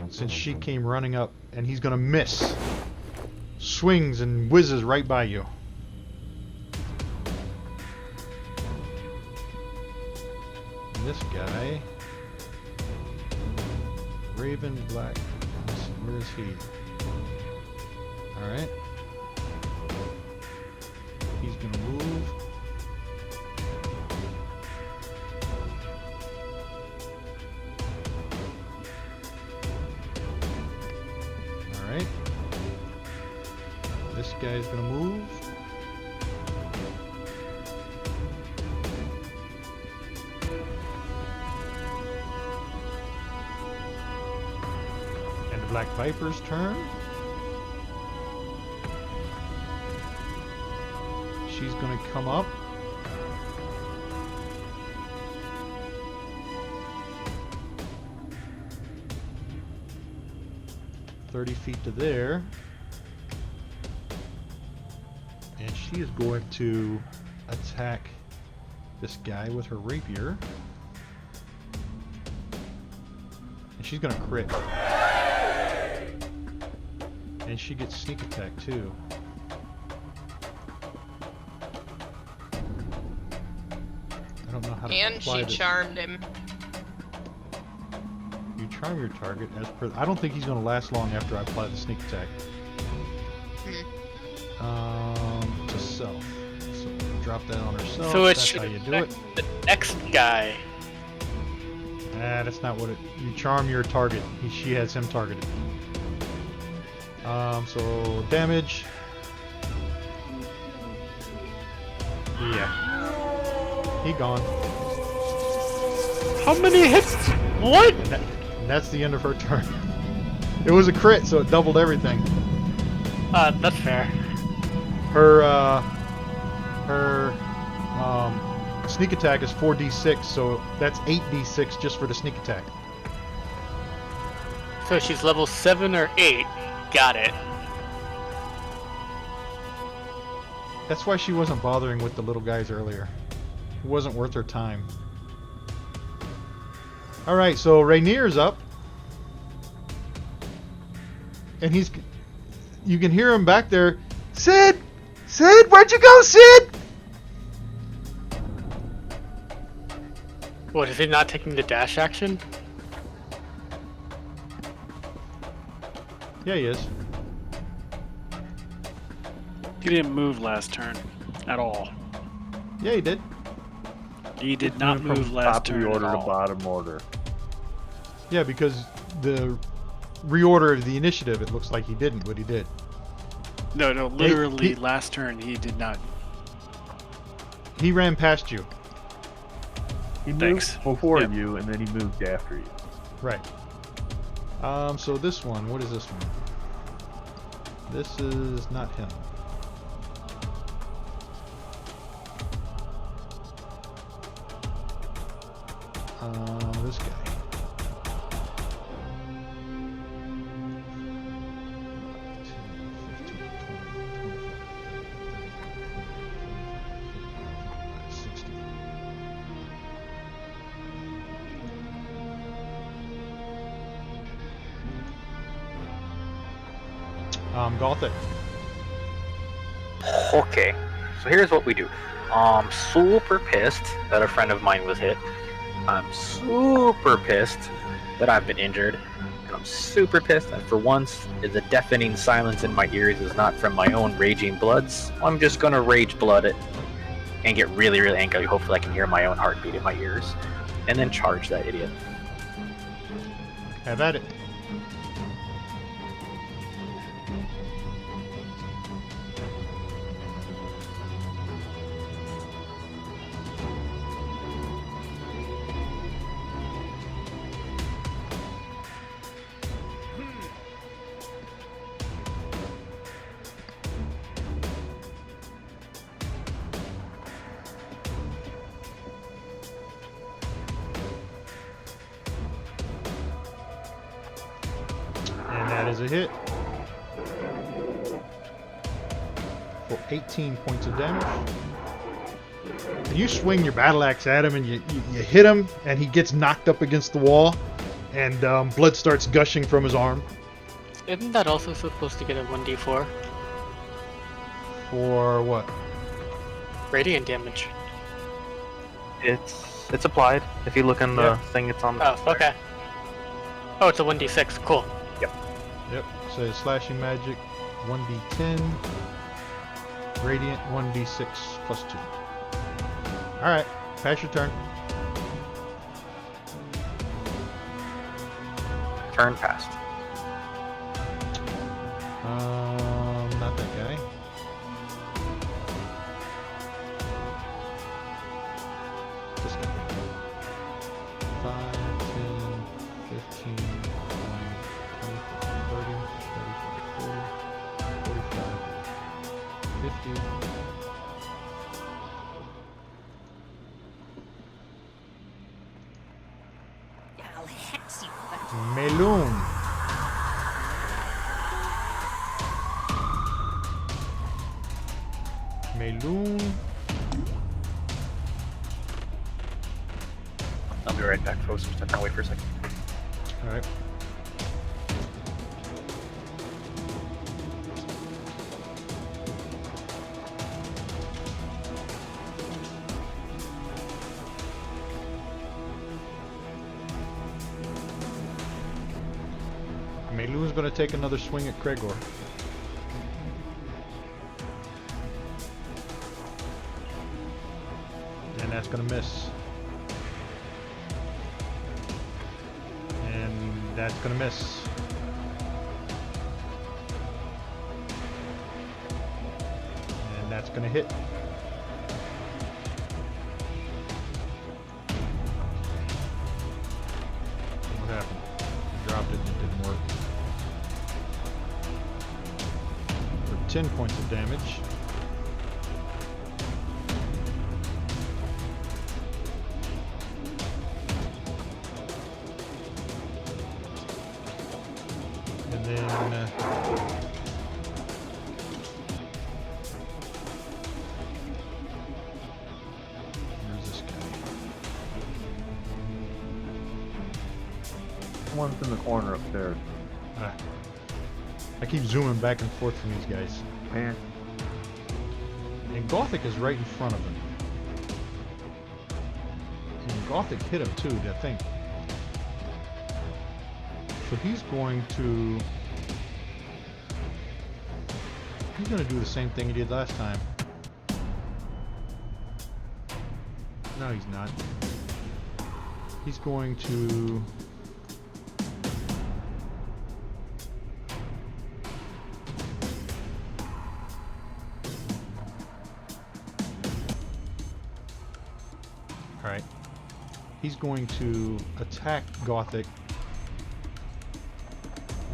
Since she came running up, and he's gonna miss. Swings and whizzes right by you. And this guy, Raven Black, where is he? Alright. He's gonna move. Alright. This guy's gonna move. And the Black Viper's turn. She's gonna come up. "30 feet to there. And she is going to attack this guy with her rapier. And she's gonna crit. And she gets sneak attack too. I don't know how to And apply she this. charmed him. You charm your target as per. I don't think he's going to last long after I apply the sneak attack. To self. So drop that on herself. So it That's should how you do it. affect the next guy. That's not what it. You charm your target. She has him targeted. So damage. Yeah. He gone. How many hits? What? And that's the end of her turn. It was a crit, so it doubled everything. That's fair. Her sneak attack is 4d6, so that's 8d6 just for the sneak attack. So she's level 7 or 8. Got it. That's why she wasn't bothering with the little guys earlier. It wasn't worth her time. Alright, so Rainier's up. And you can hear him back there. Sid! Sid, where'd you go, Sid? What, is he not taking the dash action? Yeah, he is. He didn't move last turn at all. Yeah, he did. He did not From move last top of turn the order at to all. bottom order. Yeah, because the reorder of the initiative, it looks like he didn't, but he did. No, literally he- last turn he did not. He ran past you. He Thanks. moved before Yep. you, and then he moved after you. Right. So this one, what is this one? This is not him. This guy. 60. Gothic. Okay, so here's what we do. I'm super pissed that a friend of mine was hit. I'm super pissed that I've been injured. And I'm super pissed that for once, the deafening silence in my ears is not from my own raging bloods. I'm just gonna rage blood it and get really, really angry. Hopefully I can hear my own heartbeat in my ears. And then charge that idiot. Have at it. And that is a hit. For 18 points of damage. And you swing your battle axe at him and you hit him and he gets knocked up against the wall and blood starts gushing from his arm. Isn't that also supposed to get a 1d4? For what? Radiant damage. It's applied. If you look in the thing, it's on the Oh, okay. Oh, it's a 1d6. Cool. Yep. So slashing magic 1d10. Radiant 1d6 plus 2. Alright, pass your turn. turn passed. Not that guy. This guy. 5, 10, 15, 20, 30, 35, 40, 45, 50. I'll hex you for that. Melun. Melun. I'll be right back, folks. Just have to wait for a second. Alright. Melun's gonna take another swing at Kregor. And that's gonna miss. And that's gonna miss. And that's gonna hit. What happened? Dropped it and it didn't work. For 10 points of damage. And then where's this guy? One's in the corner upstairs. I keep zooming back and forth from these guys. Man, And Gothic is right in front of him. And Gothic hit him too, I think. So he's going to do the same thing he did last time. No, he's not. He's going to... Alright. He's going to attack Gothic.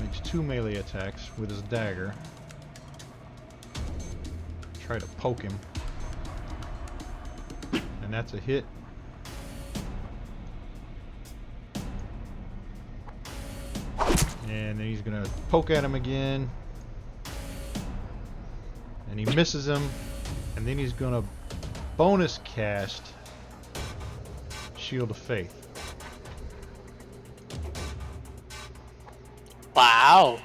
Makes 2 melee attacks with his dagger. Try to poke him. And that's a hit. And then he's gonna poke at him again. And he misses him. And then he's gonna bonus cast Shield of Faith. Wow.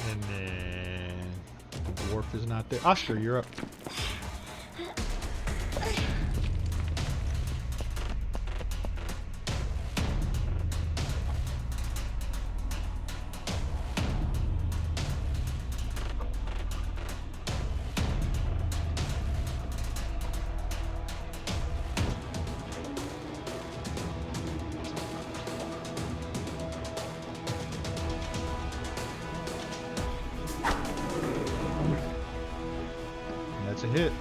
And then the dwarf is not there. Oscar, you're up. That's a hit.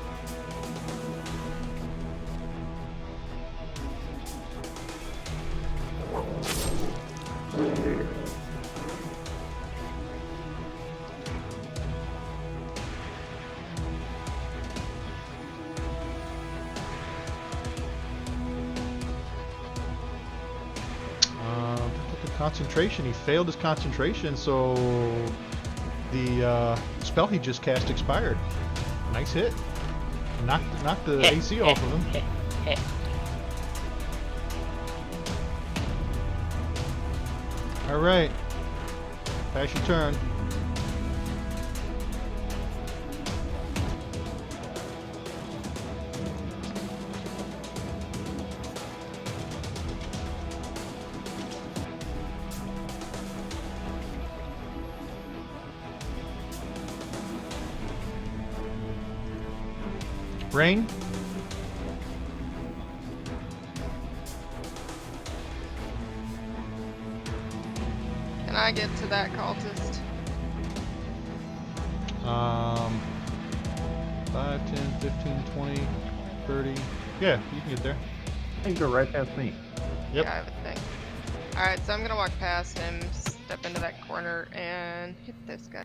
Concentration. He failed his concentration, so the spell he just cast expired. Nice hit. Knocked the AC off of him. All right. Pass your turn. Rain? Can I get to that cultist? 5, 10, 15, 20, 30. Yeah, you can get there. You can go right past me. Yep. Yeah, I would think. Alright, so I'm gonna walk past him, step into that corner, and hit this guy.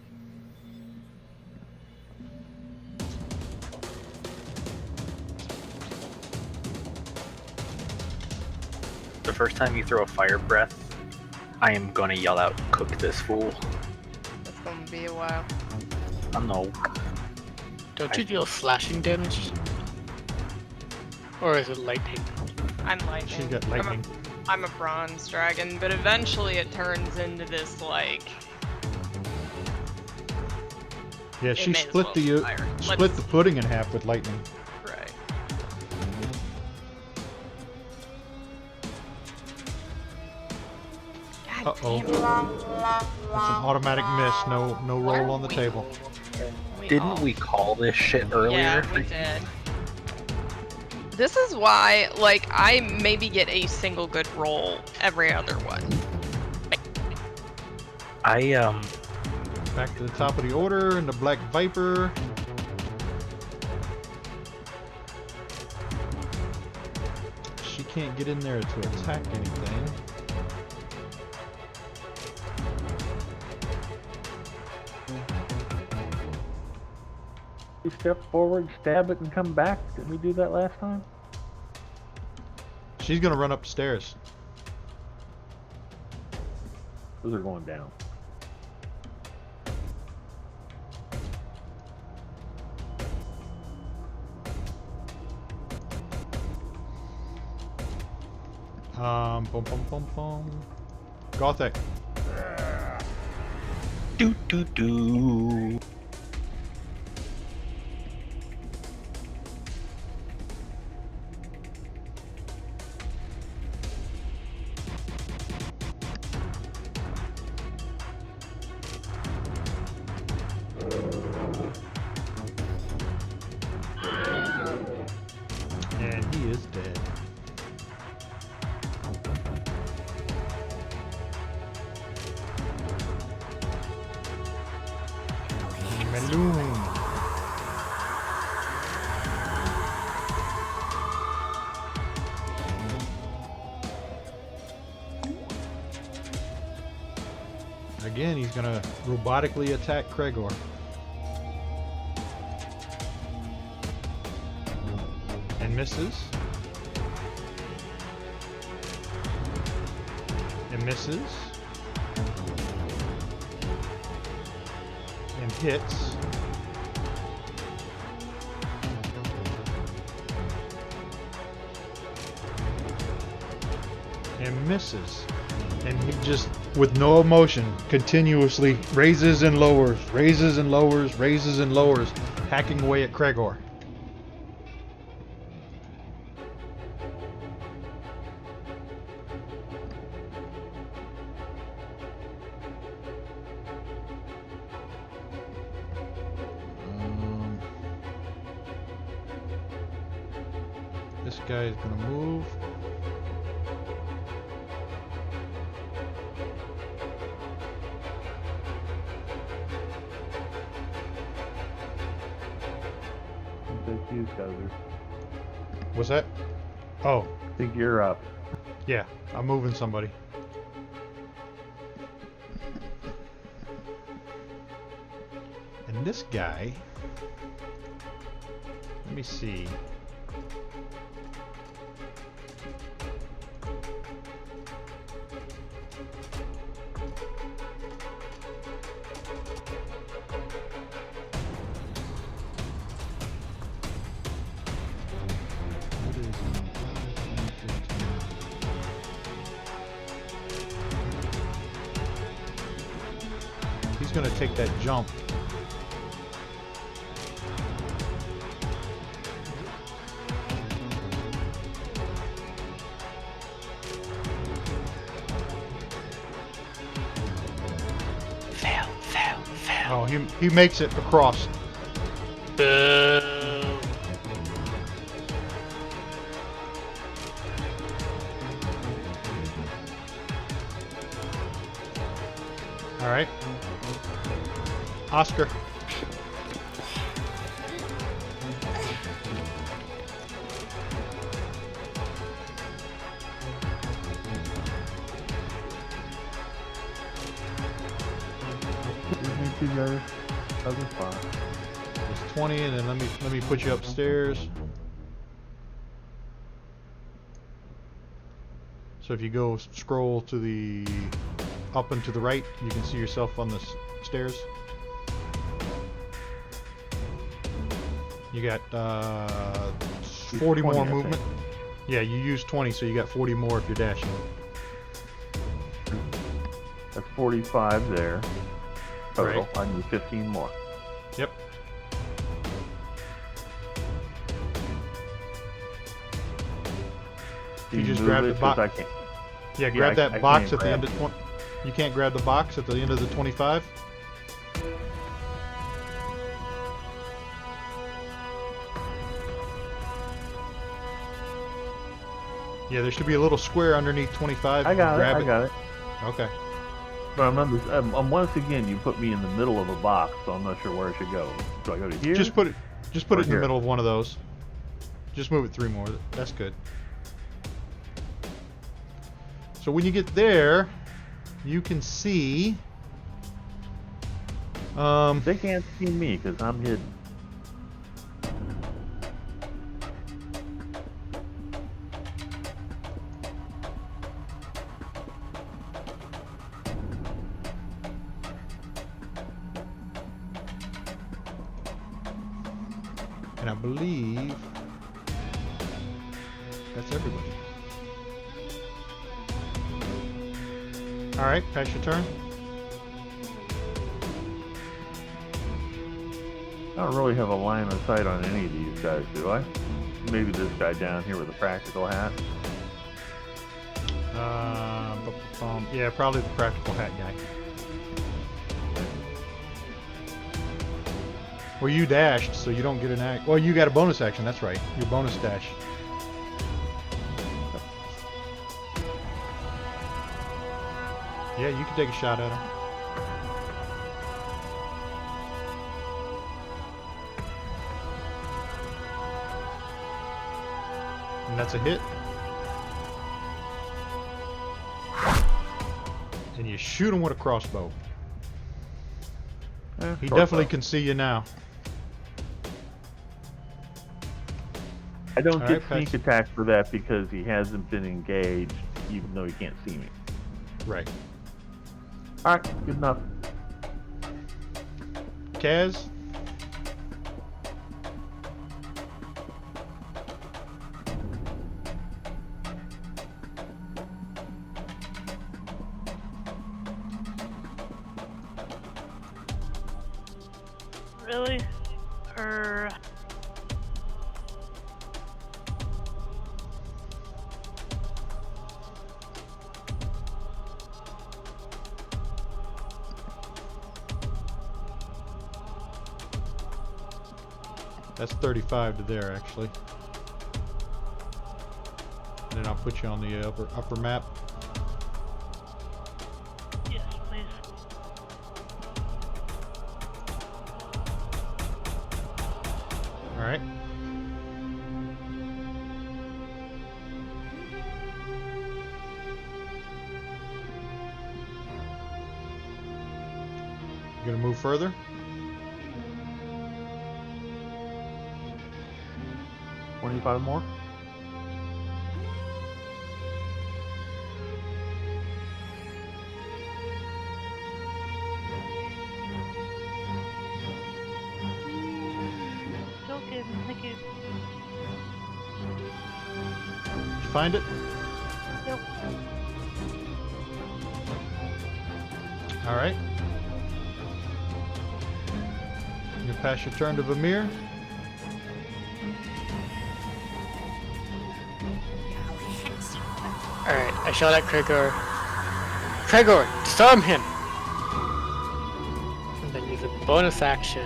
The first time you throw a fire breath, I am gonna yell out, "Cook this fool." That's gonna be a while. I know. Don't you deal slashing damage? Or is it lightning? I'm lightning. She's got lightning. I'm a bronze dragon, but eventually it turns into this, like... Yeah, It she may as split well the be fire. split Let's- the pudding in half with lightning. Right. God Uh-oh. damn it. That's an automatic miss. No roll on the table. Didn't we call this shit earlier? Yeah, we did. This is why, like, I maybe get a single good roll every other one. Back to the top of the order and the Black Viper. She can't get in there to attack anything. You step forward, stab it, and come back. Didn't we do that last time? She's gonna run upstairs. Those are going down. Boom, boom, boom, boom. Gothic. Do do do. Again, he's gonna robotically attack Kregor. And misses. And misses. And hits. And misses. And he just, with no emotion, continuously raises and lowers, raises and lowers, raises and lowers, hacking away at Kregor. This guy is going to move. What's that? Oh. I think you're up. Yeah, I'm moving somebody. And this guy, let me see. He's going to take that jump. Fail. Oh, he makes it across. Boo. All right. Oscar. Other spot. It's 20, and then let me put you upstairs. So if you go scroll to the up and to the right, you can see yourself on the stairs. You got 40 20, more I movement. think. Yeah, you use 20, so you got 40 more if you're dashing. That's 45 there. Total. Right. I need 15 more. Yep. Do You just move grab it? the 'Cause box. I can't. Yeah, Yeah, grab I that box can't at the end grab of 20. You can't grab the box at the end of the 25? Yeah, there should be a little square underneath 25. I got it. Grab I got it. Okay. But once again, you put me in the middle of a box, so I'm not sure where I should go. Do I go to here? Just put it Or in the here? middle of one of those. Just move it 3 more. That's good. So when you get there, you can see. They can't see me because I'm hidden. And I believe that's everybody. All right, pass your turn. I don't really have a line of sight on any of these guys, do I? Maybe this guy down here with the practical hat. Yeah, probably the practical hat guy. Well, you dashed, so you don't get an act. Well, you got a bonus action. That's right. Your bonus dash. Yeah, you can take a shot at him. And that's a hit. And you shoot him with a crossbow. He Short definitely bow. can see you now. I don't All get right, sneak Patch. attack for that because he hasn't been engaged, even though he can't see me. Right. All right, good enough. Kaz? Really? That's 35 to there, actually. And then I'll put you on the upper map. Yes, please. All right. You gonna move further? $25 more. Okay, thank you. Did you find it? Yep. All right. You pass your turn to Vamir. Alright, I shout at Krigor. Krigor, disarm him! And then use a bonus action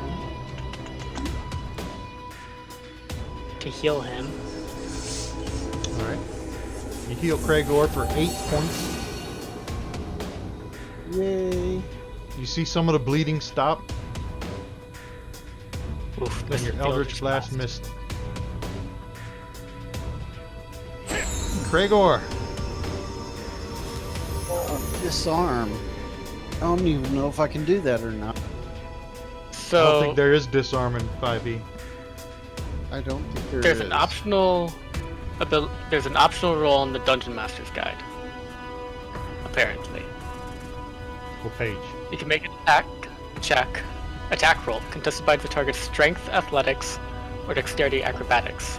to heal him. All right. You heal Kragor for 8 points. Yay. You see some of the bleeding stop, Oof, and this your is Eldritch Blast fast. missed. Kragor! Disarm. I don't even know if I can do that or not. I don't So think there is disarm in 5e. I don't think there there's is. an optional there's an optional roll in the Dungeon Master's Guide. Apparently. What page? You can make an attack roll, contested by the target's strength, athletics, or dexterity acrobatics.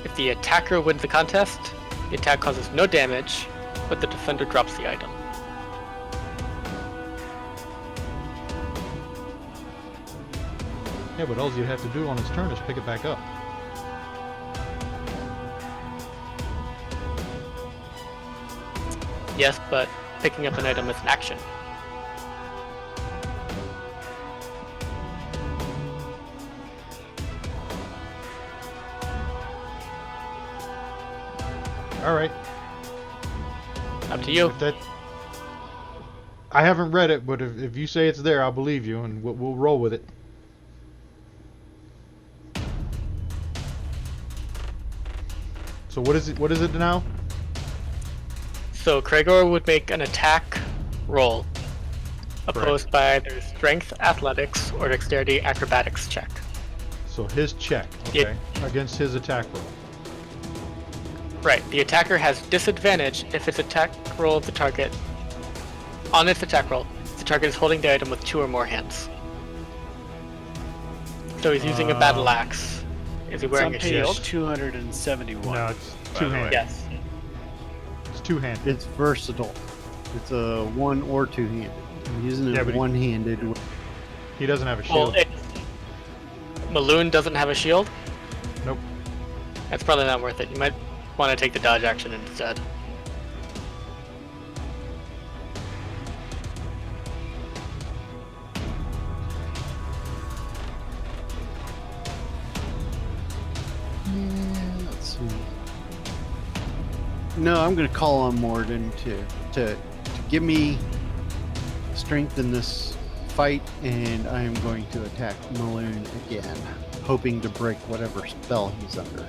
If the attacker wins the contest, the attack causes no damage, but the defender drops the item. Yeah, but all you'd have to do on his turn is pick it back up. Yes, but picking up an item is an action. All right. Up to you. If that, I haven't read it, but if you say it's there, I'll believe you, and we'll roll with it. So what is it? What is it now? So Kragor would make an attack roll, opposed by either strength, athletics, or dexterity acrobatics check. So his check, okay, against his attack roll. Right. The attacker has disadvantage if its attack roll of the target. On its attack roll, the target is holding the item with 2 or more hands. So he's using a battle axe. Is he wearing a It's on page shield? 271. No, it's by the way. two-handed. Yes. It's two-handed. It's versatile. It's a one or two-handed. I'm using Yeah, it but one-handed. He doesn't have a shield. Well, Maloon doesn't have a shield. Nope. That's probably not worth it. You might want to take the dodge action instead. Let's see. No, I'm going to call on Morden to give me strength in this fight, and I am going to attack Maloon again, hoping to break whatever spell he's under.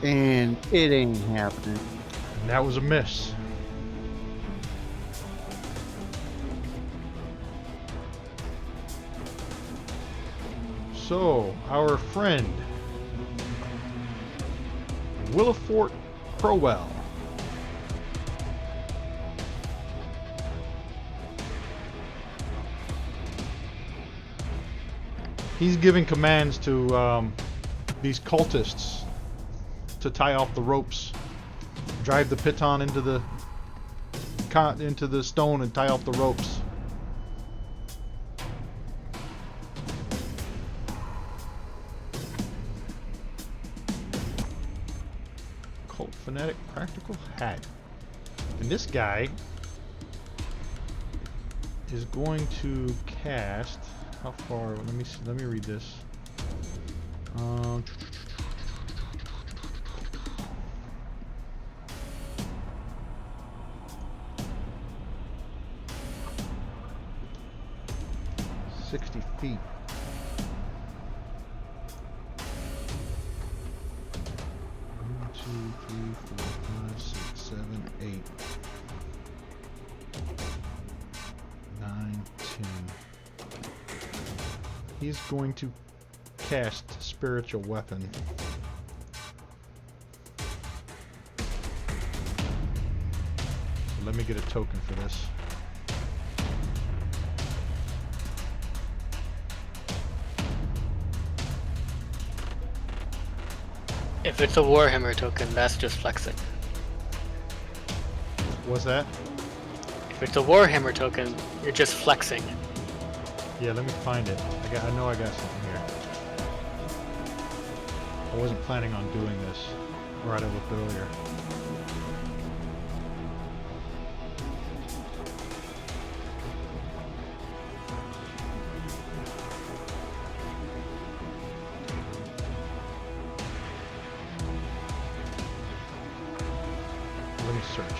And it ain't happening. And that was a miss. So, our friend Willifort Crowell. He's giving commands to these cultists to tie off the ropes, drive the piton into the stone and tie off the ropes. Cult fanatic practical hack. And this guy is going to cast. How far? Let me see, let me read this. 60 feet. One, 2, 3, 4, 5, 6, 7, 8, 9, 10. He's going to cast spiritual weapon. So let me get a token for this. If it's a Warhammer token, that's just flexing. What's that? If it's a Warhammer token, you're just flexing. Yeah, let me find it. I know I got something here. I wasn't planning on doing this. Right, I looked earlier. Let me search.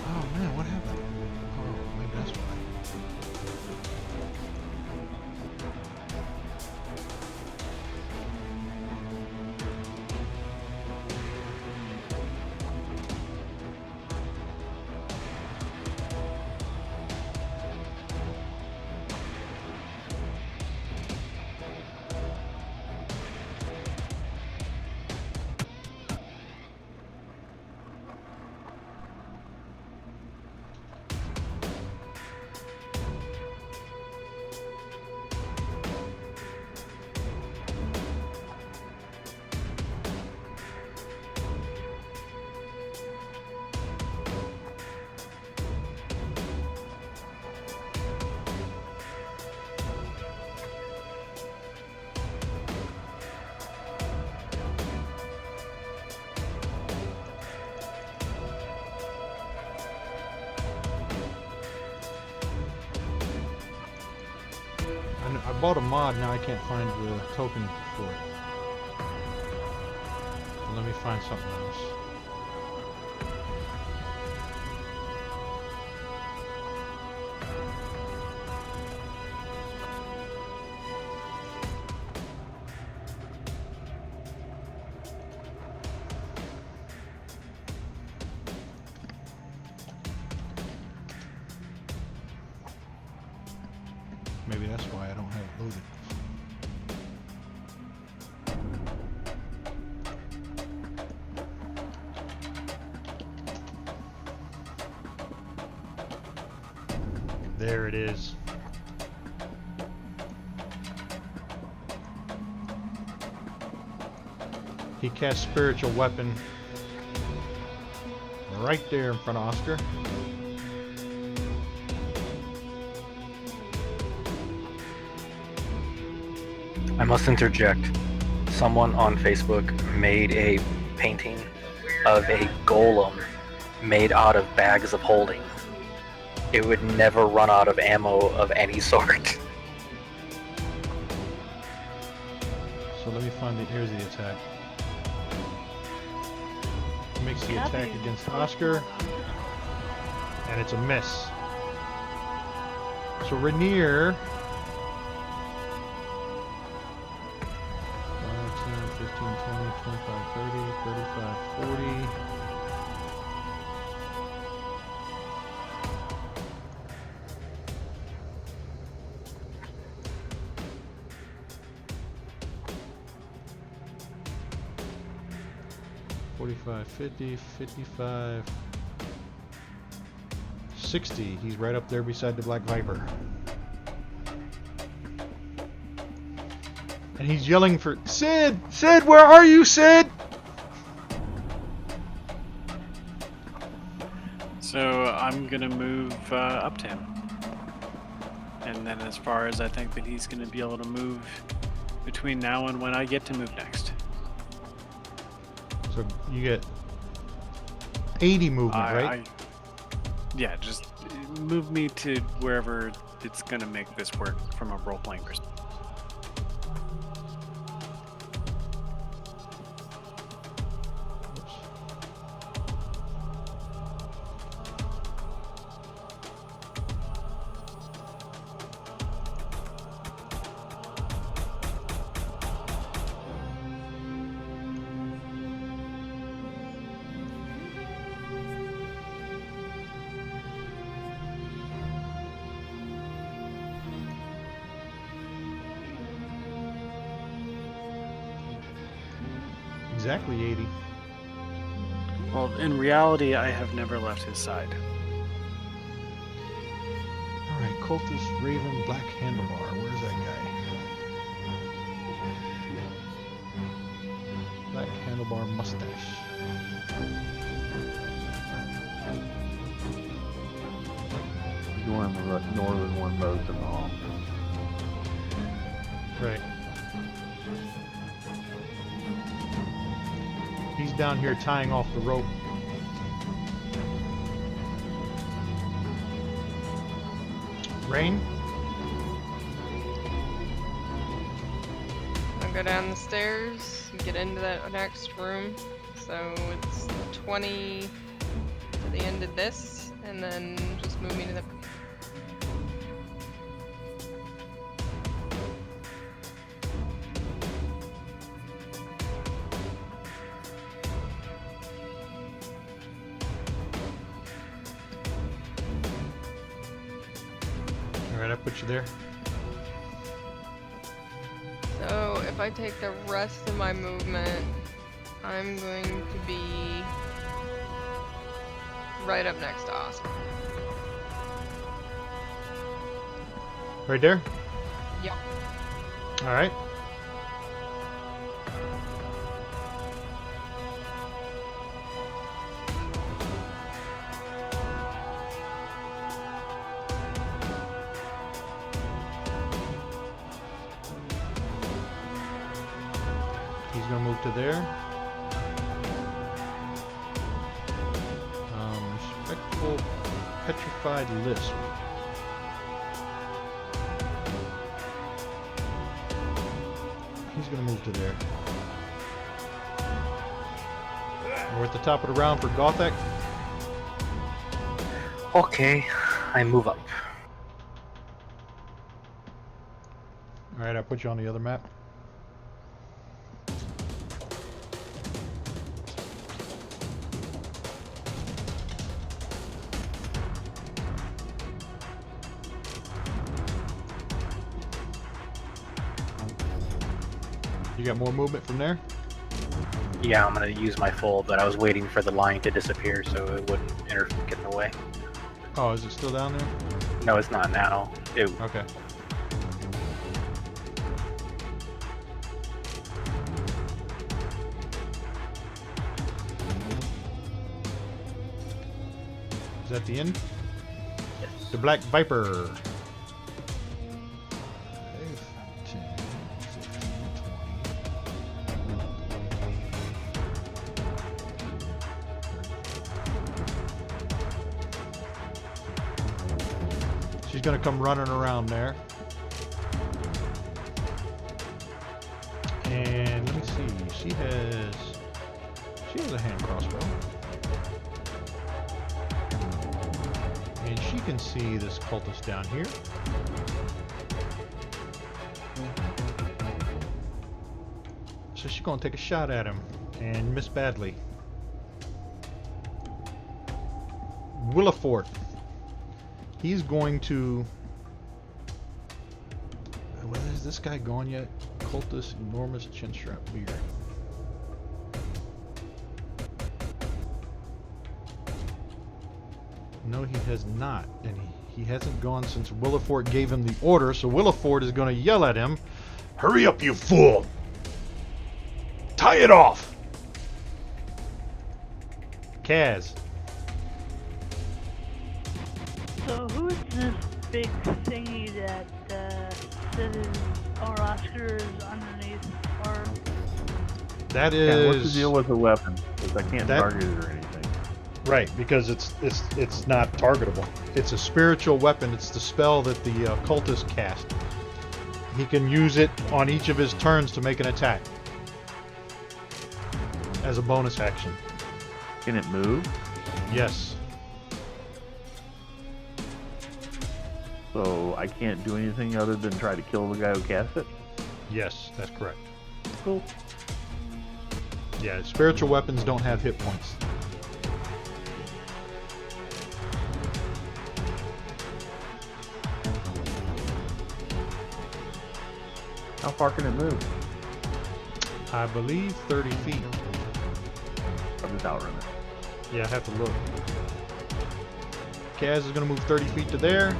Oh man, what happened? Oh, maybe that's why. I bought a mod, now I can't find the token for it. Let me find something else. Maybe that's why I don't have it loaded. There it is. He casts spiritual weapon right there in front of Oscar. I must interject. Someone on Facebook made a painting of a golem made out of bags of holding. It would never run out of ammo of any sort. So let me find the. Here's the attack. Makes the attack against Oscar, and it's a miss. So Rainier. 5, 10, 15, 20, 25, 30, 35, 40. $45, 50, 55, 60. He's right up there beside the Black Viper. And he's yelling for Sid! Sid, where are you, Sid? So I'm gonna move up to him. And then as far as I think that he's gonna be able to move between now and when I get to move next. So you get 80 movement, right? Yeah, just move me to wherever it's gonna make this work from a role-playing perspective. Exactly 80. Well, in reality, I have never left his side. Alright, Cultist, Raven, Black Handlebar. Where's that guy? Black Handlebar Mustache. The one in the northern one most in the hall. Right. He's down here tying off the rope. Rain? I'll go down the stairs and get into that next room. So it's 20 to the end of this, and then just move me to the. Alright, I put you there. So if I take the rest of my movement, I'm going to be right up next to Oscar. Right there? Yeah. Alright. He's gonna move to there. Respectful petrified lisp. He's gonna move to there. We're at the top of the round for Gothak. Okay, I move up. Alright, I put you on the other map. You got more movement from there? Yeah, I'm gonna use my full, but I was waiting for the line to disappear so it wouldn't get in the way. Oh, is it still down there? No, it's not now. Okay. Is that the end? Yes. The Black Viper. 5, 10, gonna come running around there. And let me see. She has a hand crossbow. And she can see this cultist down here. So she's gonna take a shot at him and miss badly. Willifort. He's going to... Is this guy gone yet? Cultist, enormous chin strap beard. No, he has not. And he hasn't gone since Willifort gave him the order, so Willifort is going to yell at him. Hurry up, you fool! Tie it off! Kaz. So who is this big thingy that says our Oscar is underneath our... That Yeah, what's the is... deal with the weapon? Because I can't That- target it or anything. Right, because it's not targetable. It's a spiritual weapon. It's the spell that the cultist cast. He can use it on each of his turns to make an attack as a bonus action. Can it move? Yes. So I can't do anything other than try to kill the guy who cast it? Yes, that's correct. Cool. Yeah, spiritual weapons don't have hit points. How far can it move? I believe 30 feet. I'll just outrun it. Yeah, I have to look. Kaz is going to move 30 feet to there.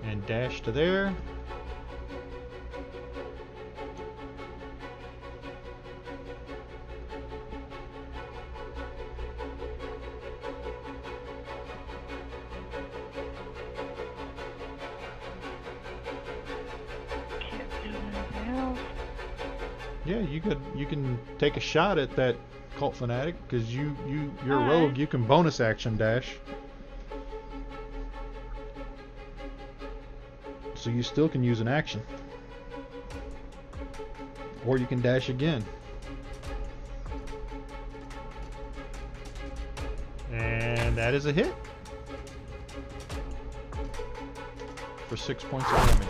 And dash to there. Can't do anything else. Yeah, you can take a shot at that cult fanatic because you're a Alright. rogue. You can bonus action dash. So you still can use an action. Or you can dash again. And that is a hit. For 6 points of damage.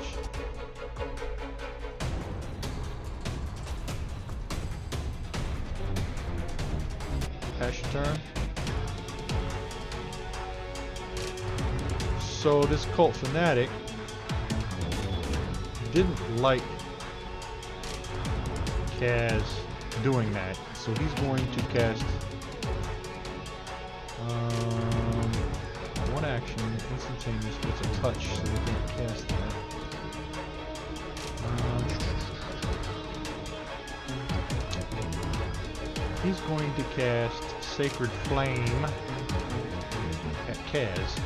Pass your turn. So this cult fanatic didn't like Kaz doing that, so he's going to cast one action instantaneous with a touch, so we can't cast that. He's going to cast Sacred Flame at Kaz.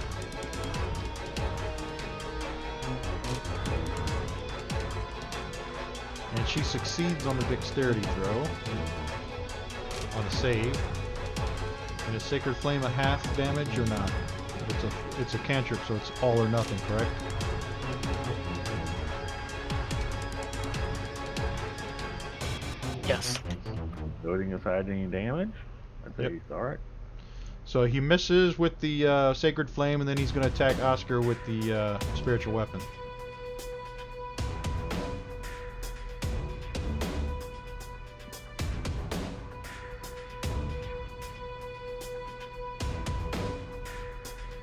And she succeeds on the dexterity throw on a save. And is Sacred Flame a half damage or not? It's a cantrip, so it's all or nothing, correct? Yes. Loading aside any damage? I'd say Yep. he's alright. So he misses with the Sacred Flame, and then he's going to attack Oscar with the spiritual weapon.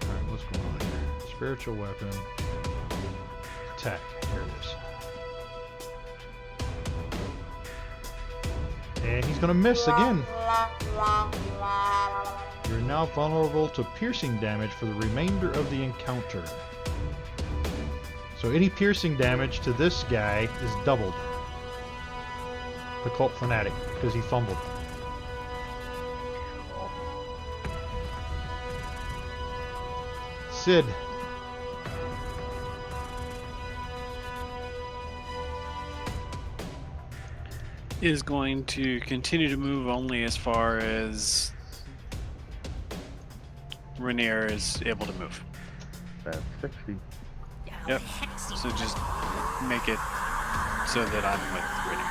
Alright, what's going on here? Spiritual weapon. Attack. Here it is. And he's going to miss again. You're now vulnerable to piercing damage for the remainder of the encounter. So any piercing damage to this guy is doubled. The cult fanatic, because he fumbled. Sid. is going to continue to move only as far as Rainier is able to move. That's 60. Yep. So just make it so that I'm with Rainier.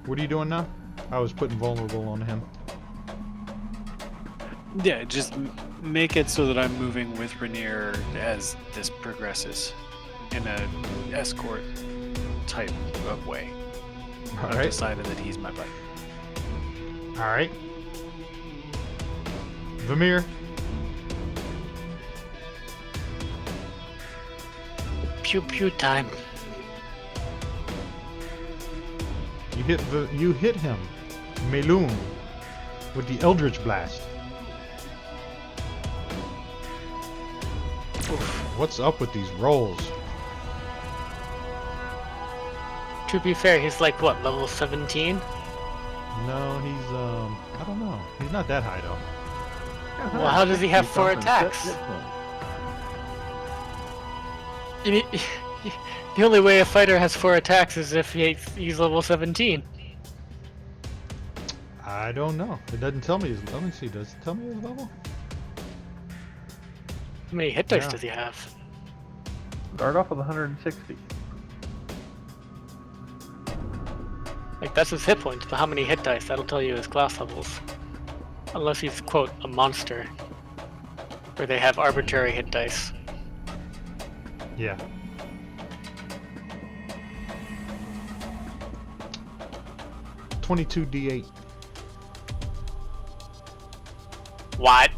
What are you doing now? I was putting vulnerable on him. Yeah, just make it so that I'm moving with Rainier as this progresses in a escort type of way. All I've right. decided that he's my buddy. All right. Vamir. Pew pew time. You hit him, Meloon, with the Eldritch Blast. What's up with these rolls? To be fair, he's like what, level 17? No, he's I don't know. He's not that high though. Well, how does he have 4 Something attacks? hit him. The only way a fighter has 4 attacks is if he's level 17. I don't know. It doesn't tell me his. Let me see. Does it tell me his level? How many hit dice Yeah. does he have? Start off with 160. Like, that's his hit points, but how many hit dice? That'll tell you his class levels. Unless he's, quote, a monster. Where they have arbitrary hit dice. Yeah. D8. What?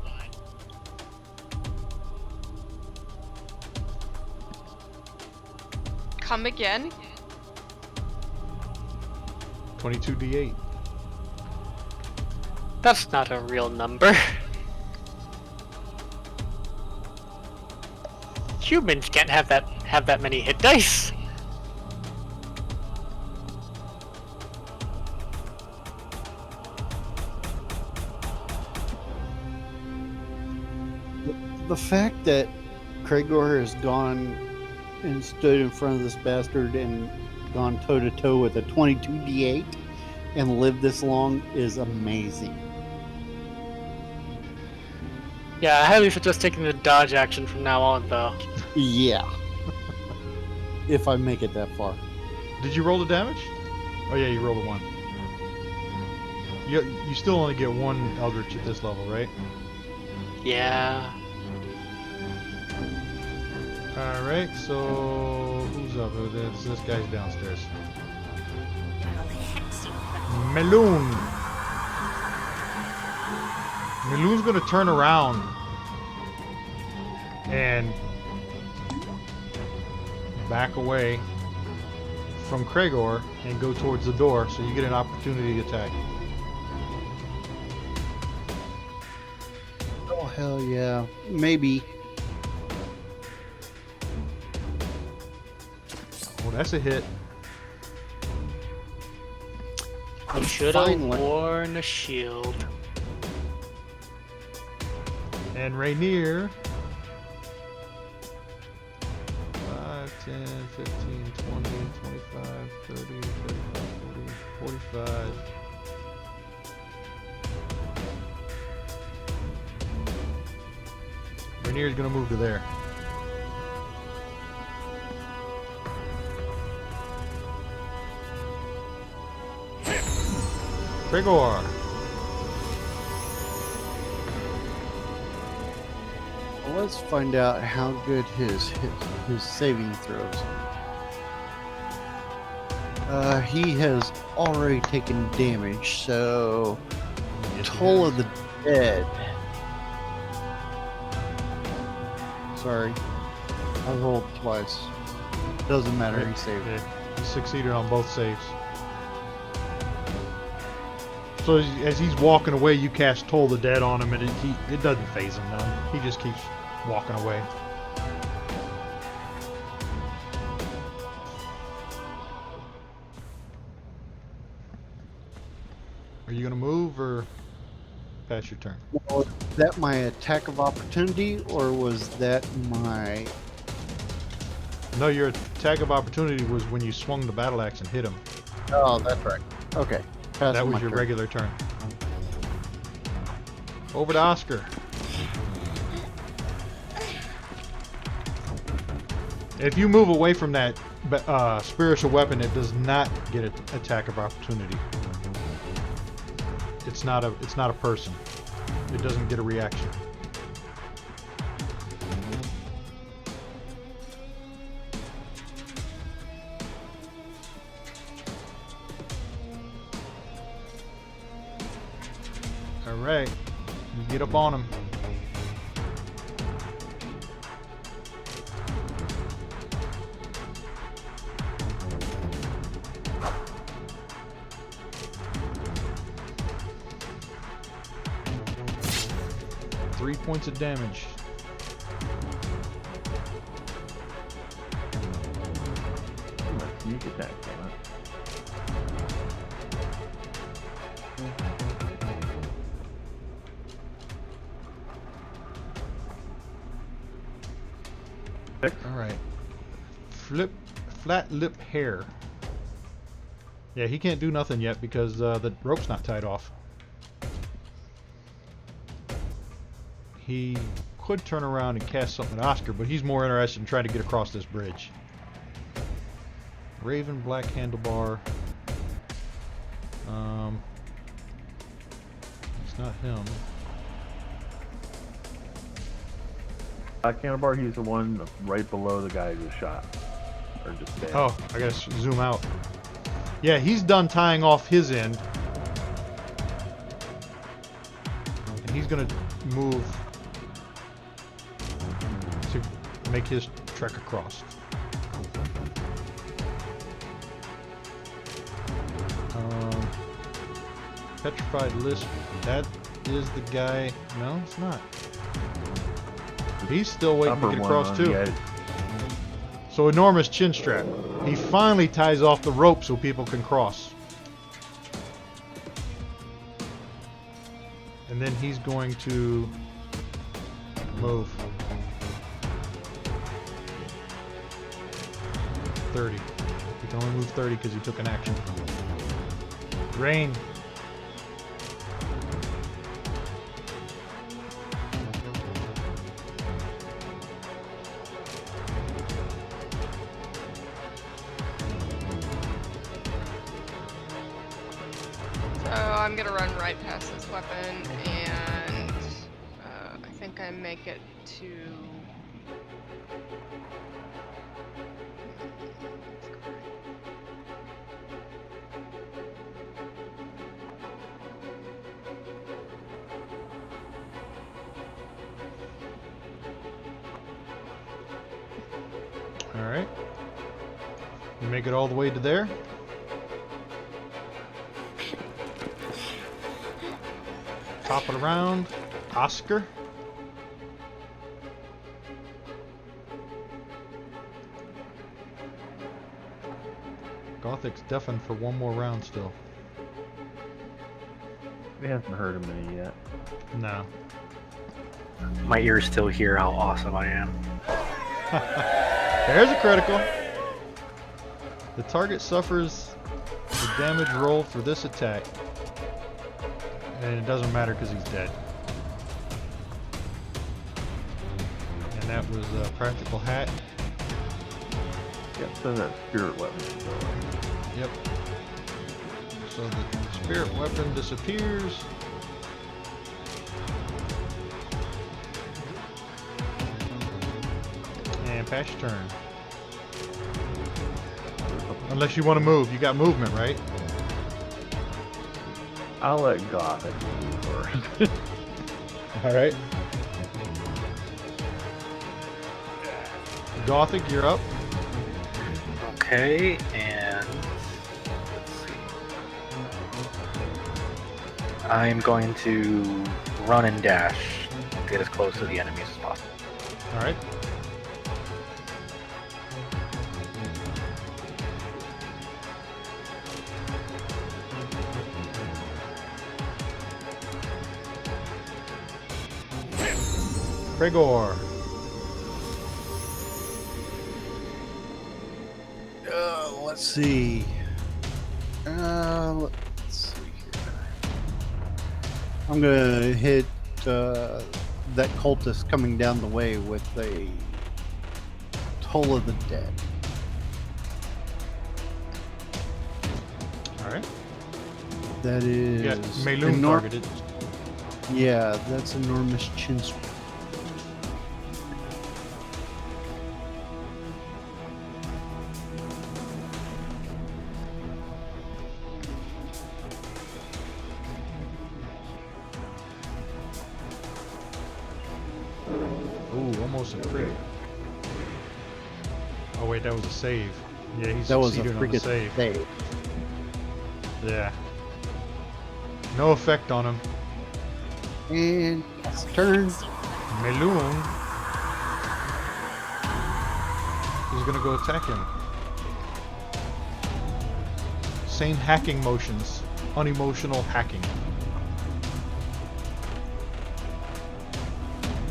Come again? D8. That's not a real number. Humans can't have that many hit dice. The fact that Kragor has gone and stood in front of this bastard and gone toe to toe with a 22d8 and lived this long is amazing. Yeah, I highly suggest taking the dodge action from now on, though. Yeah. If I make it that far. Did you roll the damage? Oh yeah, you rolled a 1. You still only get 1 Eldritch at this level, right? Yeah. All right. So who's up? This guy's downstairs. I'll hex you. Meloon. Meloon's gonna turn around and back away from Kragor and go towards the door, so you get an opportunity attack. Oh, hell yeah. Maybe. Oh, that's a hit. I should have Finally. worn a shield. And Rainier. 5, 10, 15, 20, 25, 30, 35, 40, 45. Rainier's gonna move to there. Kragor. Well, let's find out how good his saving throws. He has already taken damage, so Toll of the Dead. Sorry, I rolled twice. Doesn't matter. He saved. Yeah, he succeeded on both saves. So as he's walking away, you cast Toll the Dead on him, and it doesn't phase him none. He just keeps walking away. Are you gonna move or pass your turn. Was that my attack of opportunity, or was that my... No, your attack of opportunity was when you swung the battle axe and hit him. Oh, that's right. Okay. That was your regular turn. Over to Oscar. If you move away from that spiritual weapon, it does not get an attack of opportunity. It's not a person. It doesn't get a reaction. All right, you get up on him. Three points of damage. Sneak attack on it. All right. Flat lip hair. Yeah, he can't do nothing yet because the rope's not tied off. He could turn around and cast something at Oscar, but he's more interested in trying to get across this bridge. Raven, black handlebar. It's not him. Black handlebar, he's the one right below the guy who was shot. Or just dead. Oh, I gotta zoom out. Yeah, he's done tying off his end. And he's gonna move to make his trek across. Petrified Lisp, that is the guy. No, it's not. He's still waiting to get across too. So enormous chin strap. He finally ties off the rope so people can cross. And then he's going to move. 30. He can only move 30 because he took an action. Rain. I'm gonna run right past this weapon, and I think I make it to. All right. You make it all the way to there. Top it around. Oscar. Gothic's deafened for one more round still. We haven't heard him any yet. No. My ears still hear how awesome I am. There's a critical. The target suffers the damage roll for this attack. And it doesn't matter because he's dead. And that was a practical hat. Yep, send that spirit weapon. Yep. So the spirit weapon disappears. And pass your turn. Unless you want to move. You got movement, right? I'll let Gothic move first. Alright. Gothic, you're up. Okay, and let's see. I'm going to run and dash, get as close to the enemies as possible. Alright. Gregor. Let's see. Let's see here. I'm gonna hit that cultist coming down the way with a Toll of the Dead. All right. That is Yeah, Meloon targeted. Yeah, that's enormous chin sweep. Ooh, almost a crit. Oh wait, that was a save. Yeah, he That was a succeeded on the freaking save. save. Yeah. No effect on him. And it's turn. Meloon is gonna go attack him. Same hacking motions. Unemotional hacking.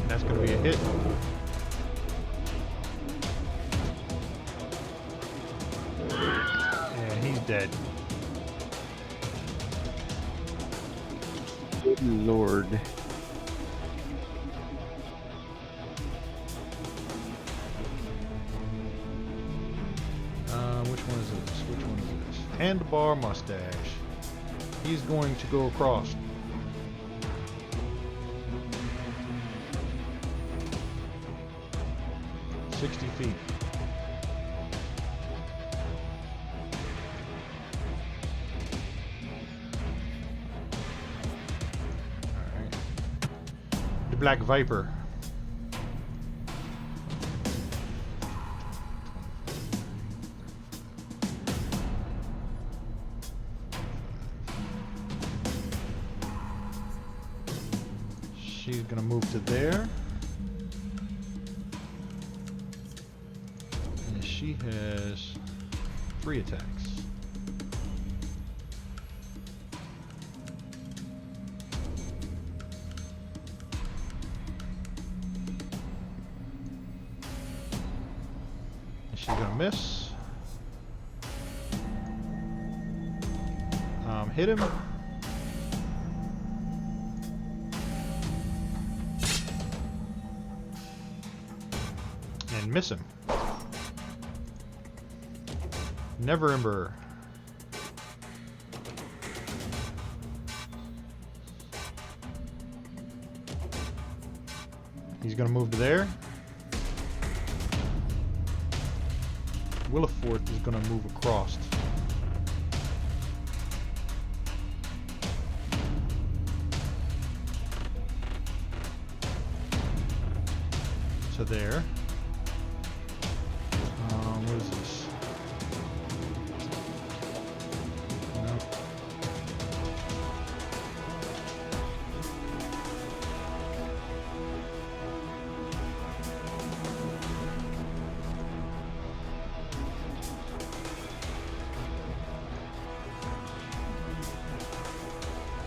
And that's gonna be a hit. And he's dead. Good lord. Which one is this? Which one is this? Handlebar mustache. He's going to go across. "60 feet. Alright. The Black Viper. She's gonna move to there. And she has 3 attacks. And she's gonna miss. Hit him. And miss him. Never Ember. He's gonna move to there. Willifort is gonna move across. To there. What is this? No.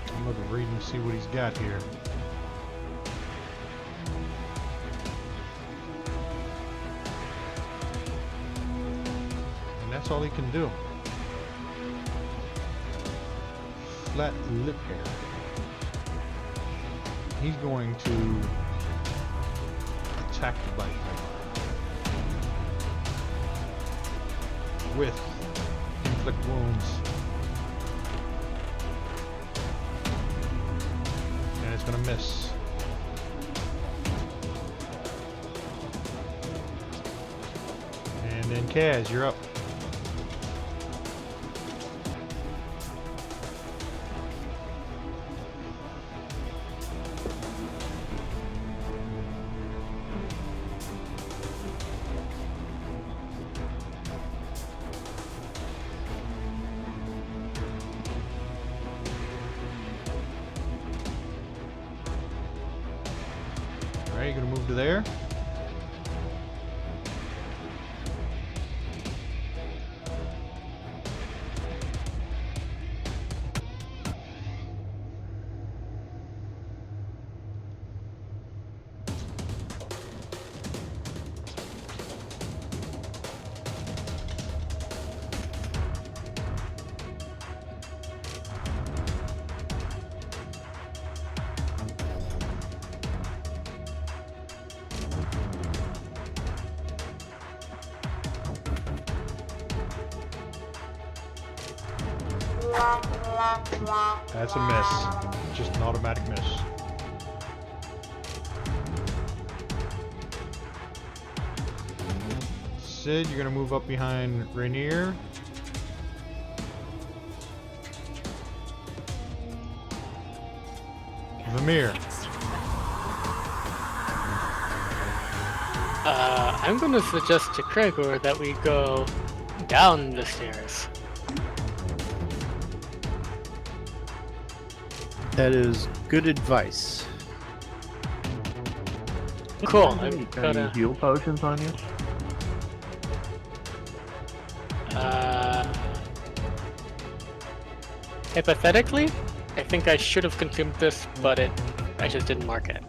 I'm looking read and see what he's got here. That's all he can do. Flat lip hair. He's going to attack the bite with inflict wounds. And it's going to miss. And then Kaz, you're up. Alright, you're gonna move to there. That's a miss. Just an automatic miss. Sid, you're gonna move up behind Rainier. Vamir. I'm going to suggest to Gregor that we go down the stairs. That is good advice. Cool. Any I'm gonna. heal potions on you? Hypothetically, I think I should have consumed this, but I just didn't mark it.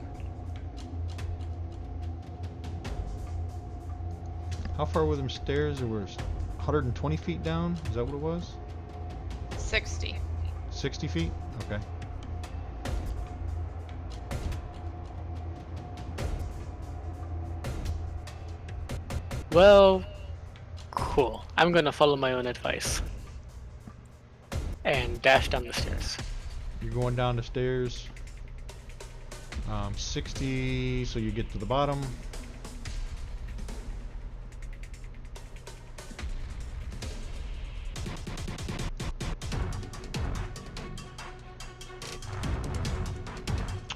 How far were them stairs? There was 120 feet down? Is that what it was? 60. 60 feet? Okay. Well, cool. I'm gonna follow my own advice and dash down the stairs. You're going down the stairs. 60, so you get to the bottom.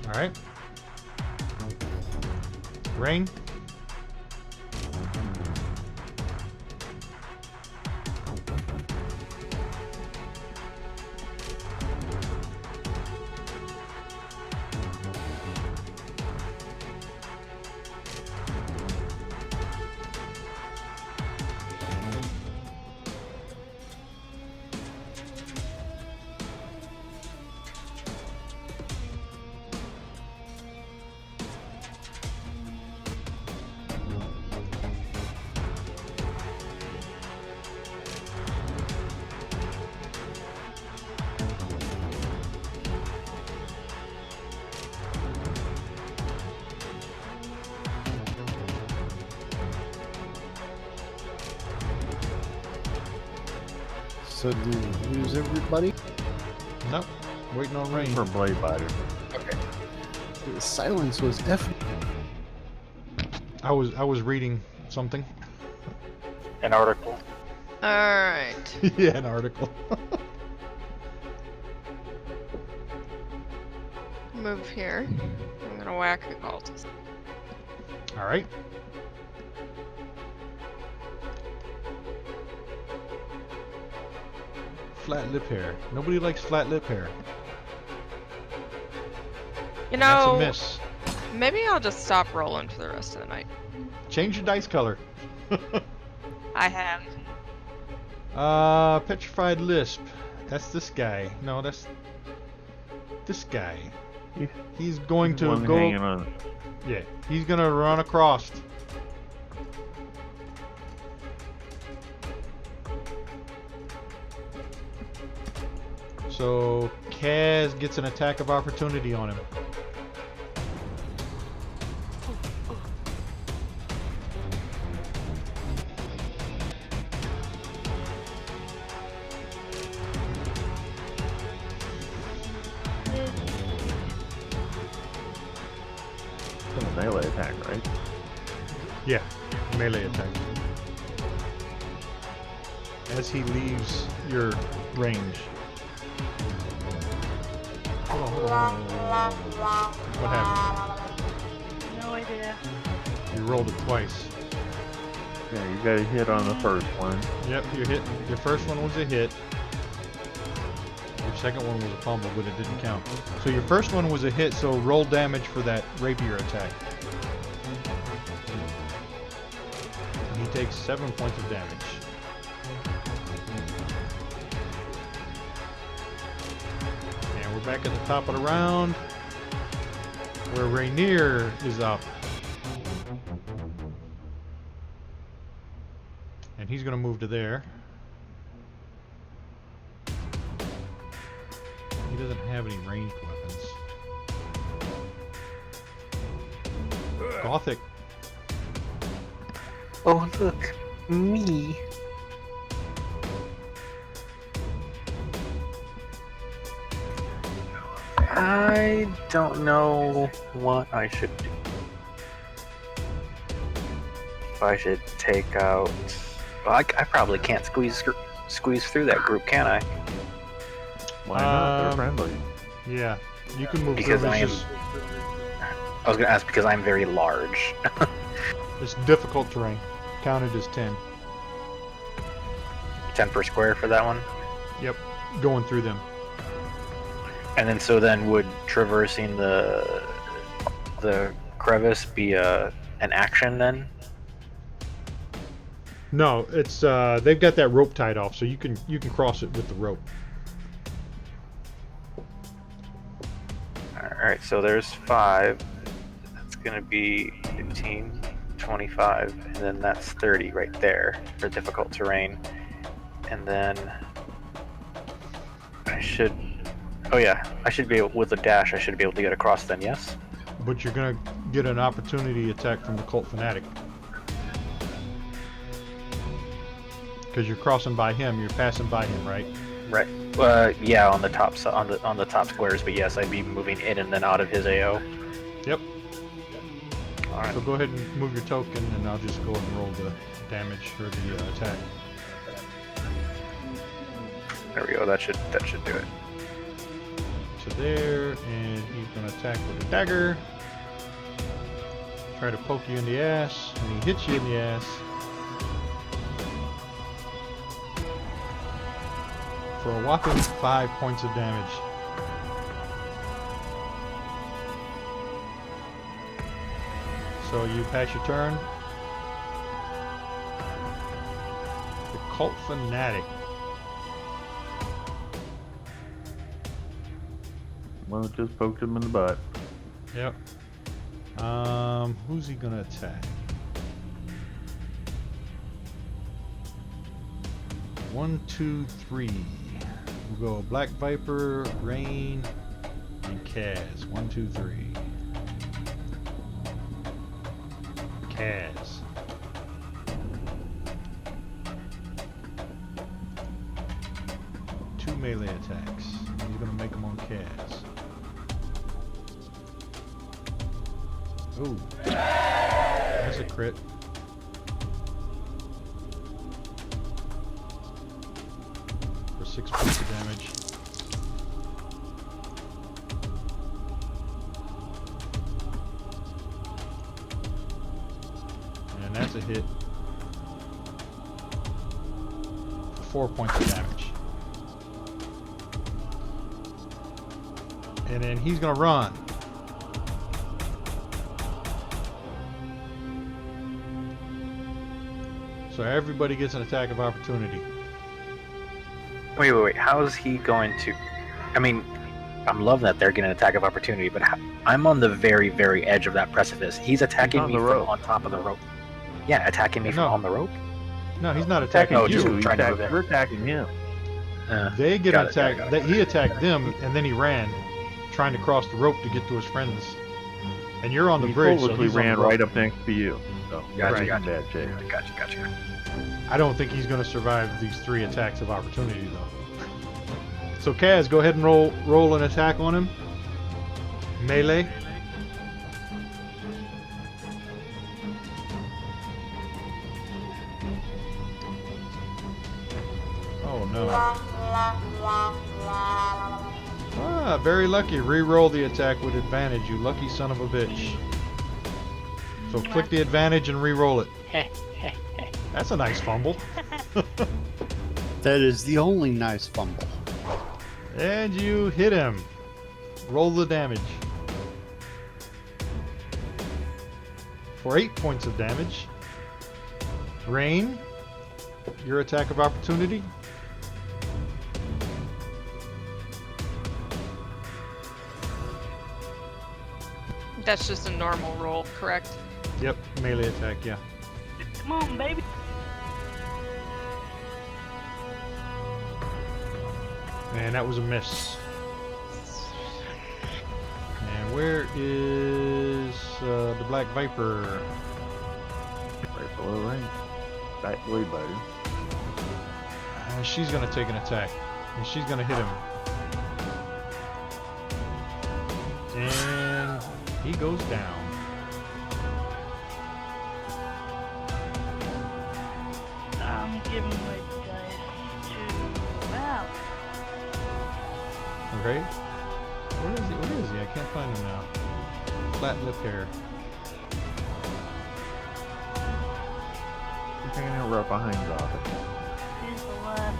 All right. Rain. So do we lose everybody? Nope. Waiting on rain. For blade biter. Okay. The silence was F. I was reading something. An article. Alright. Yeah, an article. Move here. I'm gonna whack a cultist. All right. Flat lip hair. Nobody likes flat lip hair. You That's a know, miss. maybe I'll just stop rolling for the rest of the night. Change your dice color. I have. Petrified Lisp. That's this guy. No, that's this guy. He's going to One go. hanging on. Yeah, he's gonna run across. So Kaz gets an attack of opportunity on him. It's a melee attack, right? Yeah, melee attack. As he leaves your range. Hold on. What happened? No idea. You rolled it twice. Yeah, you got a hit on the first one. Yep, you hit. Your first one was a hit. Your second one was a fumble, but it didn't count. So your first one was a hit, so roll damage for that rapier attack. And he takes 7 points of damage. And we're back at the top of the round, where Rainier is up. And he's going to move to there. He doesn't have any ranged weapons. Gothic. Oh, look. Me. I don't know what I should do. If I should take out... Well, I probably can't squeeze through that group, can I? Why not? They're Um, friendly. Yeah, you can move Because through. I am... I was going to ask because I'm very large. It's difficult terrain. Counted as 10. 10 per square for that one. Yep, going through them. And then would traversing the crevice be an action then? No, it's they've got that rope tied off, so you can cross it with the rope. Alright, so there's 5. That's gonna be 15, 25, and then that's 30 right there for difficult terrain. And then I should... Oh yeah, I should be able, with a dash, I should be able to get across then, yes? But you're gonna get an opportunity attack from the cult fanatic. Because you're crossing by him, you're passing by him, right? Right. Yeah, on the top on the top squares, but yes, I'd be moving in and then out of his AO. Yep. Alright. So go ahead and move your token, and I'll just go and roll the damage or the attack. There we go. That should do it. So there, and he's gonna attack with a dagger. Try to poke you in the ass, and he hits you in the ass. For a whopping 5 points of damage. So you pass your turn. The cult fanatic. Well, it just poked him in the butt. Yep. Who's he gonna attack? 1, 2, 3. We'll go Black Viper, Rain, and Kaz. 1, 2, 3. Kaz. Two melee attacks. He's gonna make them on Kaz. Ooh. That's a crit. For 6 points of damage. And that's a hit. For 4 points of damage. And then he's gonna run. So everybody gets an attack of opportunity. Wait. How is he going to... I mean, I'm loving that they're getting an attack of opportunity, but I'm on the very, very edge of that precipice. He's attacking me from on top of the rope. Yeah, attacking me from on the rope? No, he's not attacking Oh, you. just trying to move in. You're attacking him. They get an Got it, attack. got it. He attacked them, and then he ran, trying to cross the rope to get to his friends. And you're on the He bridge, so foolishly he's on the ran rope. right up next to you. So Gotcha, he's gotcha. in bad shape. Gotcha. I don't think he's going to survive these 3 attacks of opportunity, though. So Kaz, go ahead and roll an attack on him. Melee. Oh no. Ah, very lucky. Re-roll the attack with advantage, you lucky son of a bitch. So click the advantage and re-roll it. That's a nice fumble. That is the only nice fumble. And you hit him. Roll the damage. For 8 points of damage. Rain, your attack of opportunity. That's just a normal roll, correct? Yep, melee attack, yeah. Come on, baby. And that was a miss. And where is the Black Viper? Right below range. Back way, buddy. She's going to take an attack. And she's going to hit him. he goes down. I'm giving my dice to Val. Okay. Where is he? Where is he? I can't find him now. Flat lip hair. He's hanging right behind Gotham. He's the left.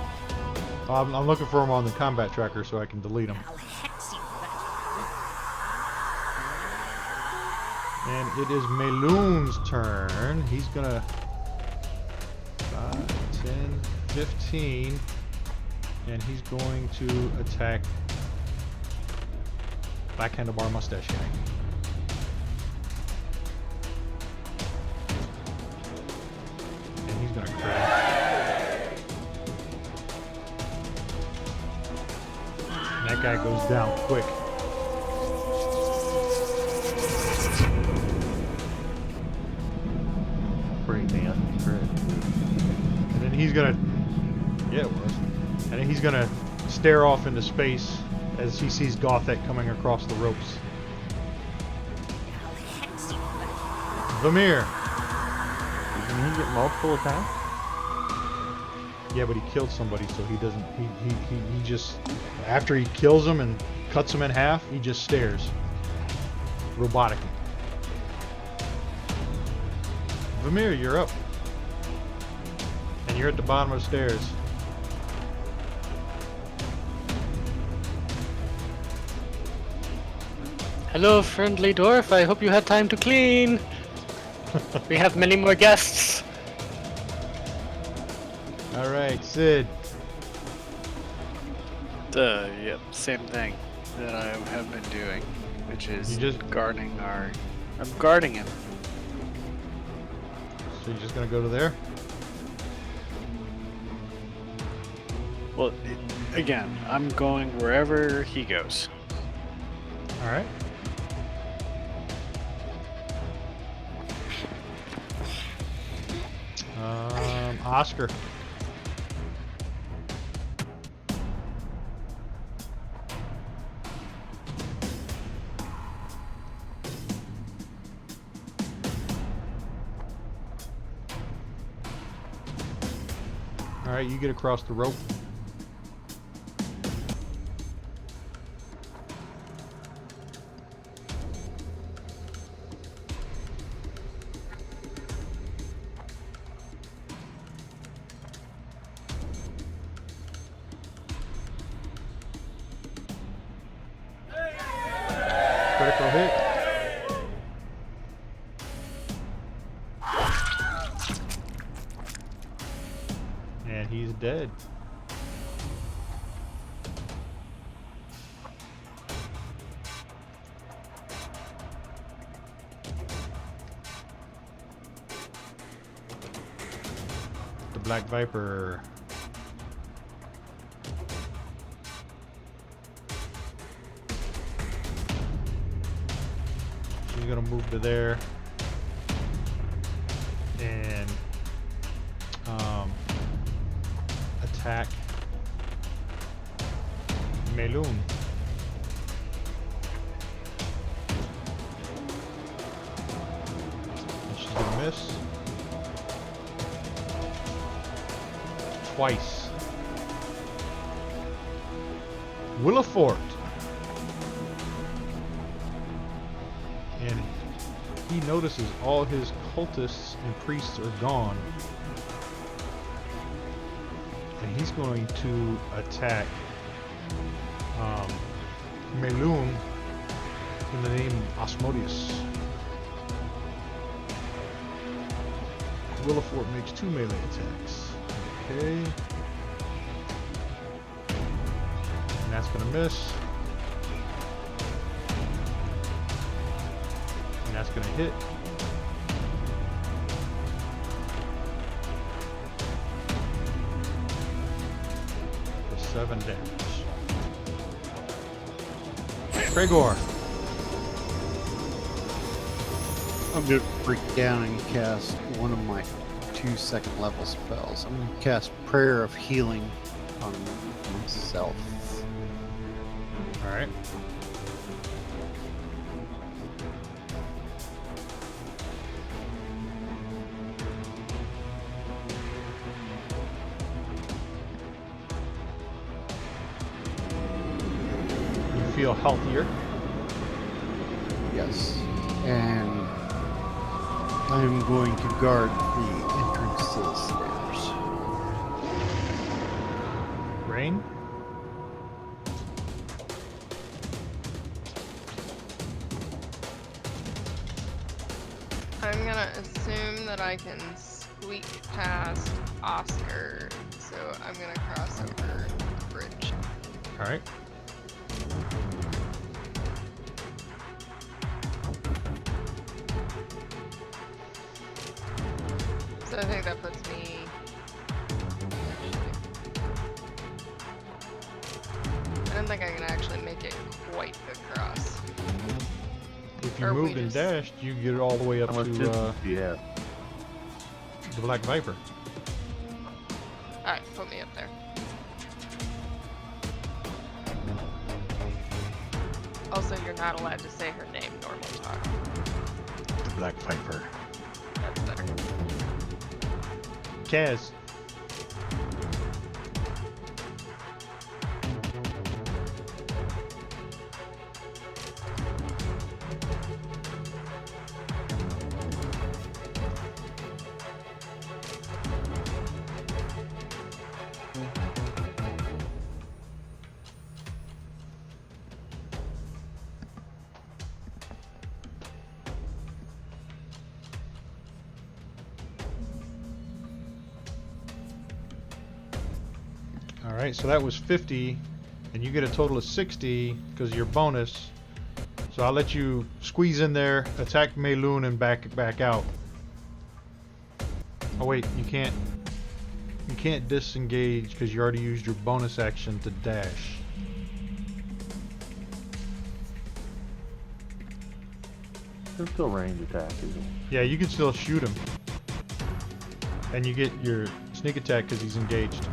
I'm looking for him on the combat tracker so I can delete him. I'll hex you for that. And it is Meloon's turn. He's gonna 5, 10, 15, and he's going to attack Black Handlebar Mustache Guy. And he's gonna crit. And that guy goes down quick. Pretty nasty crit. And then he's gonna, yeah, it was. And then he's gonna stare off into space as he sees Gothic coming across the ropes. I'll hex you for that. Vamir. Doesn't he get multiple attacks? Yeah, but he killed somebody, so he doesn't. He just after he kills him and cuts him in half, he just stares robotically. Vamir, you're up, and you're at the bottom of the stairs. Hello, friendly dwarf. I hope you had time to clean. We have many more guests. All right, Sid. Yep, same thing that I have been doing, which is You just- guarding I'm guarding him. So you're just gonna go to there? Well, again, I'm going wherever he goes. All right. Oscar. All right, you get across the rope. Critical hit. And he's dead. The Black Viper. She's gonna move to there and attack Meloon. And she's gonna miss twice. Willifort. And he notices all his cultists and priests are gone. And he's going to attack Meloon in the name Asmodeus. Willifort makes 2 melee attacks. Okay. And that's going to miss. And that's going to hit. For 7 damage. Gregor. I'm gonna break down and cast one of my 2 second level spells. I'm gonna cast Prayer of Healing on myself. Alright. feel healthier. Yes. And I'm going to guard the entrance to the stairs. Rain? I'm gonna assume that I can squeak past Oscar, so I'm gonna cross over the bridge. Alright. So I think that puts me. I don't think I can actually make it quite across. If you Or we moved and just- dashed, you can get it all the way up How much to distance do you have? the Black Viper. Alright, put me up there. Also, you're not allowed to say her name normal talk. The Black Viper. That's better. Kaz. Alright, so that was 50, and you get a total of 60 because of your bonus. So I'll let you squeeze in there, attack Mayloon, and back out. Oh wait, you can't disengage because you already used your bonus action to dash. It's still range attack, isn't it? Yeah, you can still shoot him. And you get your sneak attack because he's engaged.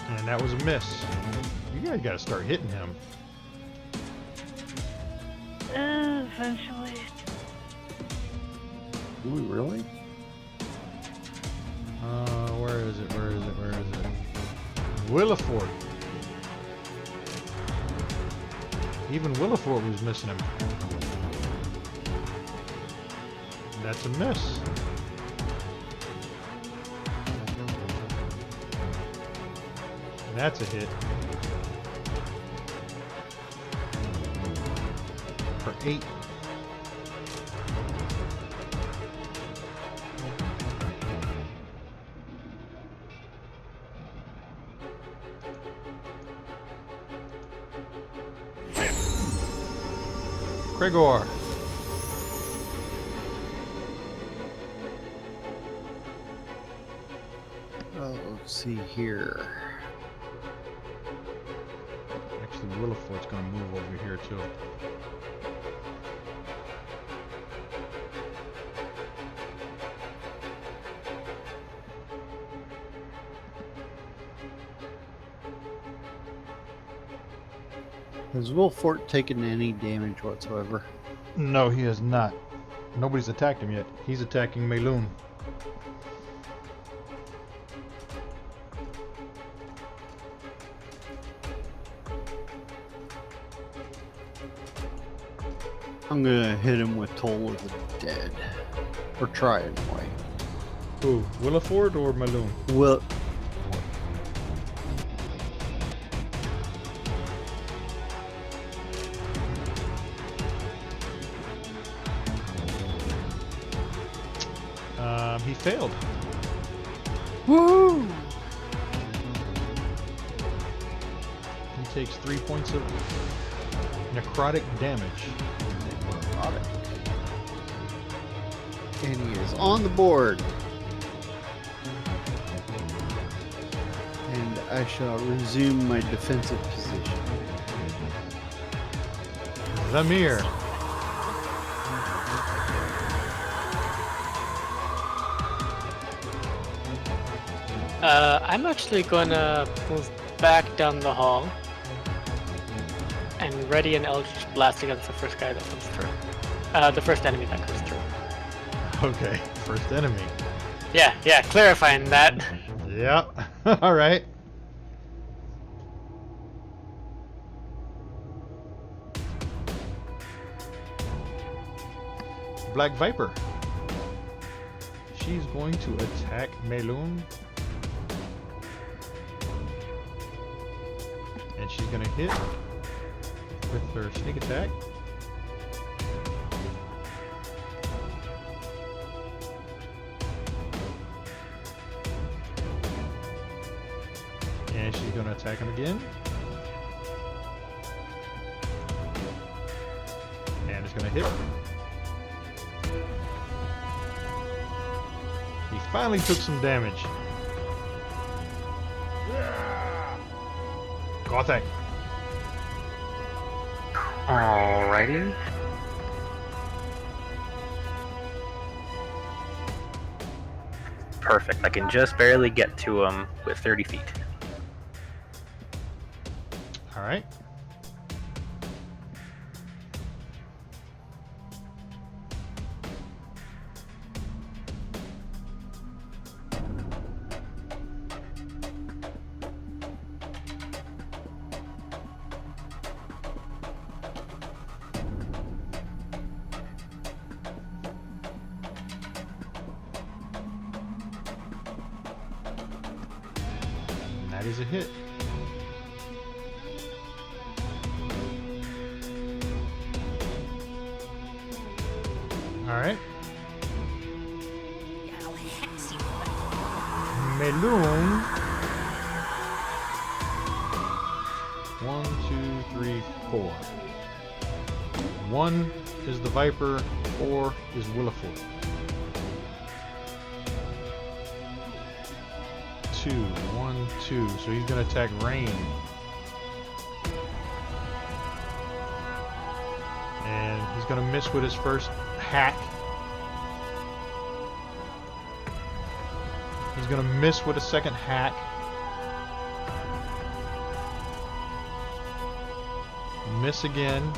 And that was a miss. You guys gotta start hitting him. Eventually. Do we really? Where is it? Where is it? Where is it? Willifort. Even Willifort was missing him. That's a miss. That's a hit. For 8. Gregor. Let's see here. Actually, Willifort's gonna move over here too. Has Wilfort taken any damage whatsoever? No, he has not. Nobody's attacked him yet. He's attacking Mayloon. I'm gonna hit him with Toll of the Dead. Or try it anyway. Who? Willifort or Mayloon? Will. He failed. Woo! He takes 3 points of necrotic damage. And he is on the board. And I shall resume my defensive position. Zamir. I'm actually gonna move back down the hall and ready an Eldritch Blast against the first guy that comes through. The first enemy that comes through. Okay, first enemy. Yeah, clarifying that. Yeah. All right. Black Viper. She's going to attack Melun. And she's going to hit with her sneak attack. And she's going to attack him again. And it's going to hit. He finally took some damage. Gothic. Alrighty. Perfect. I can just barely get to him with 30 feet. All right. That is a hit. All right. I'll hex you. Melun. 1, 2, 3, 4. 1 is the Viper, 4 is Williford. 2, 1, 2. So he's gonna attack Rain. And he's gonna miss with his first hack. He's gonna miss with a second hack. Miss again.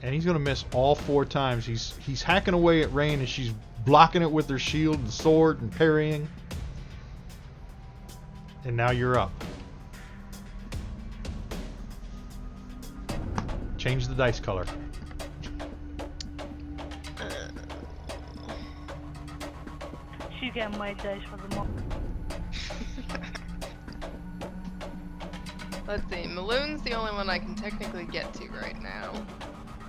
And he's gonna miss all 4 times. He's hacking away at Rain and she's blocking it with her shield and sword and parrying. And now you're up. Change the dice color. She got my dice for the moment. Let's see. Melun's the only one I can technically get to right now.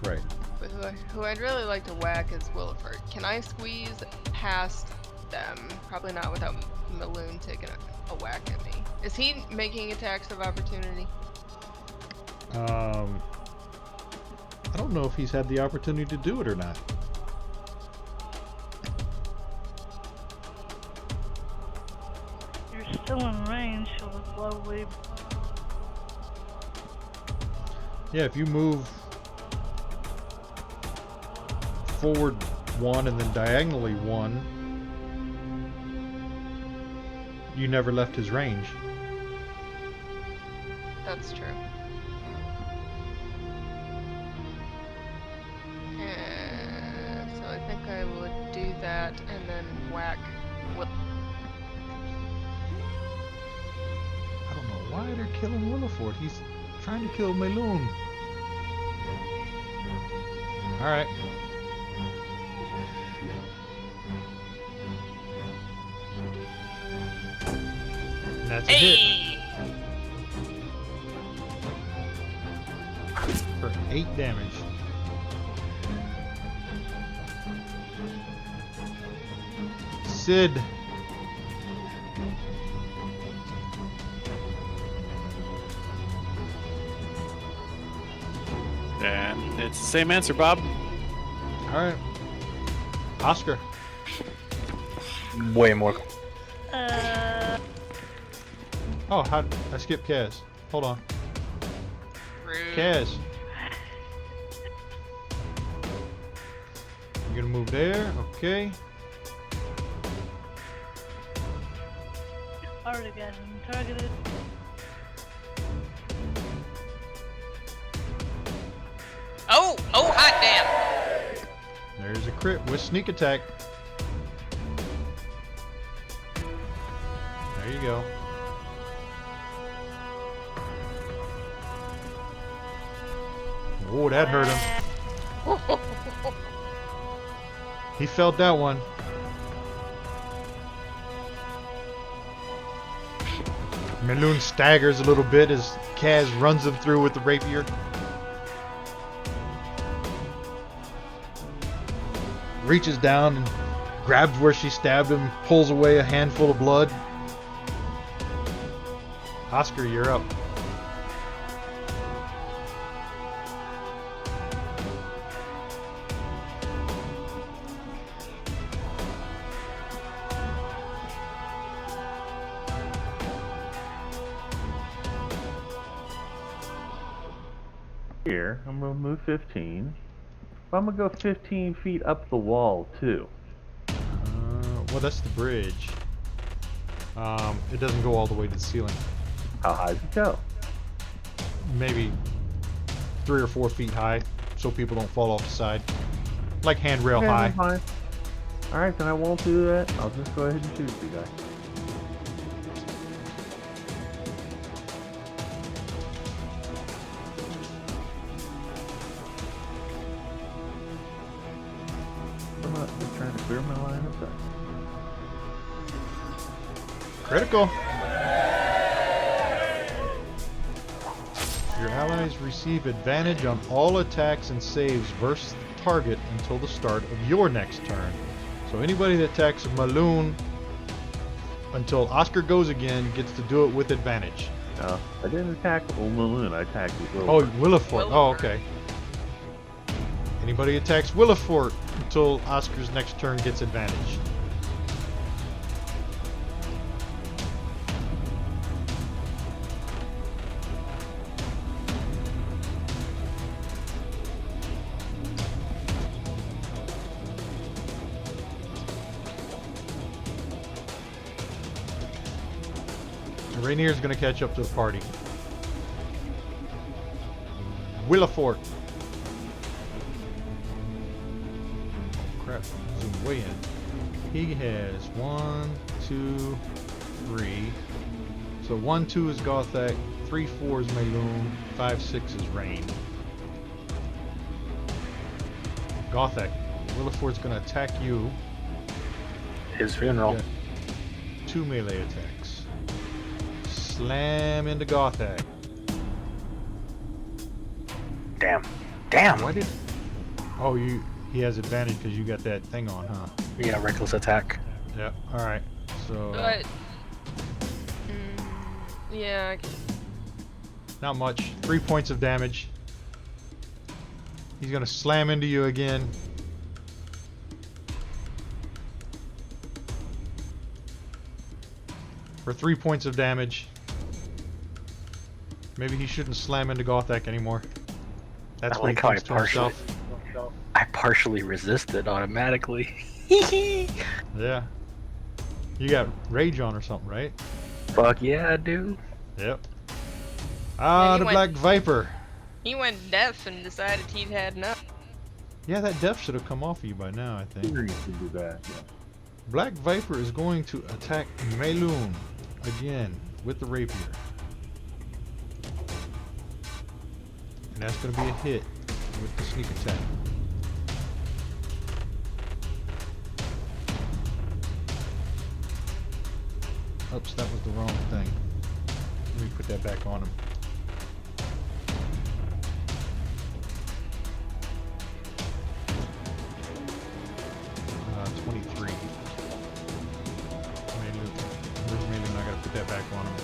Right. But who I'd really like to whack is Williford. Can I squeeze past them? Probably not without Melun taking a whack at me. Is he making attacks of opportunity? I don't know if he's had the opportunity to do it or not. You're still in range, so it's lovely. Yeah, if you move forward 1 and then diagonally 1, you never left his range. That's true. So I think I would do that and then whack Will. I don't know why they're killing Williford. He's trying to kill Melun. Alright. That's a hit. For 8 damage. Sid. And it's the same answer, Bob. Alright. Oscar. Way more. Oh, how I skipped Kaz. Hold on. Rude. Kaz. You're gonna move there, okay. Arctic acid targeted. Oh, hot damn. There's a crit with sneak attack. There you go. Oh, that hurt him. He felt that one. Meloon staggers a little bit as Kaz runs him through with the rapier. Reaches down and grabs where she stabbed him, pulls away a handful of blood. Oscar, you're up. Here, I'm gonna move 15. I'm gonna go 15 feet up the wall too. Well, that's the bridge. It doesn't go all the way to the ceiling. How high does it go? Maybe 3 or 4 feet high, so people don't fall off the side. Like handrail Okay, high. that's fine. Alright, then I won't do that. I'll just go ahead and shoot you guys. I'm not just trying to clear my line of sight. Critical. Your allies receive advantage on all attacks and saves versus the target until the start of your next turn. So anybody that attacks Maloon until Oscar goes again gets to do it with advantage. No, I didn't attack Old Maloon, I attacked his little Oh, Willifort. Oh, okay. Anybody attacks Willifort until Oscar's next turn gets advantage. Rainier's gonna catch up to the party. Willifort. Oh crap, zoom way in. He has 1, 2, 3. So 1, 2 is Gothak, 3, 4 is Meloon, 5, 6 is Rain. Gothak, Willifort's gonna attack you. His funeral. Got 2 melee attacks. Slam into Gothak. Damn. Damn. Why did? Oh, he has advantage because you got that thing on, huh? Yeah, reckless attack. Yeah. All right. So But yeah, not much. 3 points of damage. He's gonna slam into you again. For 3 points of damage. Maybe he shouldn't slam into Gothak anymore. That's I what like he how thinks to himself. I partially resisted automatically. Yeah. You got rage on or something, right? Fuck yeah, I do. Yep. Ah, he the went- Black Viper. he went deaf and decided he'd had enough. Yeah, that death should have come off of you by now, I think. You can do that. Yeah. Black Viper is going to attack Meloon again with the rapier. And that's going to be a hit with the sneak attack. Oops, that was the wrong thing. Let me put that back on him. Uh, 23. Where's Meloon? I gotta put that back on him.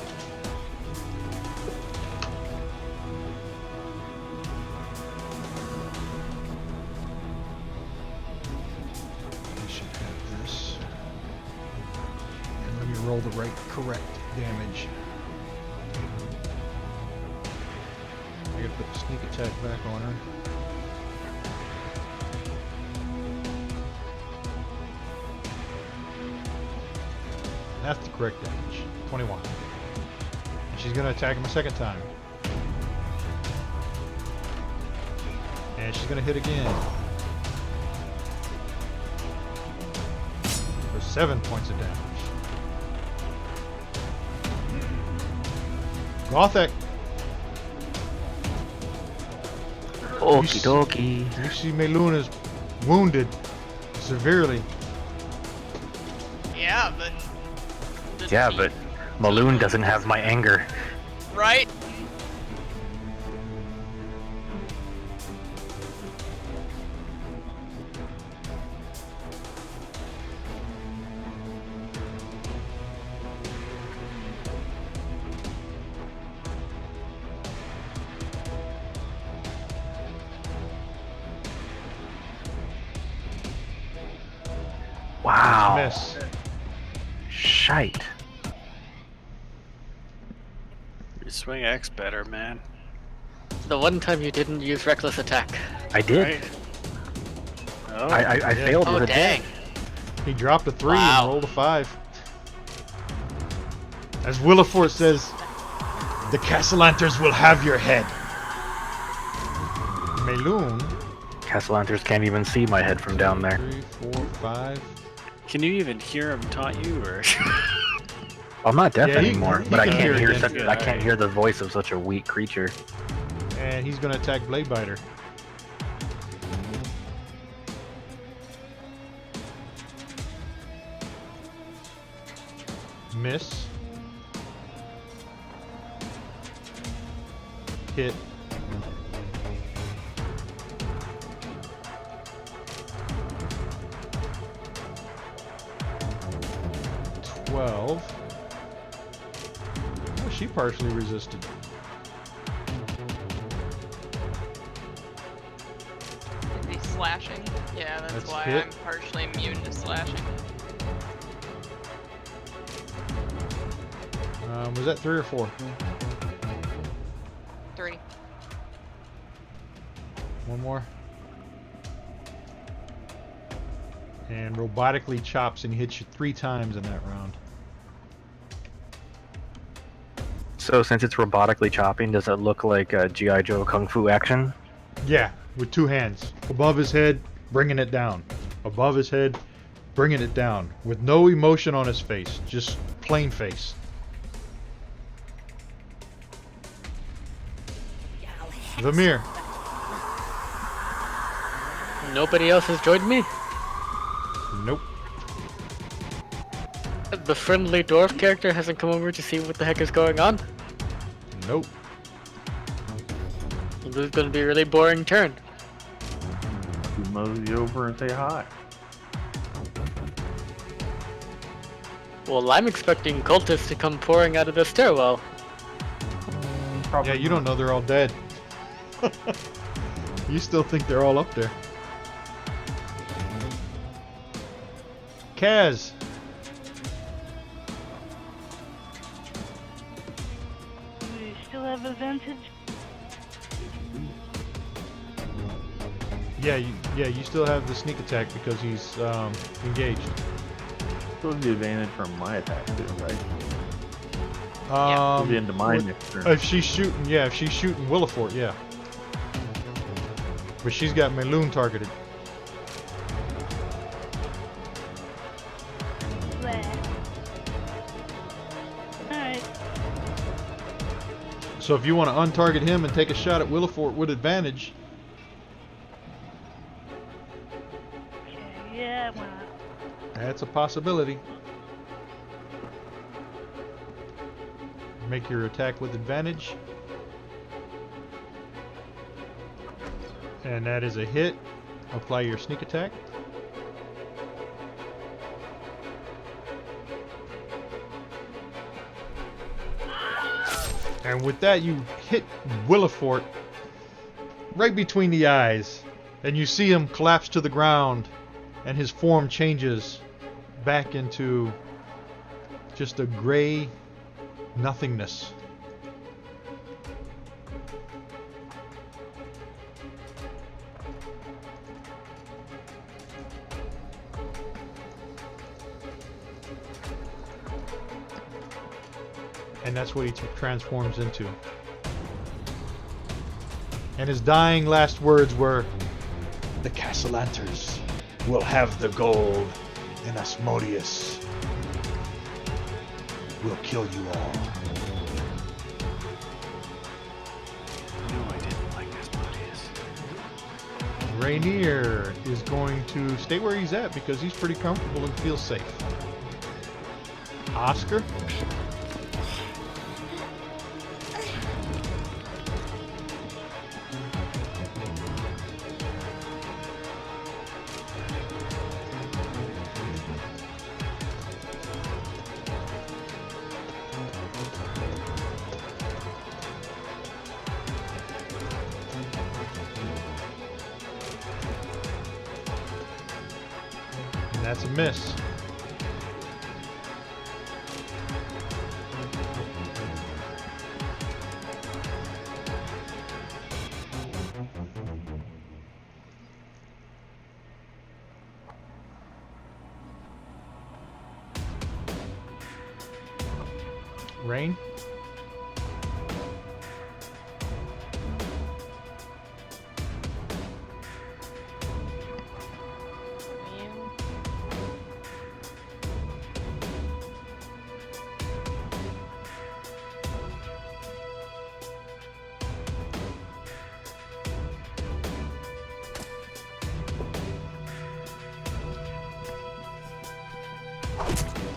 I should have this. And let me roll the correct damage. I gotta put the sneak attack back on her. That's the correct damage. 21. And she's gonna attack him a second time. And she's gonna hit again. For 7 points of damage. Gothic. Okie dokie. You see Melun is wounded severely. Yeah, but. Yeah, but Maloon doesn't have my anger. Right? Wow. Miss. Shite. You swing X better, man. The one time you didn't use reckless attack. I did. Right? Oh, I failed Oh with a dang. He dropped a 3 Wow. and rolled a 5. As Willifort says, the Castellanters will have your head. Melun. Castellanters can't even see my head from down there. 3, 4, 5. Can you even hear him taunt you, or? I'm not deaf Yeah, he- anymore, he but I can can't hear hear again. I can't hear the voice of such a weak creature. And he's going to attack Blade Biter. Miss. Hit. Oh, she partially resisted. Is he slashing? Yeah, that's That's why hit. I'm partially immune to slashing. Was that 3 or 4? 3. One more. And robotically chops and hits you 3 times in that round. So since it's robotically chopping, does it look like a G.I. Joe Kung Fu action? Yeah, with 2 hands. Above his head, bringing it down. Above his head, bringing it down. With no emotion on his face. Just plain face. Vamir. Nobody else has joined me? Nope. The friendly dwarf character hasn't come over to see what the heck is going on? Nope. This is gonna be a really boring turn. You mosey over and say hi. Well, I'm expecting cultists to come pouring out of the stairwell. Probably Yeah, you don't know they're all dead. You still think they're all up there. Kaz. We still have advantage. Yeah, you still have the sneak attack because he's engaged. Still the advantage from my attack too, right? Um, Move into mine next turn. If she's shooting, yeah, if she's shooting Willifort, yeah. But she's got Melun targeted. Alright. So if you want to untarget him and take a shot at Willifort with advantage, Okay, yeah, why not? that's a possibility. Make your attack with advantage. And that is a hit. Apply your sneak attack. And with that, you hit Willifort right between the eyes. And you see him collapse to the ground. And his form changes back into just a gray nothingness. And that's what he transforms into. And his dying last words were, "The Castellanters will have the gold, and Asmodeus will kill you all." No, I didn't like Asmodeus. Rainier is going to stay where he's at because he's pretty comfortable and feels safe. Oscar? And that's a miss. Rain?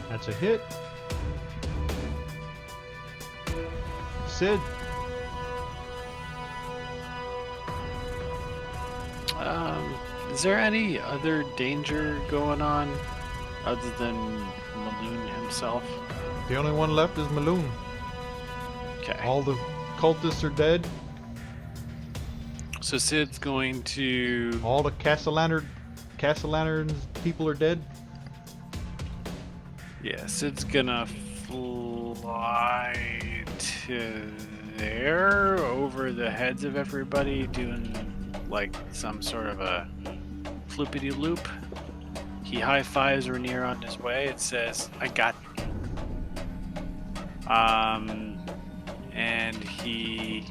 That's a hit. Sid? Is there any other danger going on other than Maloon himself? The only one left is Maloon. Okay. All the cultists are dead. So Sid's going to... All the Castellanter's people are dead. Yeah, Sid's gonna fly to there over the heads of everybody, doing like some sort of a floopity loop. He high fives Rainier on his way. It says, "I got you." And he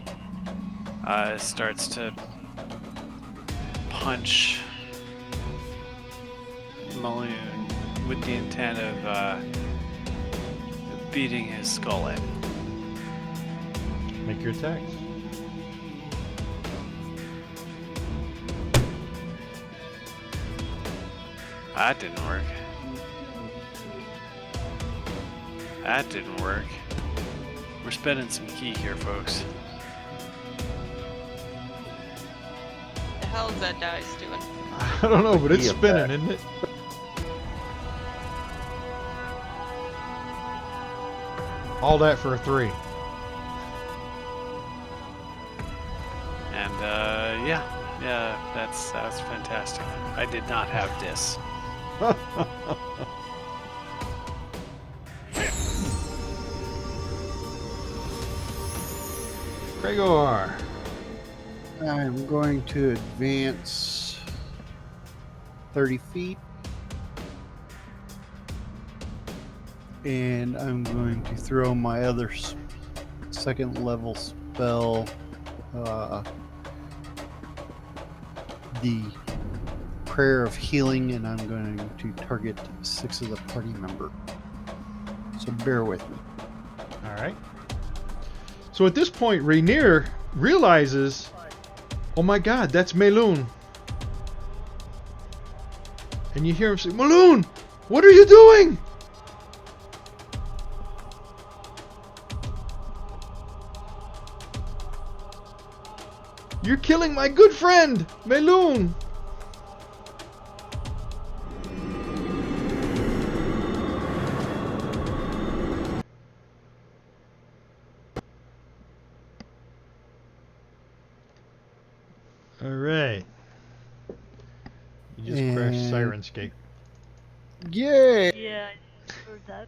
starts to punch Maloon with the intent of beating his skull in. Make your attacks. That didn't work. That didn't work. We're spending some key here, folks. The hell is that dice doing? I don't know, but it's spinning, isn't it? All that for a 3. And yeah, that's fantastic. I did not have this. Gregor. I'm going to advance 30 feet. And I'm going to throw my other second level spell, the Prayer of Healing, and I'm going to target 6 of the party member. So bear with me. All right. So at this point, Rainier realizes, oh my God, that's Maloon. And you hear him say, "Maloon, what are you doing?" "You're killing my good friend, Maloon." All right. You just crashed Sirenscape. Yay! Yeah, I heard that.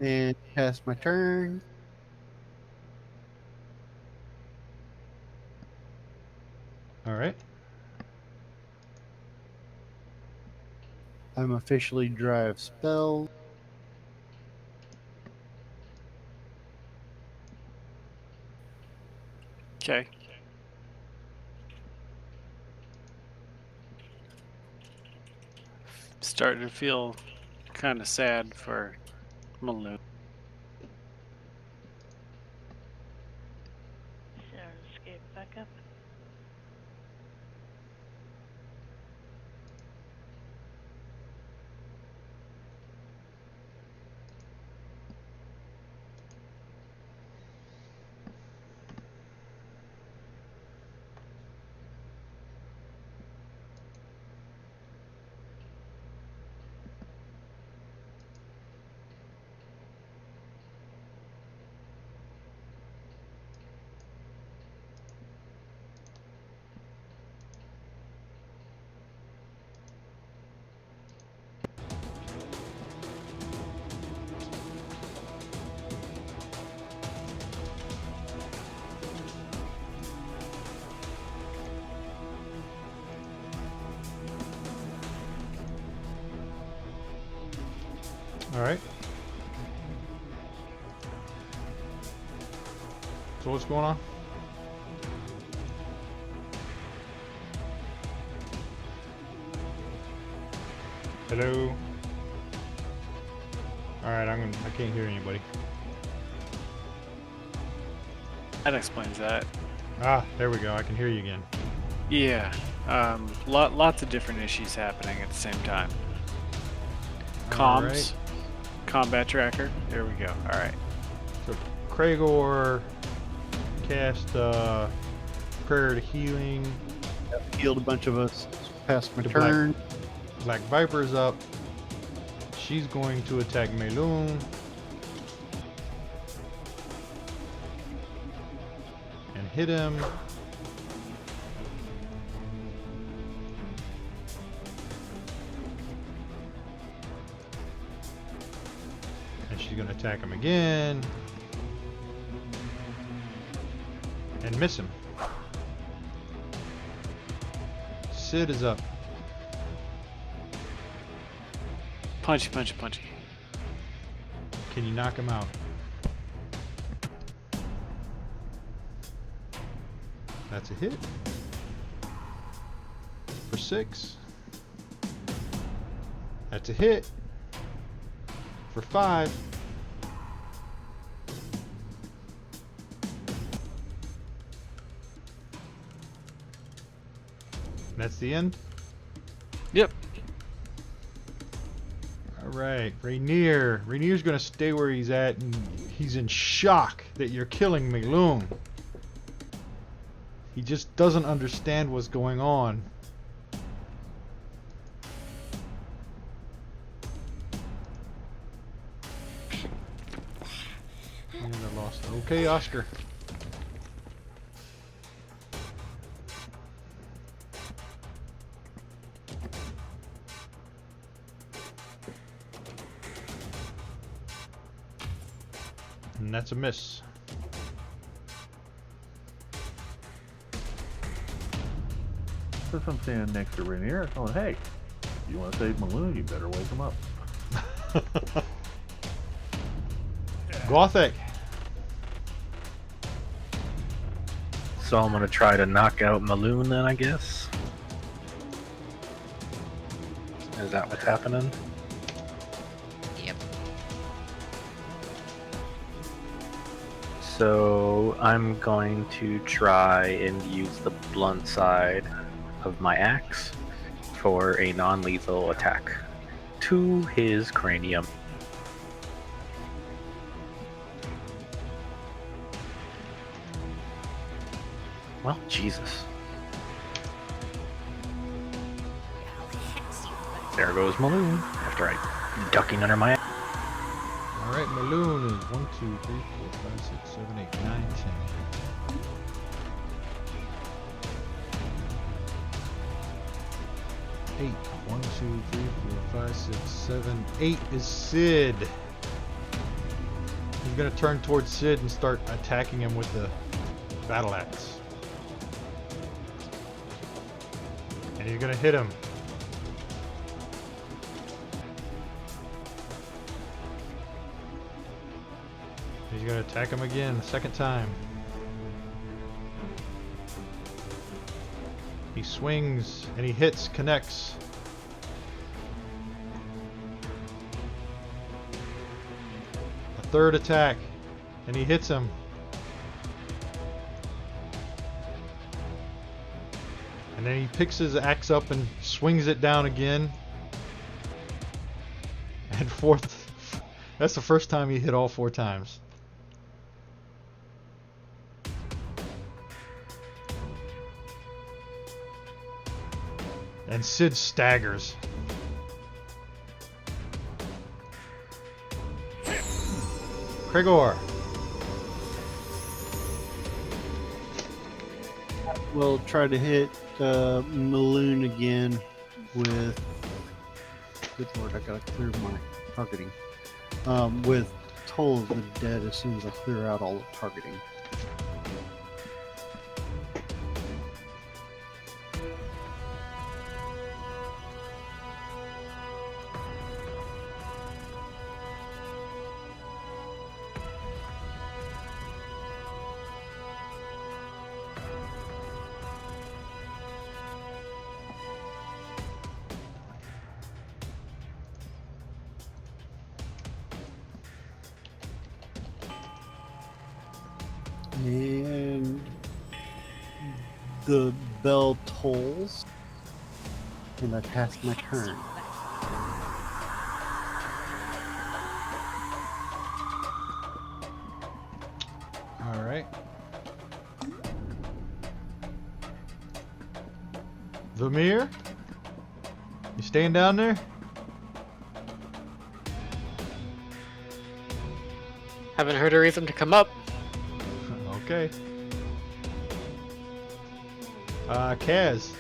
And pass my turn. All right. I'm officially dry of spell. Okay. Starting to feel kind of sad for Maloon. Sarah escape back up. All right. So what's going on? Hello. All right, I can't hear anybody. That explains that. Ah, there we go. I can hear you again. Yeah. Lots of different issues happening at the same time. All Comms, right. combat tracker. There we go. All right. So Cragor cast prayer to healing. Healed a bunch of us. Past my The black- turn. Black Viper's up. She's going to attack Meloon. And hit him. And she's going to attack him again. And miss him. Sid is up. Punchy, punchy, punchy. Can you knock him out? That's a hit. For 6. That's a hit. For 5. That's the end? Yep. Alright, Rainier. Rainier's gonna stay where he's at, and he's in shock that you're killing Meloon. He just doesn't understand what's going on. And I lost it. Okay, Oscar. And that's a miss. Since I'm standing next to Rainier, going, hey, you want to save Maloon, you better wake him up. Gothic. So I'm gonna try to knock out Maloon then, I guess. Is that what's happening? Yep. So I'm going to try and use the blunt side of my axe for a non-lethal attack to his cranium. Well, Jesus. There goes Maloon after I ducking under my. Alright, Maloon is 1, 2, 3, 4, 5, 6, 7, 8, 9, 10. 8. 1, 2, 3, 4, 5, 6, 7, 8 is Sid. He's gonna turn towards Sid and start attacking him with the battle axe. And he's gonna hit him. He's gonna attack him again, the second time. He swings and he hits, connects. A third attack and he hits him. And then he picks his axe up and swings it down again. And fourth, that's the first time he hit all 4 times. And Sid staggers. Krigor. We'll try to hit Maloon again with. Good lord, I gotta clear my targeting. With Toll of the Dead as soon as I clear out all the targeting. And the bell tolls, and I pass my turn. All right. Vamir, you staying down there? Haven't heard a reason to come up. Okay. Kaz.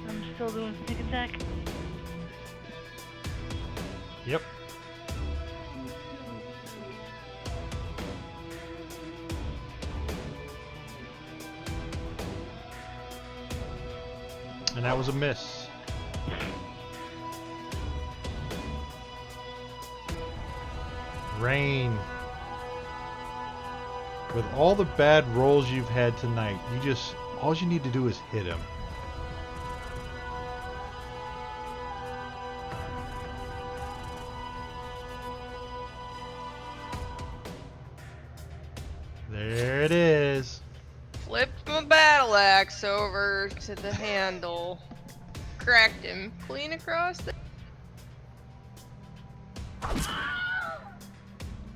I'm still doing sneak attack. Yep. And that was a miss. Rain. With all the bad rolls you've had tonight, all you need to do is hit him. There it is. Flipped my battle axe over to the handle. Cracked him clean across the...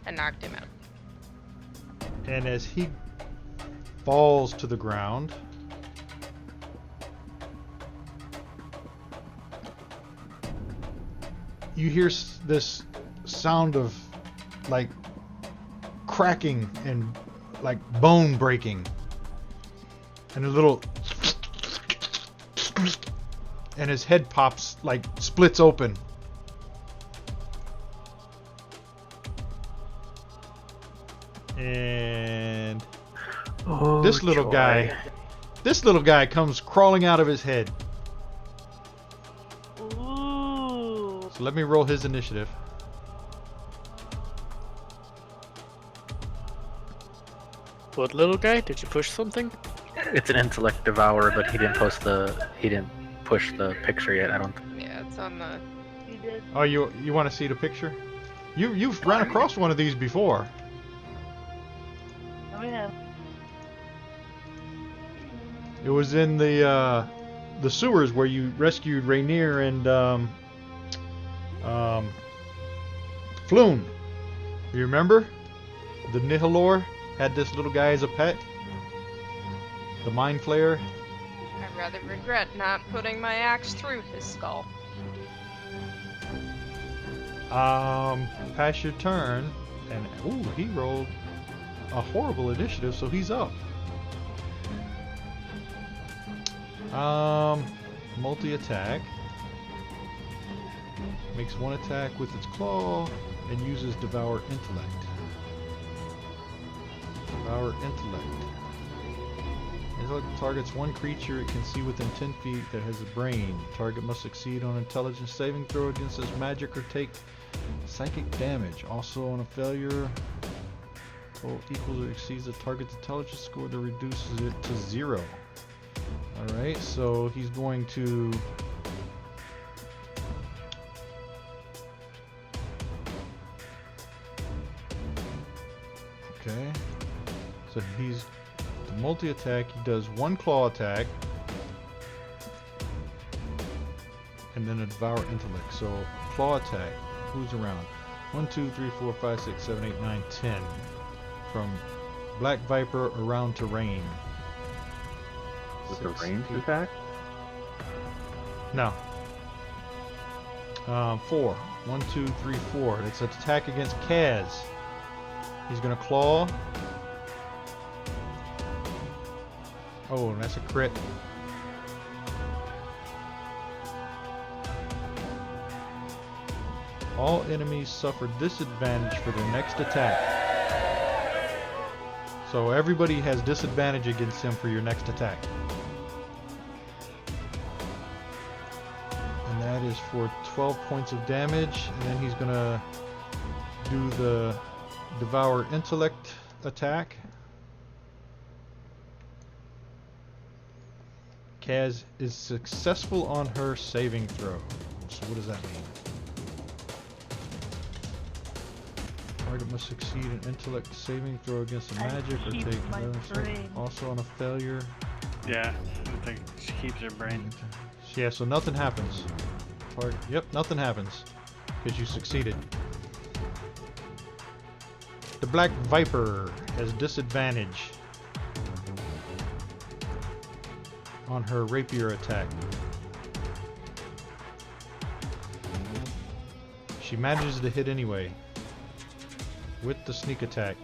and knocked him out. And as he falls to the ground, you hear this sound of like cracking and like bone breaking, and a little, and his head pops, like splits open. And this little guy comes crawling out of his head. Ooh. So let me roll his initiative. What little guy? Did you push something? It's an intellect devourer, but he didn't push the picture yet. I don't. Yeah, it's on the... He did. Oh, you want to see the picture? You've run across one of these before. Oh, yeah. It was in the sewers where you rescued Rainier and Floon. You remember? The Nihilor had this little guy as a pet. The Mind Flayer. I rather regret not putting my axe through his skull. Pass your turn, and ooh, he rolled a horrible initiative, so he's up. Multi-attack. Makes one attack with its claw and uses Devour Intellect. Devour Intellect. Intellect targets one creature it can see within 10 feet that has a brain. Target must succeed on intelligence saving throw against this magic or take psychic damage. Also on a failure, equals or exceeds the target's intelligence score that reduces it to 0. Alright, so he's going to... Okay. So he's... The multi-attack, he does one claw attack. And then a devour intellect. So, claw attack. Who's around? 1, 2, 3, 4, 5, 6, 7, 8, 9, 10. From Black Viper around terrain. With a 6, ranged 8. attack? No. 4. 1, 2, 3, 4. It's an attack against Kaz. He's gonna claw. Oh, that's a crit. All enemies suffer disadvantage for their next attack. So everybody has disadvantage against him for your next attack. And that is for 12 points of damage. And then he's gonna do the Devour Intellect attack. Kaz is successful on her saving throw. So what does that mean? Target must succeed an intellect saving throw against a magic or keep take my another brain. also on a failure. Yeah, I think she keeps her brain. Yeah, so nothing happens. Yep, nothing happens. Because you succeeded. The Black Viper has disadvantage on her rapier attack. She manages to hit anyway with the sneak attack.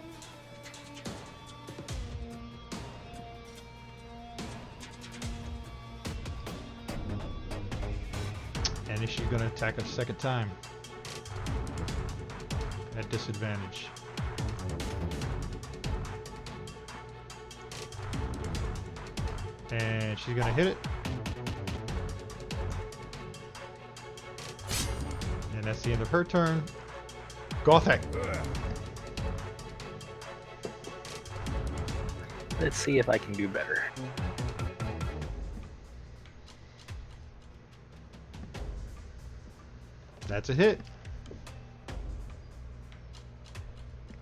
And she's going to attack a second time at disadvantage. And she's going to hit it. And that's the end of her turn. Gothek. Let's see if I can do better. That's a hit.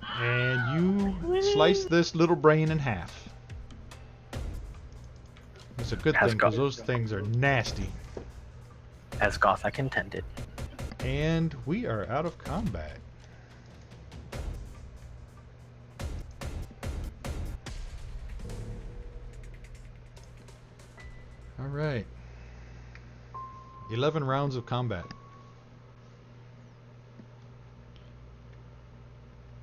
And you slice this little brain in half. It's a good As thing because Goth- those things are nasty. As Gothek intended. And we are out of combat. All right. 11 rounds of combat.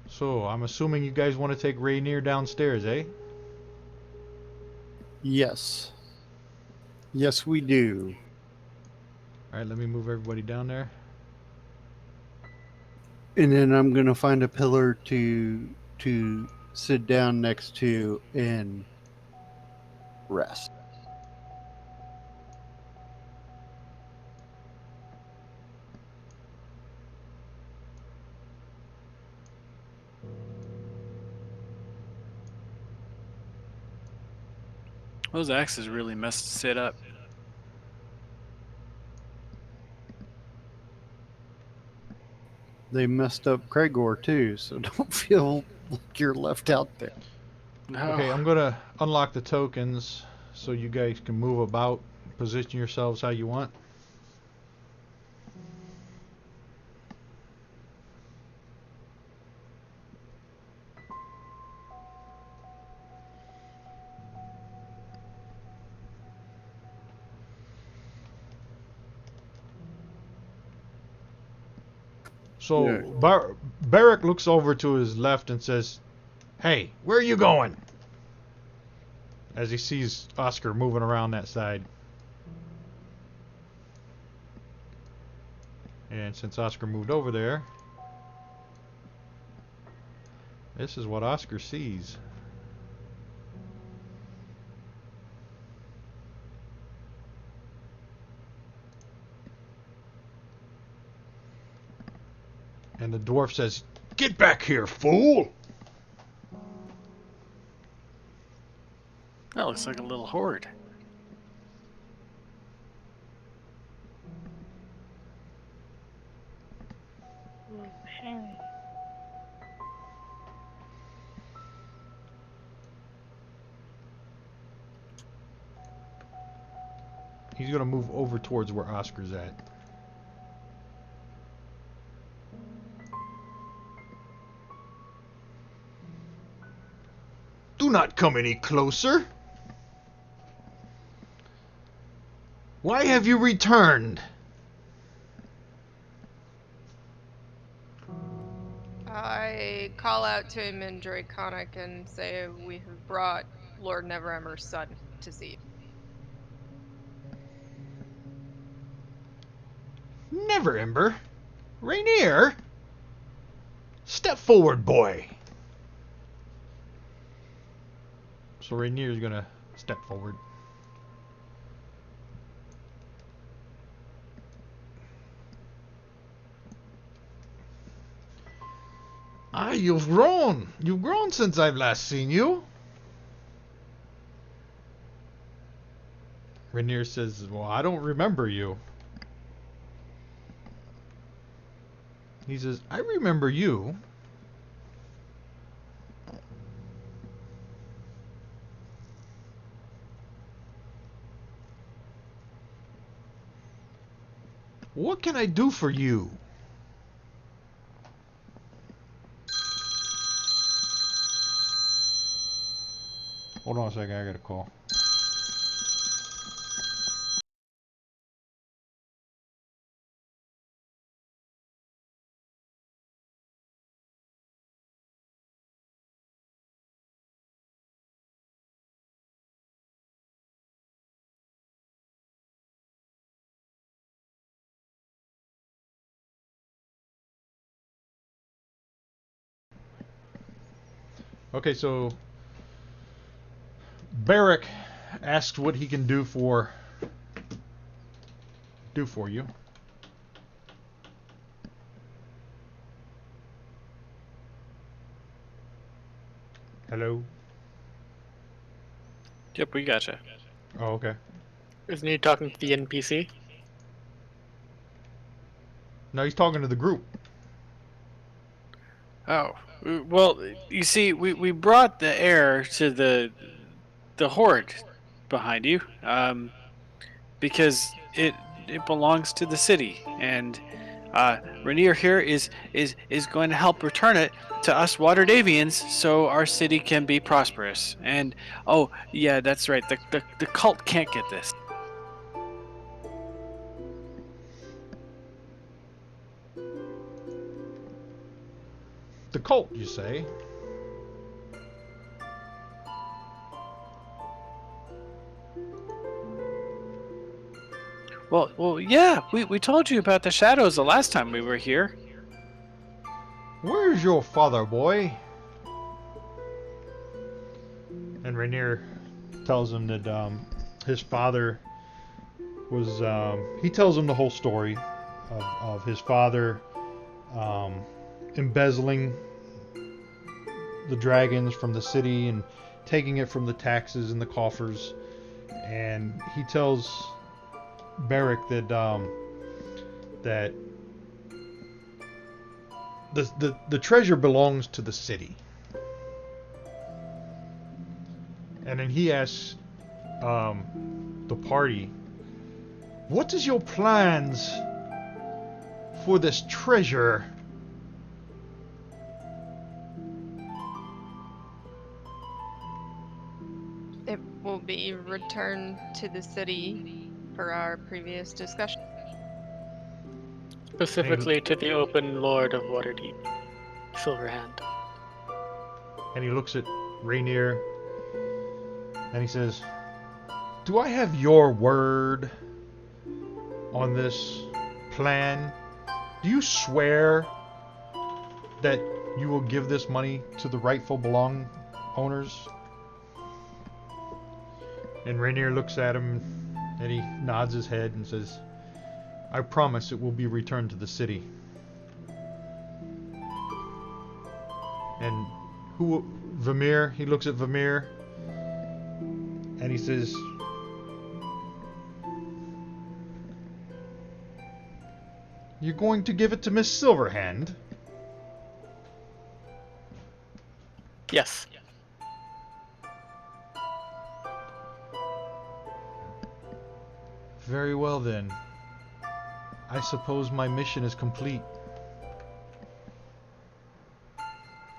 So, I'm assuming you guys want to take Rainier downstairs, eh? Yes. Yes, we do. Alright, let me move everybody down there. And then I'm gonna find a pillar to sit down next to and rest. Those axes really messed Sid up. They messed up Cragor too, so don't feel like you're left out there. No. Okay, I'm gonna unlock the tokens so you guys can move about, position yourselves how you want. So Yeah. Barrick looks over to his left and says, "Hey, where are you going?" As he sees Oscar moving around that side. And since Oscar moved over there, this is what Oscar sees. And the dwarf says, "Get back here, fool!" That looks like a little horde. Ooh, shiny. He's gonna move over towards where Oscar's at. Do not come any closer. Why have you returned? I call out to him in Draconic and say we have brought Lord Neverember's son to see. Never, Ember. Rainier? Step forward, boy. So Rainier's gonna step forward. Ah, you've grown. You've grown since I've last seen you. Rainier says, well, I don't remember you. He says, I remember you. What can I do for you? Hold on a second, I got a call. Okay, so Barrick asks what he can do for you. Hello. Yep, we gotcha. Oh, okay. Isn't he talking to the NPC? No, he's talking to the group. Oh, well, you see, we brought the heir to the horde behind you, because it belongs to the city, and Rainier here is going to help return it to us Waterdavians, so our city can be prosperous. And oh yeah, that's right. The cult can't get this. The cult, you say? Well, yeah. We told you about the shadows the last time we were here. Where's your father, boy? And Rainier tells him that his father was. He tells him the whole story of his father embezzling the dragons from the city and taking it from the taxes and the coffers. And he tells Barrick that that the treasure belongs to the city. And then he asks the party, what is your plans for this treasure? It will be returned to the city per our previous discussion. Specifically to the open lord of Waterdeep, Silverhand. And he looks at Rainier and he says, do I have your word on this plan? Do you swear that you will give this money to the rightful belong owners? And Rainier looks at him and he nods his head and says, I promise it will be returned to the city. And Vamir, he looks at Vamir And he says, "You're going to give it to Miss Silverhand?" Yes. Very well then. I suppose my mission is complete.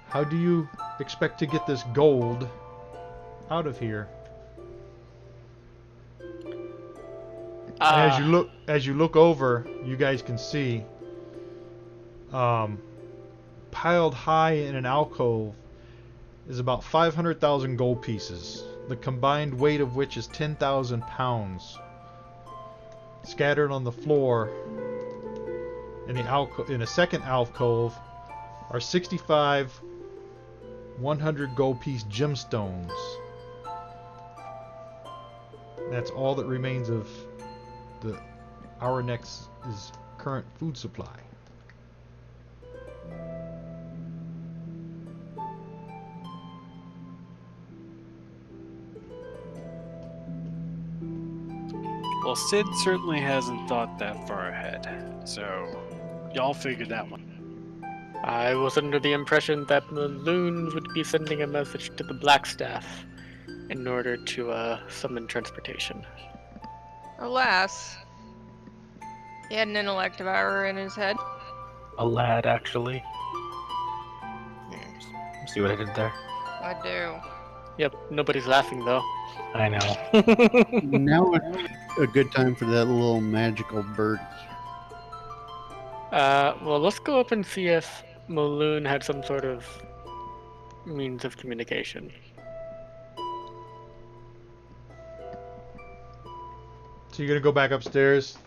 How do you expect to get this gold out of here? And as you look over, you guys can see, piled high in an alcove is about 500,000 gold pieces, the combined weight of which is 10,000 pounds. Scattered on the floor in a second alcove are 65 100 gold piece gemstones. That's all that remains of our next current food supply. Well, Sid certainly hasn't thought that far ahead, so y'all figured that one. I was under the impression that Maloon would be sending a message to the Blackstaff in order to summon transportation. Alas, he had an intellect devourer in his head. A lad, actually. See what I did there? I do. Yep, nobody's laughing though. I know. Now would be a good time for that little magical bird. Well, let's go up and see if Maloon had some sort of means of communication. So you're gonna go back upstairs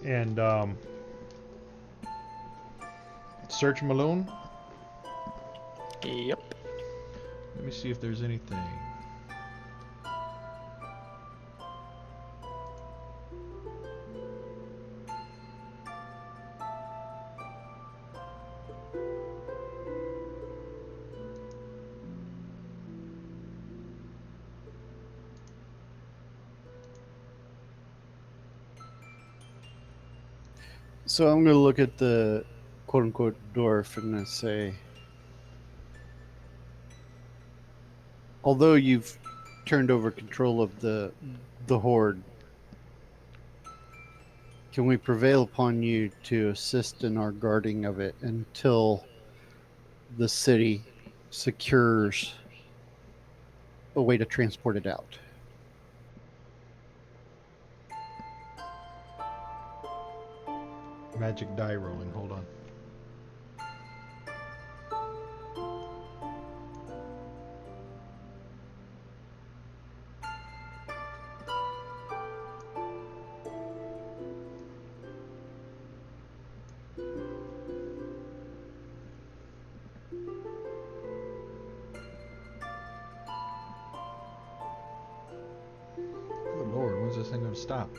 and search Maloon? Yep. Let me see if there's anything. So I'm going to look at the quote-unquote dwarf and I say, although you've turned over control of the horde, can we prevail upon you to assist in our guarding of it until the city secures a way to transport it out? Magic die rolling, hold on. Good Lord, when's this thing gonna stop?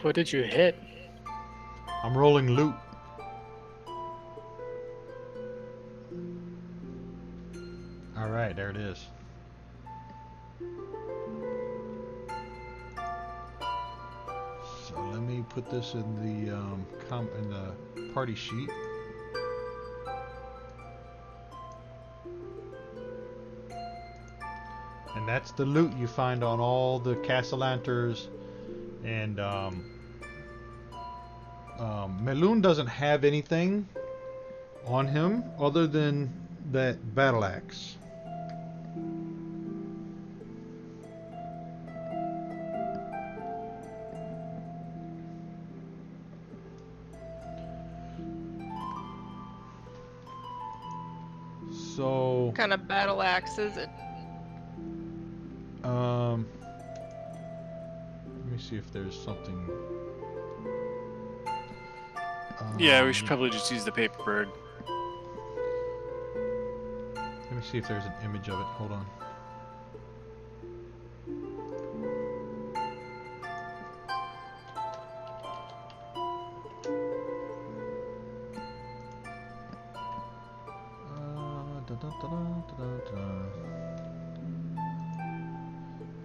What did you hit? I'm rolling loot. Alright, there it is. So let me put this in the party sheet. And that's the loot you find on all the Castellanters. And Meloon doesn't have anything on him other than that battle axe. So What kind of battle axe is it? let me see if there's something. Yeah, we should probably just use the paper bird. Let me see if there's an image of it. Hold on.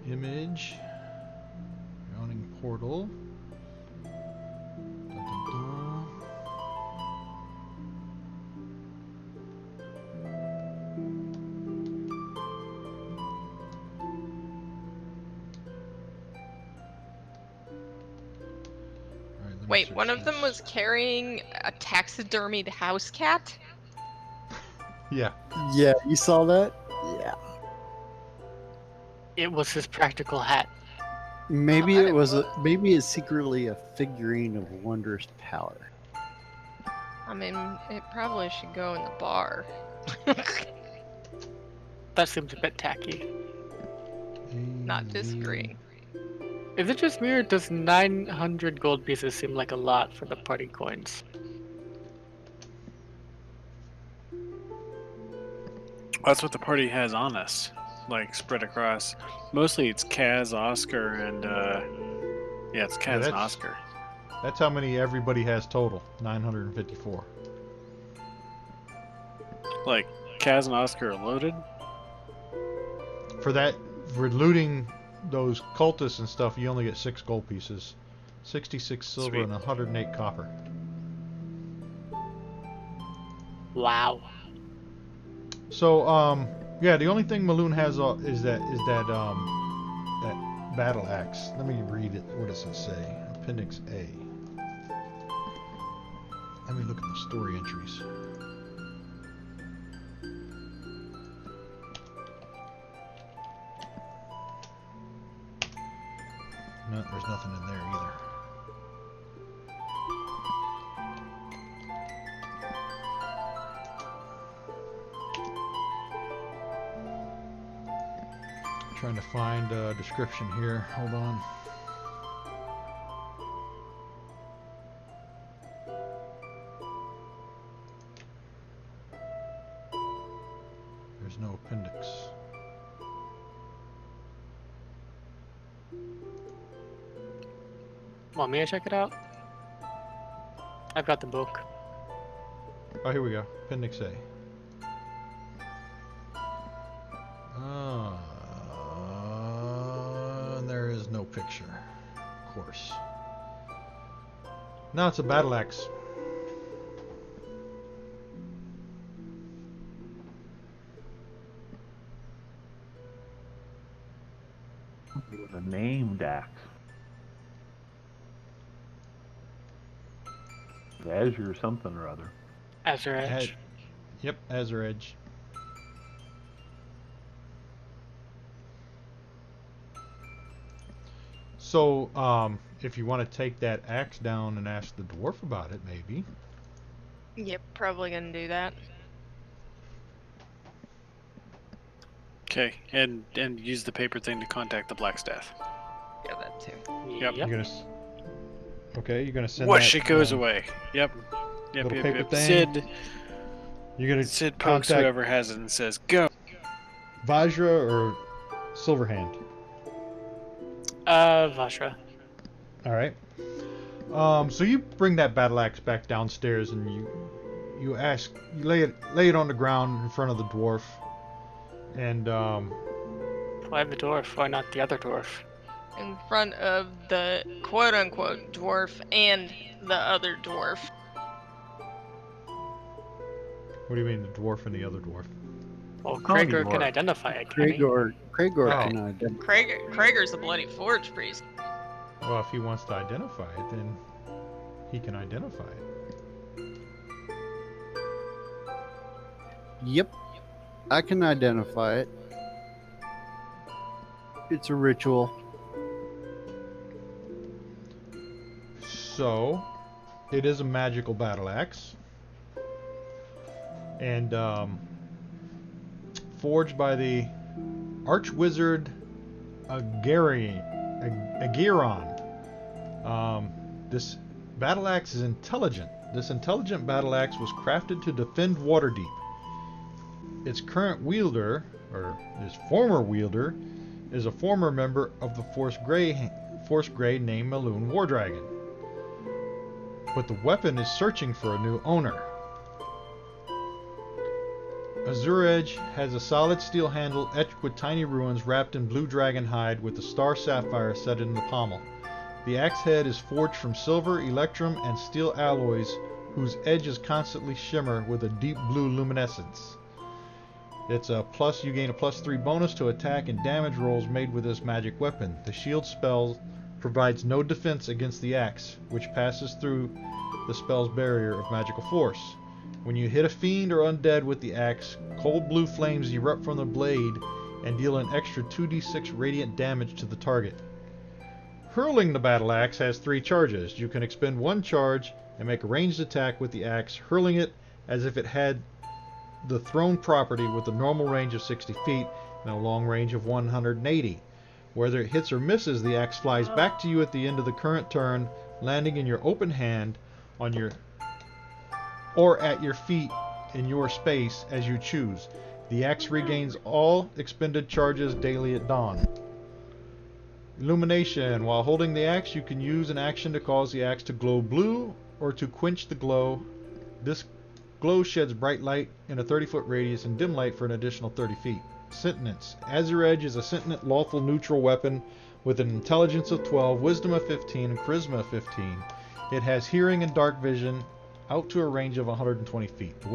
Image. Drowning portal. Wait, one of them was carrying a taxidermied house cat? Yeah. Yeah, you saw that? Yeah. It was his practical hat. Maybe I it bet was it a maybe it's secretly a figurine of wondrous power. I mean, it probably should go in the bar. That seems a bit tacky. Not disagreeing. Is it just me, or does 900 gold pieces seem like a lot for the party coins? That's what the party has on us, like spread across. Mostly it's Kaz, Oscar, and yeah, it's Kaz and that's- Oscar. That's how many everybody has total. 954. Like Kaz and Oscar are loaded. For looting those cultists and stuff, you only get 6 gold pieces, 66 silver, Sweet. and 108 copper. Wow. So, yeah, the only thing Maloon has is that battle axe. Let me read it. What does it say? Appendix A. Let me look at the story entries. No, there's nothing in there either. Trying to find a description here. Hold on. There's no appendix. Want me to check it out? I've got the book. Oh, here we go. Appendix A. And there is no picture, of course. Now it's a battle axe. It was a named axe. Azure something or other. Azure Edge. Yep, Azure Edge. So, if you want to take that axe down and ask the dwarf about it, maybe. Yep, probably gonna do that. Okay, and use the paper thing to contact the Blackstaff. Yeah, that too. Yep. You're gonna. Okay, you're gonna send Whoosh! that. It goes away. Yep. Yep. Little Yep. paper Yep. thing. You're gonna Sid pokes contact whoever has it and says, "Go." Vajra or Silverhand. Vashra. All right. So you bring that battle axe back downstairs and you lay it on the ground in front of the dwarf, and Why the dwarf? Why not the other dwarf? In front of the quote-unquote dwarf and the other dwarf. what do you mean the dwarf and the other dwarf? Well, Calling Krager dwarf. can identify it, can he? Kragor Oh. can identify. Krager's a bloody forge priest. Well, if he wants to identify it, then he can identify it. Yep, I can identify it. It's a ritual. So, it is a magical battle axe, and forged by the Archwizard Agiron. This battle axe is intelligent. This intelligent battle axe was crafted to defend Waterdeep. Its current wielder, or his former wielder, is a former member of the Force Grey named Maloon Wardragon. But the weapon is searching for a new owner. Azure Edge has a solid steel handle etched with tiny runes wrapped in blue dragon hide with a star sapphire set in the pommel. The axe head is forged from silver, electrum, and steel alloys whose edges constantly shimmer with a deep blue luminescence. You gain a +3 bonus to attack and damage rolls made with this magic weapon. The shield spell provides no defense against the axe, which passes through the spell's barrier of magical force. When you hit a fiend or undead with the axe, cold blue flames erupt from the blade and deal an extra 2d6 radiant damage to the target. Hurling the battle axe has 3 charges. You can expend 1 charge and make a ranged attack with the axe, hurling it as if it had the thrown property with a normal range of 60 feet and a long range of 180. Whether it hits or misses, the axe flies back to you at the end of the current turn, landing in your open hand or at your feet in your space as you choose. The axe regains all expended charges daily at dawn. Illumination. While holding the axe, you can use an action to cause the axe to glow blue or to quench the glow. This glow sheds bright light in a 30-foot radius and dim light for an additional 30 feet. Sentience. Azure Edge is a sentient lawful neutral weapon with an intelligence of 12, wisdom of 15, and charisma of 15. It has hearing and dark vision out to a range of 120 feet. The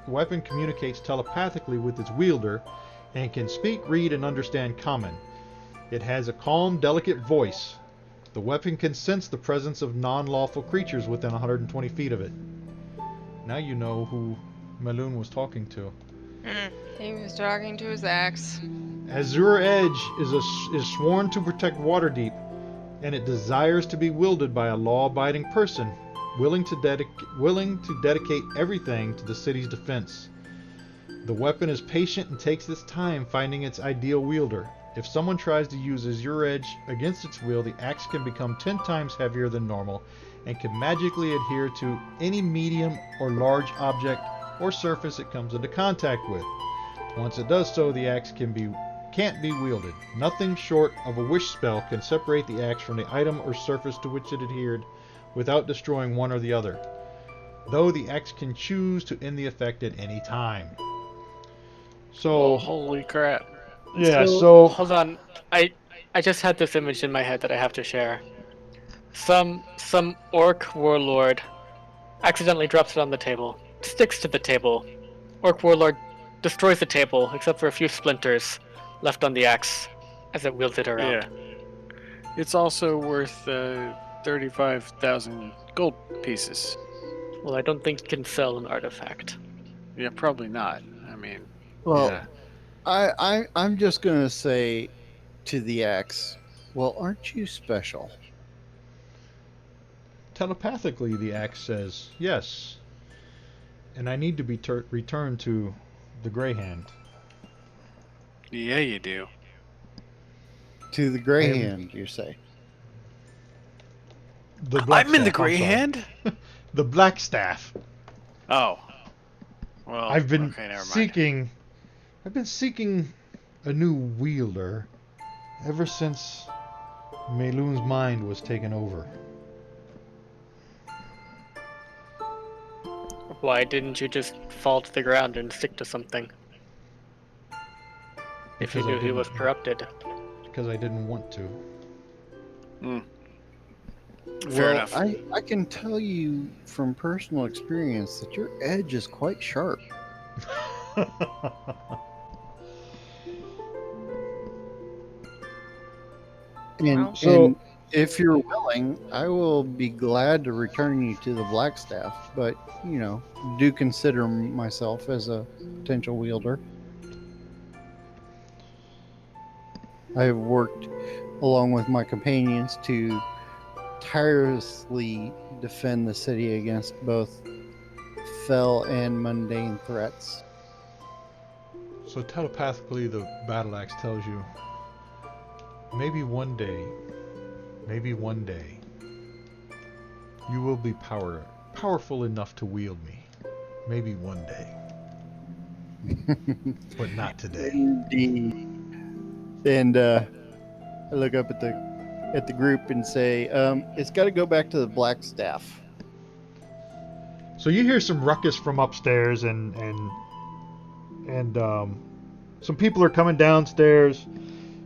weapon communicates telepathically with its wielder and can speak, read, and understand common. It has a calm, delicate voice. The weapon can sense the presence of non-lawful creatures within 120 feet of it. Now you know who Maloon was talking to. He was talking to his axe. Azure Edge is sworn to protect Waterdeep, and it desires to be wielded by a law-abiding person, willing to dedicate everything to the city's defense. The weapon is patient and takes its time finding its ideal wielder. If someone tries to use Azure Edge against its will, the axe can become 10 times heavier than normal and can magically adhere to any medium or large object or surface it comes into contact with. Once it does so, the axe can't be wielded. Nothing short of a wish spell can separate the axe from the item or surface to which it adhered without destroying one or the other, though the axe can choose to end the effect at any time. So, holy crap. Yeah, so hold on. I just had this image in my head that I have to share. Some orc warlord accidentally drops it on the table, sticks to the table. Orc warlord destroys the table except for a few splinters left on the axe as it wields it around. Yeah. It's also worth 35,000 gold pieces. Well, I don't think you can sell an artifact. Yeah, probably not. I mean, Well, yeah. I'm just gonna say to the axe, well, aren't you special? telepathically, the axe says, yes, and I need to be returned to the Grey Hand. Yeah, you do. To the Grey Hand, you say? The Black I'm in the Staff, Grey sorry. Hand? The Black Staff. Oh. Well, I've been okay, never mind. seeking a new wielder ever since Maloon's mind was taken over. Why didn't you just fall to the ground and stick to something? If you Because I knew he didn't- was corrupted. Because I didn't want to. Fair enough. I can tell you from personal experience that your edge is quite sharp. And, So- and if you're willing, I will be glad to return you to the Blackstaff. But, you know, do consider myself as a potential wielder. I have worked along with my companions to tirelessly defend the city against both fell and mundane threats. So telepathically, the battle axe tells you, maybe one day, you will be powerful enough to wield me. Maybe one day. But not today. Indeed. And I look up at the group and say, it's got to go back to the Blackstaff. So you hear some ruckus from upstairs, and And some people are coming downstairs,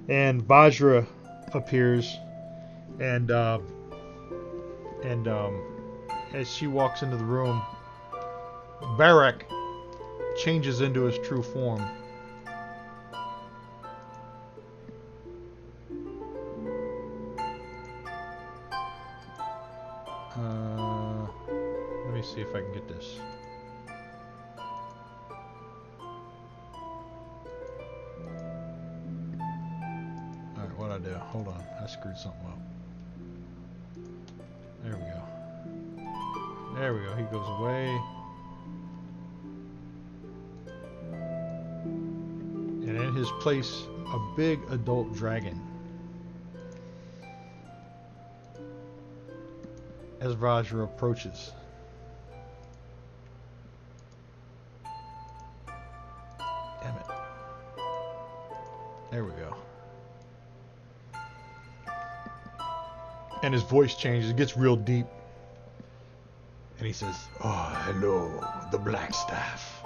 and Vajra appears, and as she walks into the room, Barak changes into his true form. Let me see if I can get this. Alright, what'd I do? Hold on, I screwed something up. There we go. There we go, he goes away. And in his place, a big adult dragon. As Vajra approaches. Damn it. There we go. And his voice changes, it gets real deep. And he says, "Oh, hello, the Black Staff."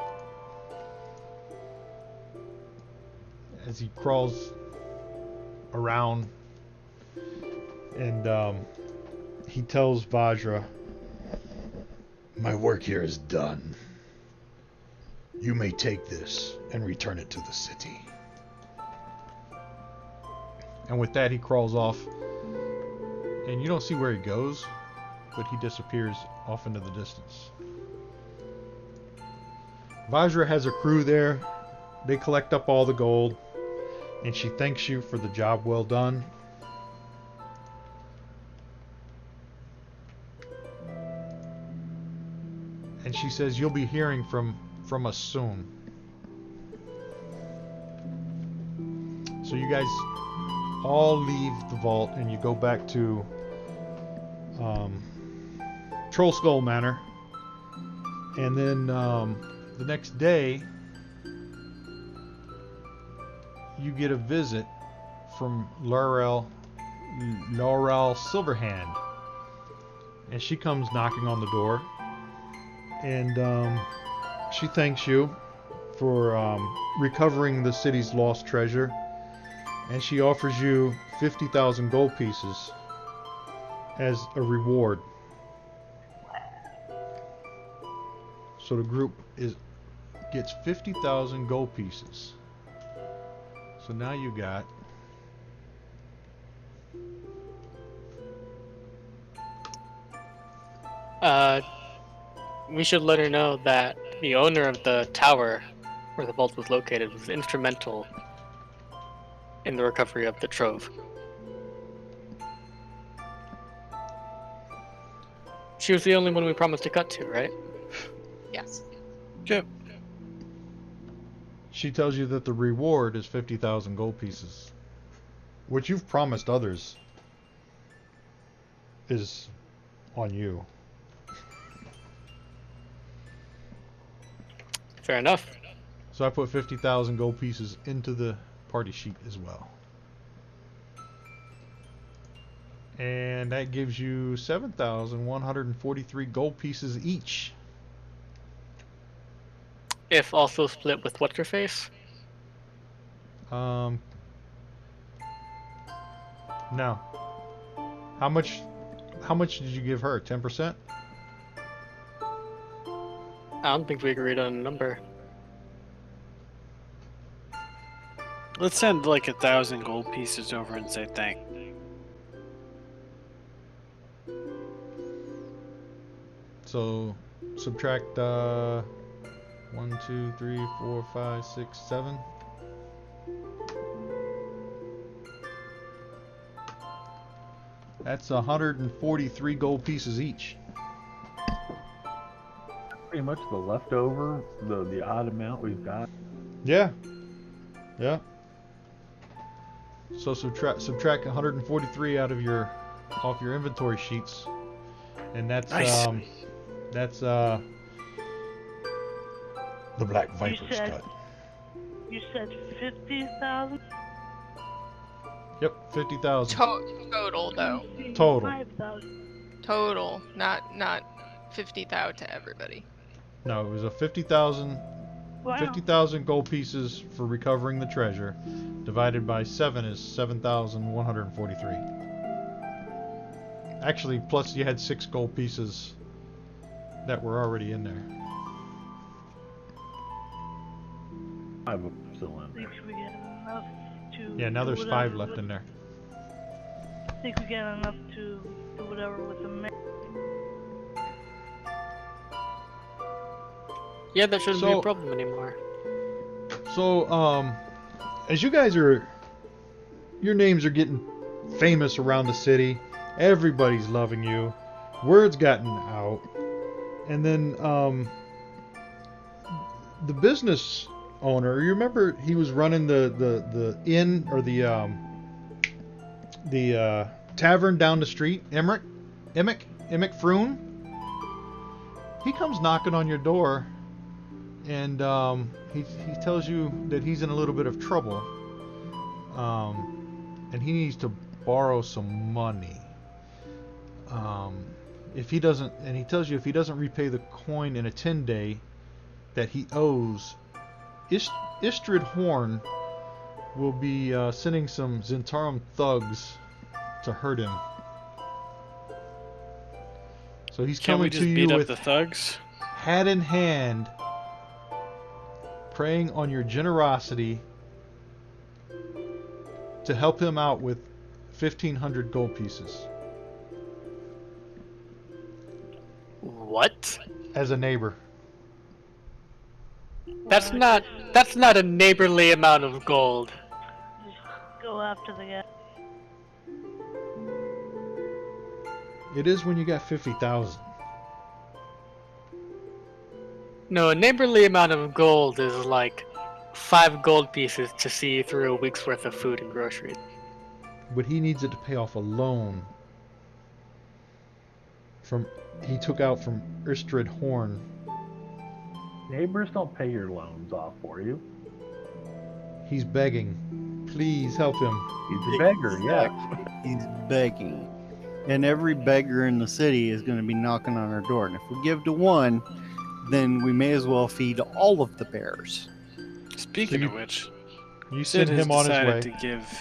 As he crawls around and he tells Vajra, "My work here is done. You may take this and return it to the city." And with that, he crawls off. And you don't see where he goes, but he disappears off into the distance. Vajra has a crew there. They collect up all the gold. And she thanks you for the job well done. And she says you'll be hearing from us soon. So you guys all leave the vault and you go back to Troll Skull Manor. And then the next day you get a visit from Laurel Silverhand. And she comes knocking on the door. And she thanks you for recovering the city's lost treasure. And she offers you 50,000 gold pieces as a reward. So the group gets 50,000 gold pieces. So now you got we should let her know that the owner of the tower where the vault was located was instrumental in the recovery of the trove. She was the only one we promised to cut to, right? Yes. Yep. She tells you that the reward is 50,000 gold pieces, which you've promised others is on you. Fair enough. So I put 50,000 gold pieces into the party sheet as well. And that gives you 7,143 gold pieces each. If also split with what's her face? No. How much did you give her? 10%? I don't think we agreed on a number. Let's send like 1,000 gold pieces over and say thank. So subtract 1, 2, 3, 4, 5, 6, 7. That's 143 gold pieces each. Pretty much the leftover, the odd amount we've got. Yeah. Yeah. So subtract 143 off your inventory sheets, and that's Nice. That's the Black Viper's cut. You said 50,000? Yep, 50,000 Total though. total. 5,000. Total, not 50,000 to everybody. No, it was a 50,000 Wow. 50,000 gold pieces for recovering the treasure. Divided by 7 is 7,143. Actually, plus you had 6 gold pieces that were already in there. I have a still in there. Think we get enough to. Yeah, now do there's whatever 5 left with- in there. Think we get enough to do whatever with the man. Yeah, that shouldn't be So- a problem anymore. So, as you guys are, your names are getting famous around the city. Everybody's loving you. Word's gotten out. And then, the business owner, you remember he was running the inn or the tavern down the street, Emmett Froon? He comes knocking on your door, and he tells you that he's in a little bit of trouble, and he needs to borrow some money. If he doesn't, and he tells you if he doesn't repay the coin in a 10-day that he owes, Istrid Horn will be sending some Zentarum thugs to hurt him. So he's Can't we coming just to you beat up with the thugs? hat in hand, praying on your generosity to help him out with 1,500 gold pieces What? as a neighbor. That's not a neighborly amount of gold. Just go after the guy. It is when you got 50,000. No, a neighborly amount of gold is like 5 gold pieces to see you through a week's worth of food and groceries. But he needs it to pay off a loan he took out from Istrid Horn. Neighbors don't pay your loans off for you. He's begging. Please help him. He's a beggar, yeah. He's begging. And every beggar in the city is going to be knocking on our door. And if we give to one, then we may as well feed all of the bears. Speaking So of which, You Sid send has him on his decided way. to give.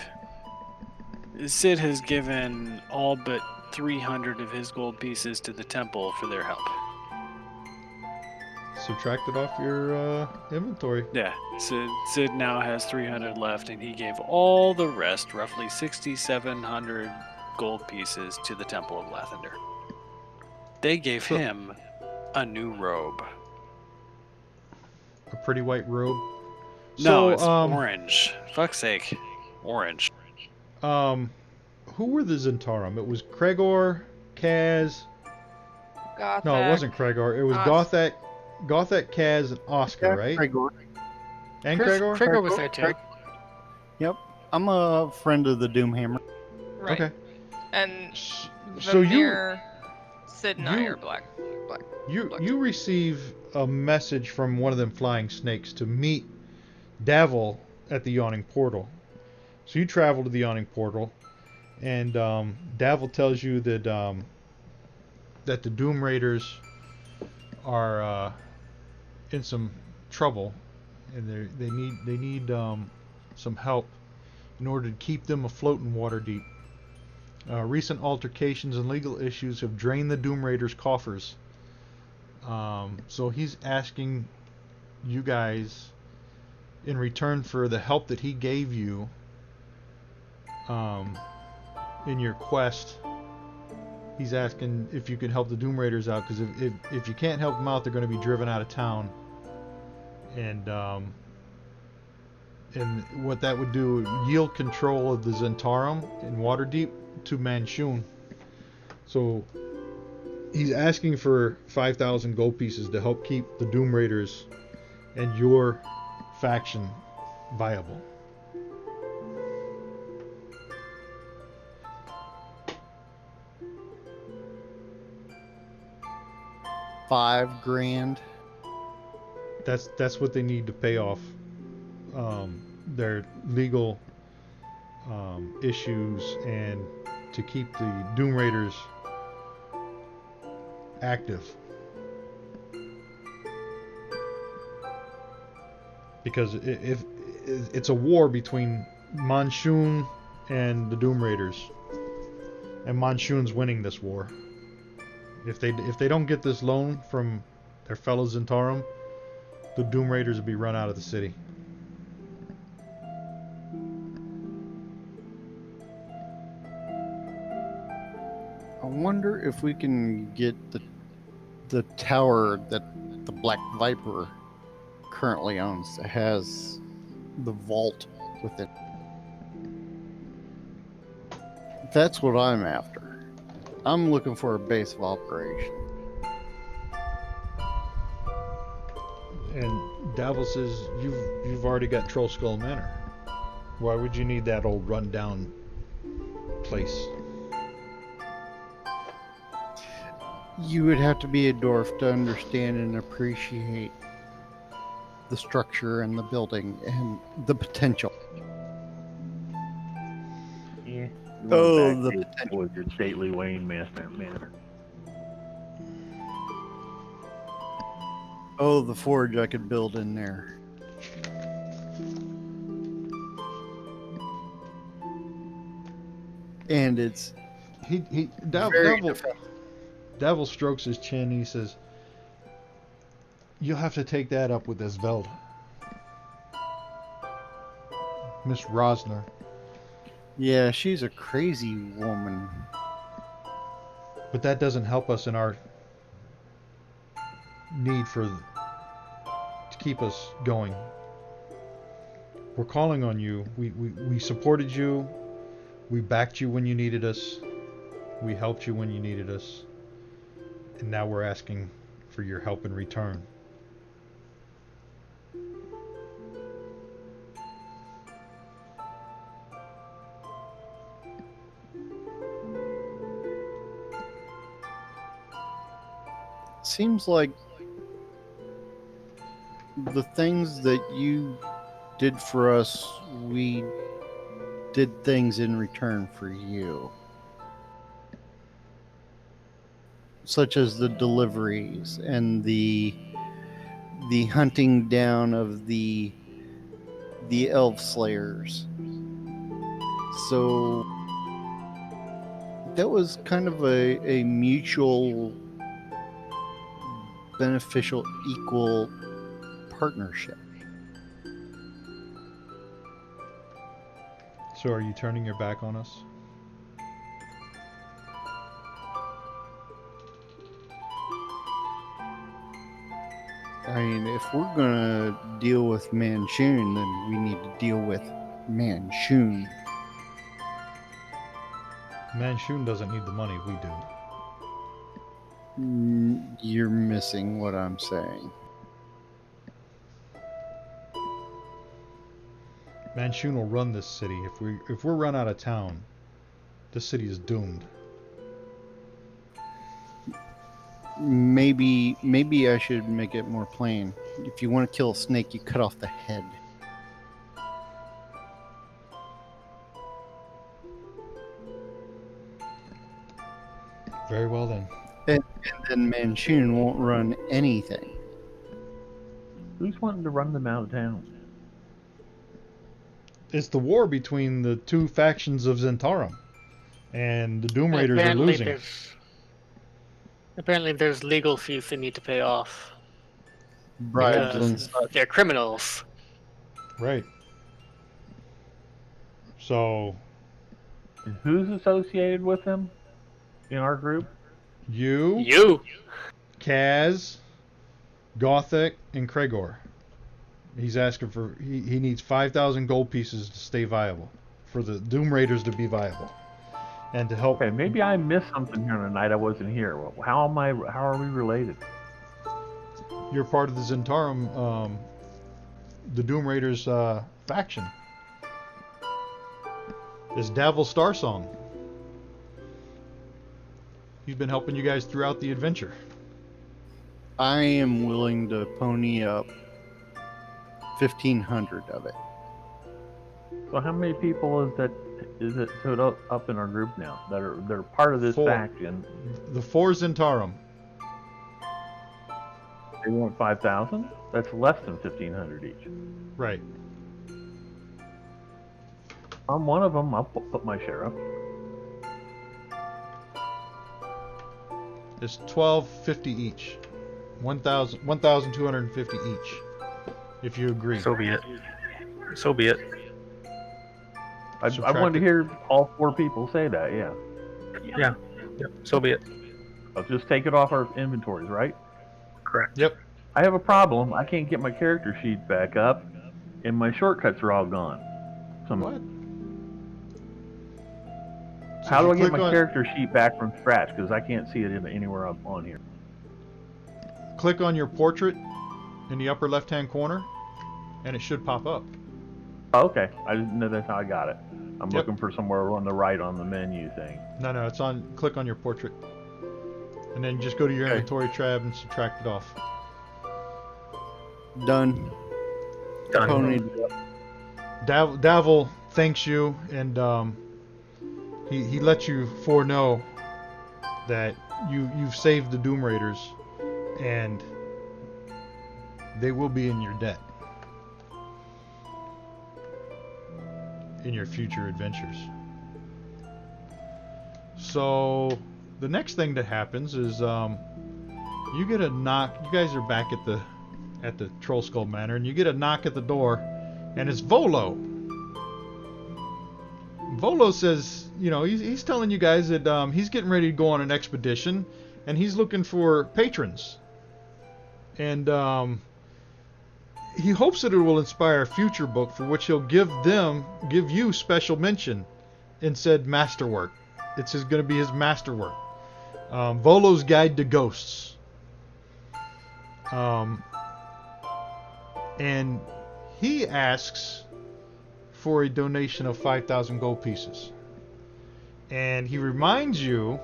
Sid has given all but 300 of his gold pieces to the temple for their help. Subtract it off your inventory. Yeah, Sid now has 300 left, and he gave all the rest, roughly 6,700 gold pieces, to the Temple of Lathander. They gave him a new robe. A pretty white robe. No, So, it's orange. Fuck's sake. Orange. Who were the Zentarum? It was Kregor, Kaz. Gothak. No, it wasn't Kregor. It was Gothak, Kaz, and Oscar, right? Gregor. And Kregor? Krigor was there too. Yep. I'm a friend of the Doomhammer. Right. Okay. And So Vamir, Sid and I you- are black. You receive a message from one of them flying snakes to meet Davil at the Yawning Portal. So you travel to the Yawning Portal, and Davil tells you that that the Doom Raiders are in some trouble, and they need some help in order to keep them afloat in Waterdeep. Recent altercations and legal issues have drained the Doom Raiders' coffers. So he's asking you guys, in return for the help that he gave you in your quest, he's asking if you can help the Doom Raiders out, because if you can't help them out, they're going to be driven out of town. And what that would do would yield control of the Zentarum in Waterdeep to Manchun. So he's asking for 5,000 gold pieces to help keep the Doom Raiders and your faction viable. $5,000. That's what they need to pay off their legal issues and to keep the Doom Raiders active. because if it's a war between Monsoon and the Doom Raiders, and Monsoon's winning this war. If they don't get this loan from their fellow Zentarum, the Doom Raiders will be run out of the city. I wonder if we can get the tower that the Black Viper currently owns that has the vault within. That's what I'm after. I'm looking for a base of operation. And Davil says you've already got Troll Skull Manor. Why would you need that old rundown place? You would have to be a dwarf to understand and appreciate the structure and the building and the potential. Yeah. Oh, Back the to potential. with your stately Wayne Manor. Oh, the forge I could build in there. And it's very defensive. Davil strokes his chin. He says, "You'll have to take that up with Esvelda, Miss Rosner." Yeah, she's a crazy woman. But that doesn't help us in our need to keep us going. We're calling on you. We supported you. We backed you when you needed us. We helped you when you needed us. And now we're asking for your help in return. Seems like the things that you did for us, we did things in return for you. Such as the deliveries and the hunting down of the elf slayers. So that was kind of a mutual beneficial equal partnership. So are you turning your back on us? I mean, if we're gonna deal with Manchun, then we need to deal with Manchun. Manchun doesn't need the money, we do. You're missing what I'm saying. Manchun will run this city. If we're run out of town, this city is doomed. Maybe I should make it more plain. If you want to kill a snake, you cut off the head. Very well then. And then Manchun won't run anything. Who's wanting to run them out of town? It's the war between the two factions of Zentarum, and the Doom Raiders are losing. Apparently there's legal fees they need to pay off. Bribes and Because such. they're criminals. Right. So And who's associated with them in our group? you, Kaz, Gothic, and Kregor. He's asking for he needs 5,000 gold pieces to stay viable, for the Doom Raiders to be viable, and to help. Okay, maybe I missed something here tonight. I wasn't here. How are we related? You're part of the Zentarum, the Doom Raiders faction. It's Davil Starsong. He's been helping you guys throughout the adventure. I am willing to pony up 1,500 of it. So how many people is it showed up in our group now that are part of this 4. faction? The 4 Zentarum. They want 5,000. That's less than 1,500 each. Right. I'm one of them. I'll put my share up. It's 1,250 each. 1,250 each. If you agree. So be it. So be it. I wanted to hear all 4 people say that. Yeah. Yeah. Yep. So be it. I'll just take it off our inventories, right? Correct. Yep. I have a problem. I can't get my character sheet back up, and my shortcuts are all gone. What? So How do I if you get click my on- character sheet back from scratch? Because I can't see it anywhere up on here. Click on your portrait in the upper left-hand corner, and it should pop up. Oh, okay. I didn't know that's how I got it. I'm Yep. looking for somewhere on the right on the menu thing. No, it's on. Click on your portrait, and then just go to your Okay. inventory tab and subtract it off. Done. Done. Pony. Davil thanks you, and he lets you foreknow that you've saved the Doom Raiders, and they will be in your debt in your future adventures. So the next thing that happens is you get a knock. You guys are back at the Troll Skull Manor, and you get a knock at the door, and it's Volo. Volo says, he's telling you guys that he's getting ready to go on an expedition, and he's looking for patrons. And he hopes that it will inspire a future book for which he'll give you special mention in said masterwork. It's going to be his masterwork. Volo's Guide to Ghosts. And he asks for a donation of 5,000 gold pieces. And he reminds you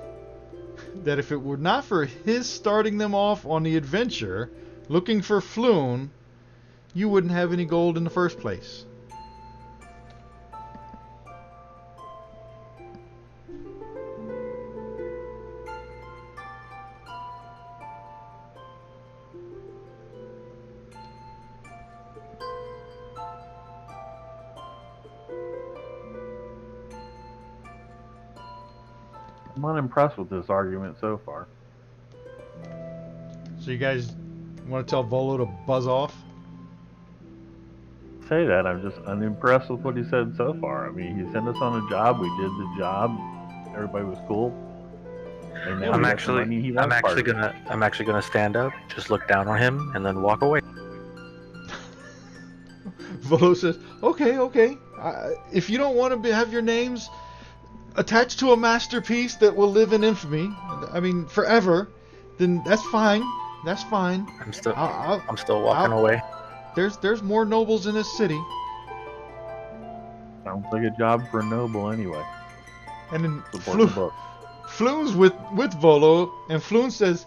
that if it were not for his starting them off on the adventure, looking for Floon, you wouldn't have any gold in the first place. I'm unimpressed with this argument so far. So you guys want to tell Volo to buzz off? Say that, I'm just unimpressed with what he said so far. I mean, he sent us on a job, we did the job, everybody was cool. And now I'm we got some actually, money, he I'm wants part actually of it. I'm actually gonna stand up, just look down on him, and then walk away. Volo says, okay. If you don't want to have your names attached to a masterpiece that will live in infamy, I mean, forever, then that's fine. That's fine. I'm still I'll- I'm still walking away. There's more nobles in this city. Sounds like a job for a noble anyway. And then Support the book. Floon's with Volo, and Floon says,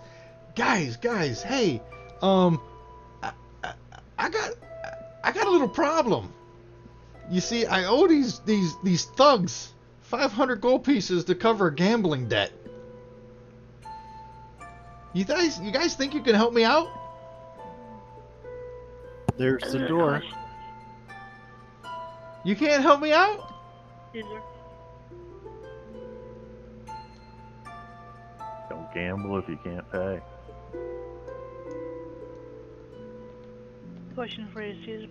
guys, hey, I got a little problem. You see, I owe these thugs 500 gold pieces to cover a gambling debt. You guys think you can help me out? There's the door. You can't help me out? Yes, sir. Don't gamble if you can't pay. Question for you, Caesar.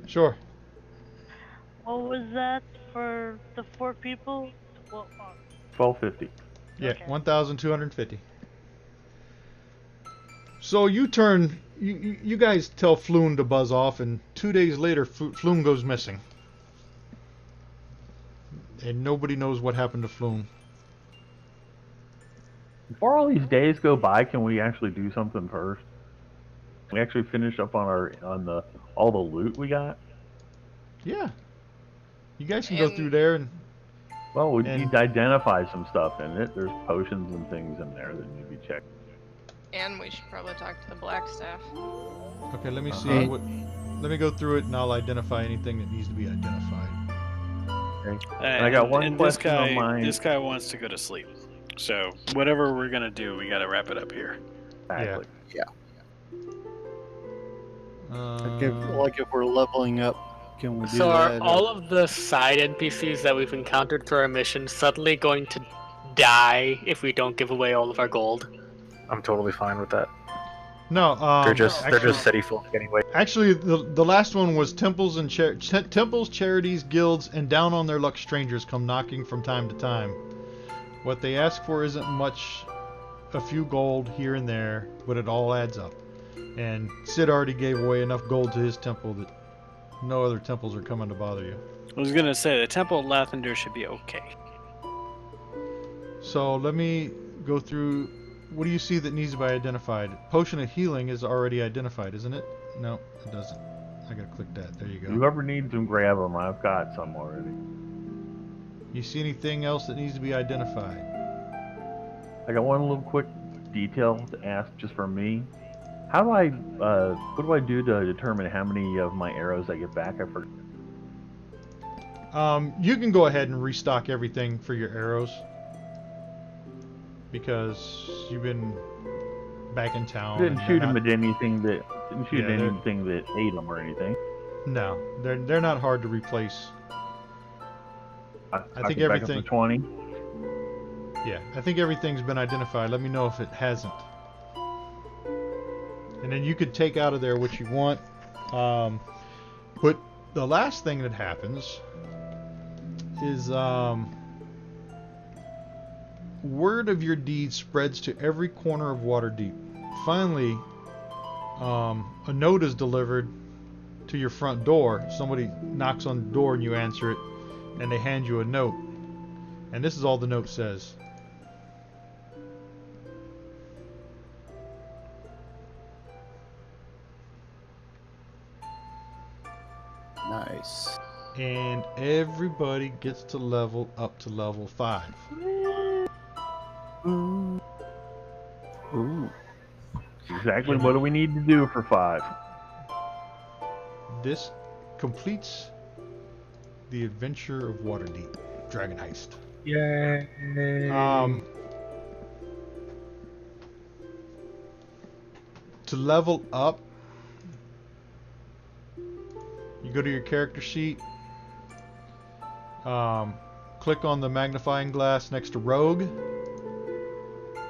Sure. What was that for the 4 people? Well, 1250. Yeah, Okay. 1,250. So you guys tell Floon to buzz off, and 2 days later, Floon goes missing. And nobody knows what happened to Floon. Before all these days go by, can we actually do something first? We actually finish up on all the loot we got. Yeah. You guys can go And- through there and... Well, we And- need to identify some stuff in it. There's potions and things in there that need to be checked. And we should probably talk to the black staff. Okay, let me see Uh-huh. what... Let me go through it, and I'll identify anything that needs to be identified. And I got one and this question on guy, mine. This guy wants to go to sleep. So whatever we're gonna do, we gotta wrap it up here. Exactly. Like if we're leveling up, can we do So are that? all of the side NPCs that we've encountered through our mission suddenly going to die if we don't give away all of our gold? I'm totally fine with that. No, They're just actually, city folk anyway. Actually, the last one was temples and temples, charities, guilds, and down on their luck strangers come knocking from time to time. What they ask for isn't much, a few gold here and there, but it all adds up. And Sid already gave away enough gold to his temple that no other temples are coming to bother you. I was gonna say the Temple of Lathander should be okay. So let me go through. What do you see that needs to be identified? Potion of healing is already identified, isn't it? No, it doesn't. I gotta click that. There you go. Whoever needs them, grab them. I've got some already. You see anything else that needs to be identified? I got one little quick detail to ask just for me. How do what do I do to determine how many of my arrows I get back? I forgot. You can go ahead and restock everything for your arrows because you've been back in town. Didn't and shoot they're them not- at anything that they're- anything that ate them or anything. No, they're not hard to replace. I think get back up everything- to 20. Yeah, I think everything's been identified. Let me know if it hasn't. And then you could take out of there what you want. But the last thing that happens is word of your deeds spreads to every corner of Waterdeep. Finally, a note is delivered to your front door. Somebody knocks on the door and you answer it, and they hand you a note. And this is all the note says. Nice. And everybody gets to level up to level 5. Ooh. Exactly what do we need to do for 5? This completes the adventure of Waterdeep, Dragon Heist. Yay! To level up, you go to your character sheet, click on the magnifying glass next to Rogue.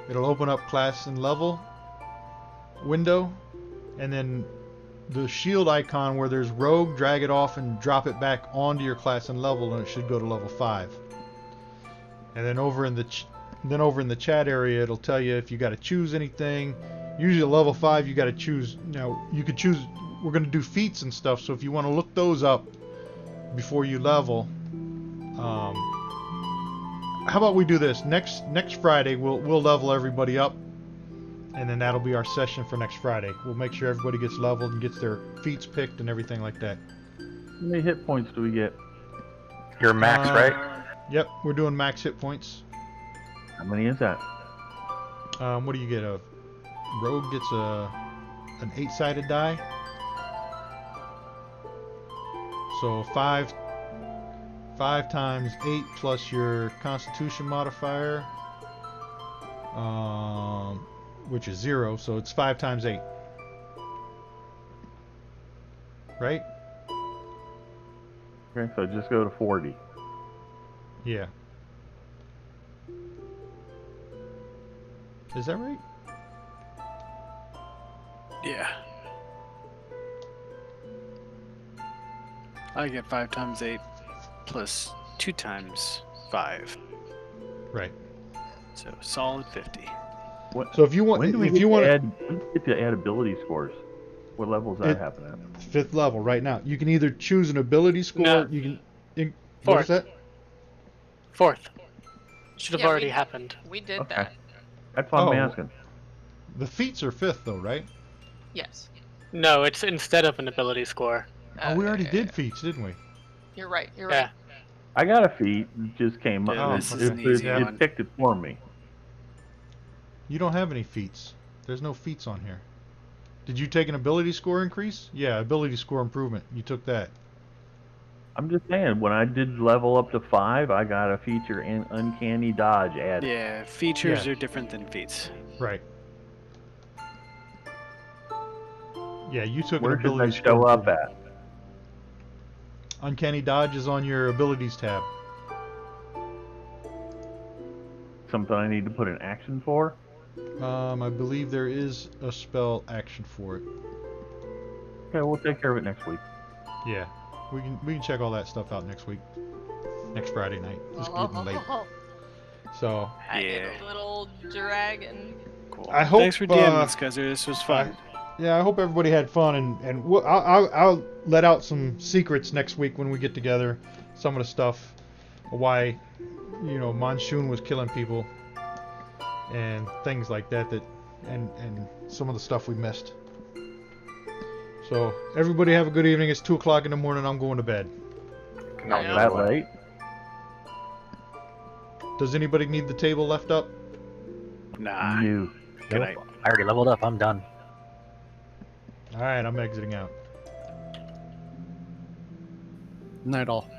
It'll open up class and level window, and then the shield icon where there's Rogue, drag it off and drop it back onto your class and level, and it should go to level 5. And then over in the chat area, it'll tell you if you got to choose anything. Usually at level 5, you got to choose. Now you could choose. We're going to do feats and stuff, so if you want to look those up before you level, how about we do this next Friday? We'll level everybody up, and then that'll be our session for next Friday. We'll make sure everybody gets leveled and gets their feats picked and everything like that. How many hit points do we get? You're max, right? Yep, we're doing max hit points. How many is that? What do you get? A rogue gets an 8-sided die. So 5 times 8 plus your Constitution modifier, which is 0. So it's 5 times 8, right? Okay, so just go to 40. Yeah. Is that right? Yeah. I get 5 times 8 plus 2 times 5. Right. So solid 50. What, So if you want, when do we if get you to want, add, when do we get to add ability scores? What level does that happen at? 5th level right now. You can either choose an ability score. No. You can. What is Fourth. that? 4th. Should have Yeah, already we- happened. We did Okay. that. That's what I'm Oh. asking. The feats are 5th though, right? Yes. No, it's instead of an ability score. Oh, we already did feats, didn't we? You're right. You're Yeah. right. I got a feat. It just came Yeah, up. this It, is an easy it one. picked it for me. You don't have any feats. There's no feats on here. Did you take an ability score increase? Yeah, ability score improvement. You took that. I'm just saying, when I did level up to 5, I got a feature in Uncanny Dodge added. Yeah, features Yeah. are different than feats. Right. Yeah, you took Where an should ability that skill show up improvement. at? Uncanny Dodge is on your abilities tab. Something I need to put in action for? I believe there is a spell action for it. Okay, we'll take care of it next week. Yeah, we can check all that stuff out next week, next Friday night. It's getting late, so I Yeah. get a little dragon. Cool. I hope, Thanks for DMing this, guys. This was fun. yeah, I hope everybody had fun, and I'll let out some secrets next week when we get together. Some of the stuff, why, Monsoon was killing people, and things like that. And some of the stuff we missed. So everybody have a good evening. It's 2 o'clock in the morning. I'm going to bed. No, Yeah. That late? Does anybody need the table left up? Nah. No. Good night. I already leveled up. I'm done. All right, I'm exiting out. Night all.